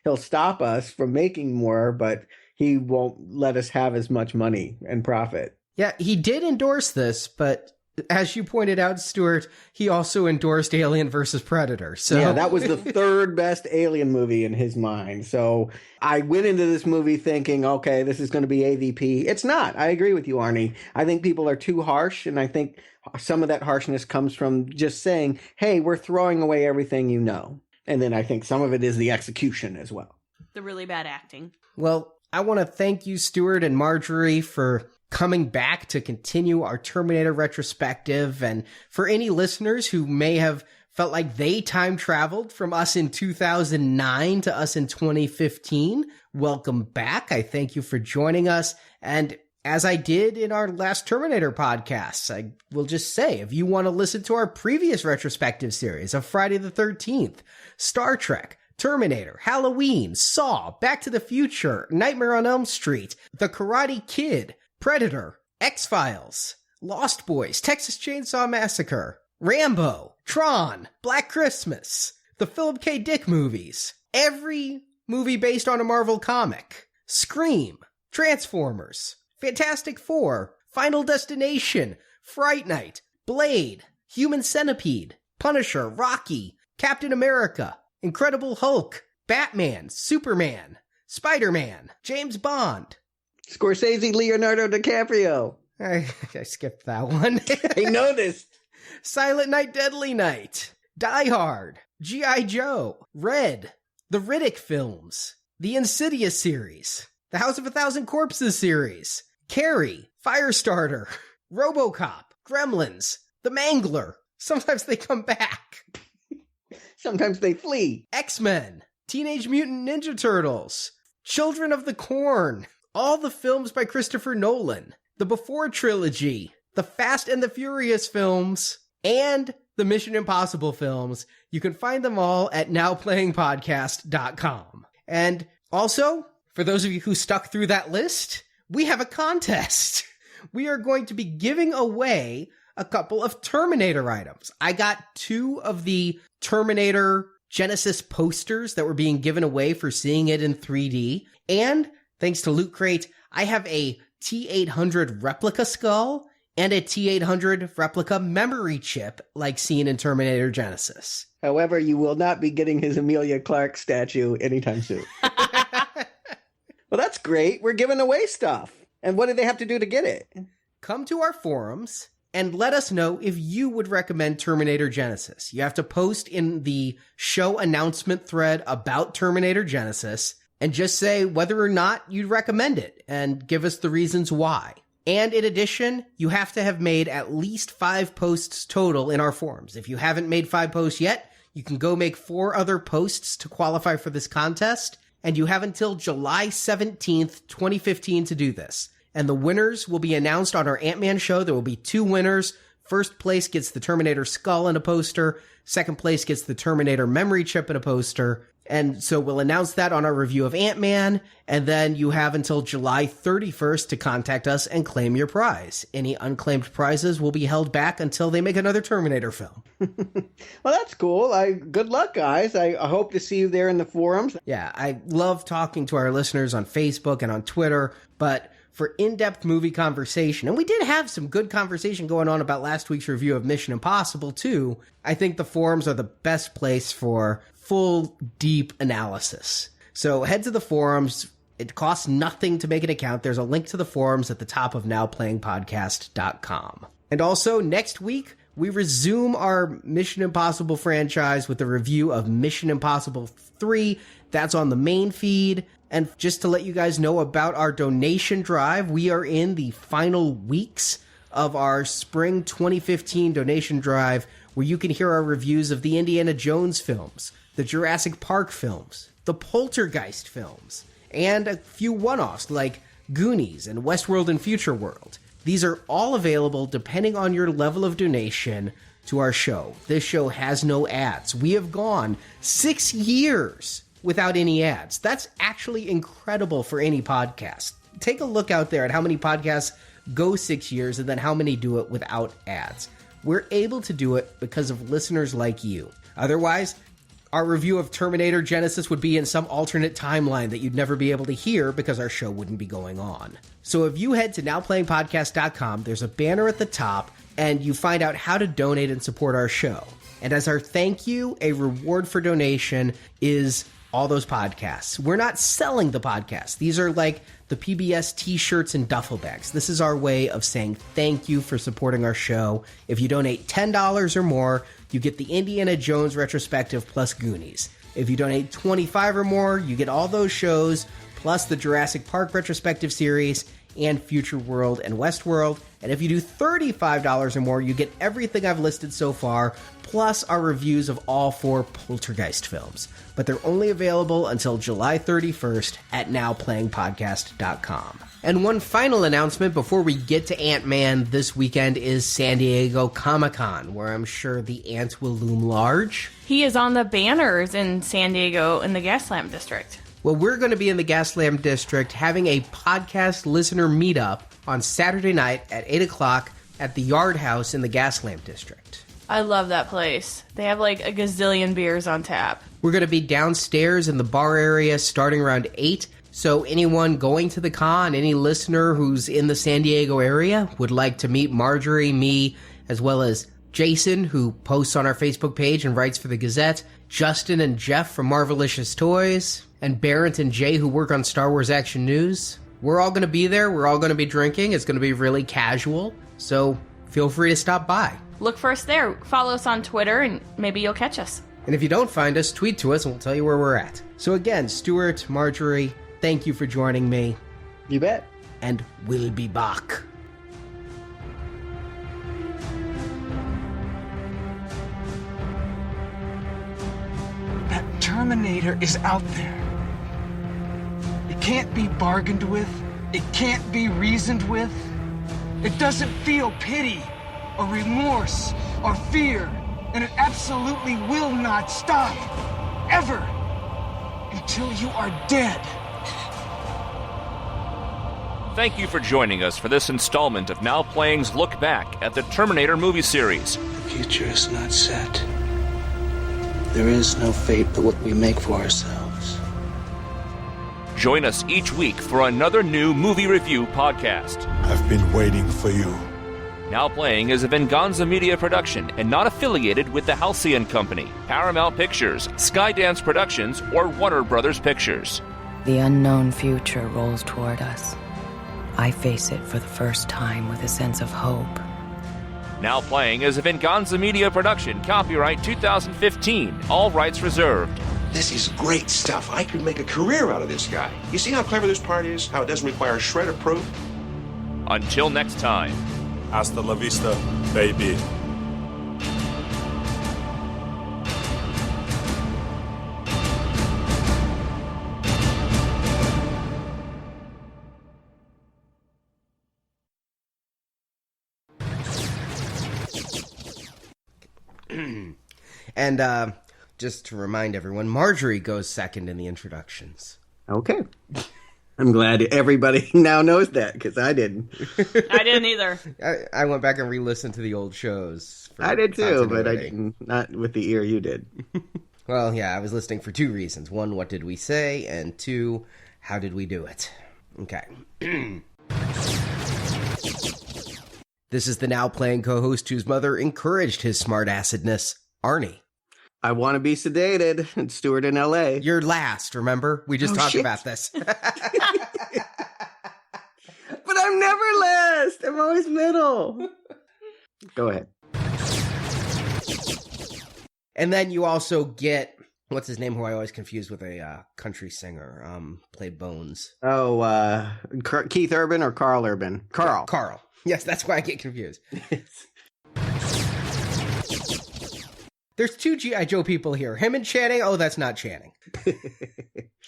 he'll stop us from making more, but he won't let us have as much money and profit. Yeah, he did endorse this, but as you pointed out, Stuart, he also endorsed Alien vs. Predator. So yeah, that was the third best Alien movie in his mind. So I went into this movie thinking, okay, this is going to be AVP. It's not. I agree with you, Arnie. I think people are too harsh, and I think some of that harshness comes from just saying, hey, we're throwing away everything you know. And then I think some of it is the execution as well. The really bad acting. Well, I want to thank you, Stuart and Marjorie, for coming back to continue our Terminator retrospective. And for any listeners who may have felt like they time traveled from us in 2009 to us in 2015, welcome back. I thank you for joining us. And as I did in our last Terminator podcasts, I will just say, if you want to listen to our previous retrospective series of Friday the 13th, Star Trek, Terminator, Halloween, Saw, Back to the Future, Nightmare on Elm Street, The Karate Kid, Predator, X-Files, Lost Boys, Texas Chainsaw Massacre, Rambo, Tron, Black Christmas, the Philip K. Dick movies, every movie based on a Marvel comic, Scream, Transformers, Fantastic Four, Final Destination, Fright Night, Blade, Human Centipede, Punisher, Rocky, Captain America, Incredible Hulk, Batman, Superman, Spider-Man, James Bond, Scorsese, Leonardo DiCaprio. I skipped that one. I noticed. Silent Night, Deadly Night, Die Hard, G.I. Joe, Red, the Riddick films, the Insidious series, the House of a Thousand Corpses series, Carrie, Firestarter, RoboCop, Gremlins, The Mangler. Sometimes they come back. Sometimes they flee. X-Men, Teenage Mutant Ninja Turtles, Children of the Corn, all the films by Christopher Nolan, the Before trilogy, the Fast and the Furious films, and the Mission Impossible films. You can find them all at nowplayingpodcast.com. And also, for those of you who stuck through that list, we have a contest. We are going to be giving away a couple of Terminator items. I got 2 of the Terminator Genisys posters that were being given away for seeing it in 3D. And thanks to Loot Crate, I have a T-800 replica skull and a T-800 replica memory chip like seen in Terminator Genisys. However, you will not be getting his Emilia Clarke statue anytime soon. Well, that's great. We're giving away stuff. And what do they have to do to get it? Come to our forums And let us know if you would recommend Terminator Genisys. You have to post in the show announcement thread about Terminator Genisys and just say whether or not you'd recommend it and give us the reasons why. And in addition, you have to have made at least 5 posts total in our forums. If you haven't made 5 posts yet, you can go make 4 other posts to qualify for this contest. And you have until July 17th, 2015 to do this. And the winners will be announced on our Ant-Man show. There will be 2 winners. First place gets the Terminator skull in a poster. Second place gets the Terminator memory chip in a poster. And so we'll announce that on our review of Ant-Man. And then you have until July 31st to contact us and claim your prize. Any unclaimed prizes will be held back until they make another Terminator film. Well, that's cool. Good luck, guys. I hope to see you there in the forums. Yeah, I love talking to our listeners on Facebook and on Twitter, but for in-depth movie conversation, and we did have some good conversation going on about last week's review of Mission Impossible too, I think the forums are the best place for full, deep analysis. So head to the forums. It costs nothing to make an account. There's a link to the forums at the top of nowplayingpodcast.com. And also, next week, we resume our Mission Impossible franchise with a review of Mission Impossible 3. That's on the main feed. And just to let you guys know about our donation drive, we are in the final weeks of our spring 2015 donation drive, where you can hear our reviews of the Indiana Jones films, the Jurassic Park films, the Poltergeist films, and a few one-offs like Goonies and Westworld and Future World. These are all available depending on your level of donation to our show. This show has no ads. We have gone 6 years without any ads. That's actually incredible for any podcast. Take a look out there at how many podcasts go 6 years and then how many do it without ads. We're able to do it because of listeners like you. Otherwise, our review of Terminator Genisys would be in some alternate timeline that you'd never be able to hear because our show wouldn't be going on. So if you head to nowplayingpodcast.com, there's a banner at the top, and you find out how to donate and support our show. And as our thank you, a reward for donation is all those podcasts. We're not selling the podcasts. These are like the PBS t-shirts and duffel bags. This is our way of saying thank you for supporting our show. If you donate $10 or more, you get the Indiana Jones retrospective plus Goonies. If you donate $25 or more, you get all those shows plus the Jurassic Park retrospective series and Future World and Westworld. And if you do $35 or more, you get everything I've listed so far, plus our reviews of all 4 Poltergeist films. But they're only available until July 31st at nowplayingpodcast.com. And one final announcement before we get to Ant-Man this weekend is San Diego Comic-Con, where I'm sure the ants will loom large. He is on the banners in San Diego in the Gaslamp District. Well, we're going to be in the Gaslamp District having a podcast listener meetup on Saturday night at 8 o'clock at the Yard House in the Gaslamp District. I love that place. They have like a gazillion beers on tap. We're going to be downstairs in the bar area starting around 8. So anyone going to the con, any listener who's in the San Diego area would like to meet Marjorie, me, as well as Jason, who posts on our Facebook page and writes for the Gazette, Justin and Jeff from Marvelicious Toys, and Barrett and Jay, who work on Star Wars Action News. We're all going to be there. We're all going to be drinking. It's going to be really casual. So feel free to stop by. Look for us there. Follow us on Twitter, and maybe you'll catch us. And if you don't find us, tweet to us and we'll tell you where we're at. So again, Stuart, Marjorie, thank you for joining me. You bet. And we'll be back. That Terminator is out there. It can't be bargained with. It can't be reasoned with. It doesn't feel pity or remorse or fear. And it absolutely will not stop. Ever. Until you are dead. Thank you for joining us for this installment of Now Playing's Look Back at the Terminator movie series. The future is not set. There is no fate but what we make for ourselves. Join us each week for another new movie review podcast. I've been waiting for you. Now Playing is a Venganza Media production and not affiliated with the Halcyon Company, Paramount Pictures, Skydance Productions, or Warner Brothers Pictures. The unknown future rolls toward us. I face it for the first time with a sense of hope. Now Playing is a Venganza Media production, copyright 2015, all rights reserved. This is great stuff. I could make a career out of this guy. You see how clever this part is? How it doesn't require a shred of proof? Until next time. Hasta la vista, baby. And just to remind everyone, Marjorie goes second in the introductions. Okay. I'm glad everybody now knows that, because I didn't. I didn't either. I went back and re-listened to the old shows. I did too, but I didn't, not with the ear you did. Well, yeah, I was listening for two reasons. One, what did we say? And two, how did we do it? Okay. This is the Now Playing co-host whose mother encouraged his smart-assedness, Arnie. I want to be sedated. It's Stuart in L.A. You're last, remember? We just talked about this. But I'm never last. I'm always middle. Go ahead. And then you also get, what's his name, who I always confuse with a country singer, played Bones. Oh, Keith Urban or Carl Urban? Carl. Carl. Yes, that's why I get confused. There's two G.I. Joe people here. Him and Channing. Oh, that's not Channing. Do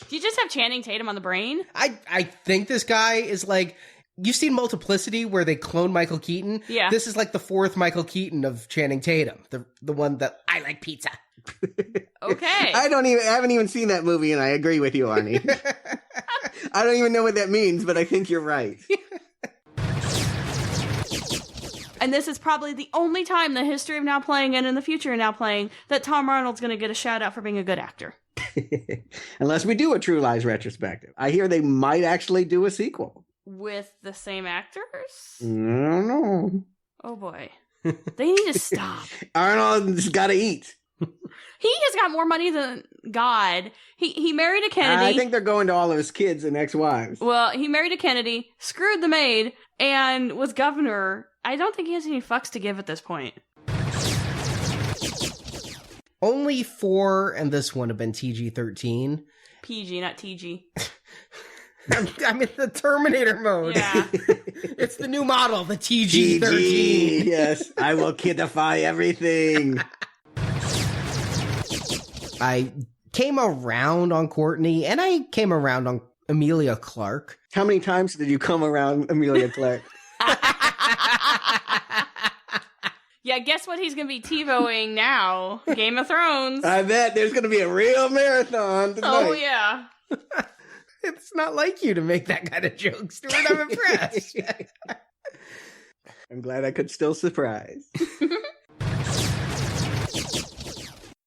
you just have Channing Tatum on the brain? I think this guy is like, you've seen Multiplicity where they clone Michael Keaton? Yeah. This is like the fourth Michael Keaton of Channing Tatum. The one that, I like pizza. Okay. I haven't even seen that movie, and I agree with you, Arnie. I don't even know what that means, but I think you're right. And this is probably the only time in the history of Now Playing and in the future of Now Playing that Tom Arnold's going to get a shout out for being a good actor. Unless we do a True Lies retrospective. I hear they might actually do a sequel. With the same actors? I don't know. Oh boy. They need to stop. Arnold's got to eat. He has got more money than God. He married a Kennedy. I think they're going to all of his kids and ex-wives. Well, he married a Kennedy, screwed the maid, and was governor. I don't think he has any fucks to give at this point. Only 4 and this one have been TG-13. PG, not TG. I'm in the Terminator mode. Yeah. It's the new model, the TG-13. TG, yes, I will kidify everything. I came around on Courtney, and I came around on Emilia Clarke. How many times did you come around Emilia Clarke? Yeah, guess what he's going to be TiVoing now? Game of Thrones. I bet there's going to be a real marathon tonight. Oh, yeah. It's not like you to make that kind of joke, Stuart. I'm impressed. I'm glad I could still surprise.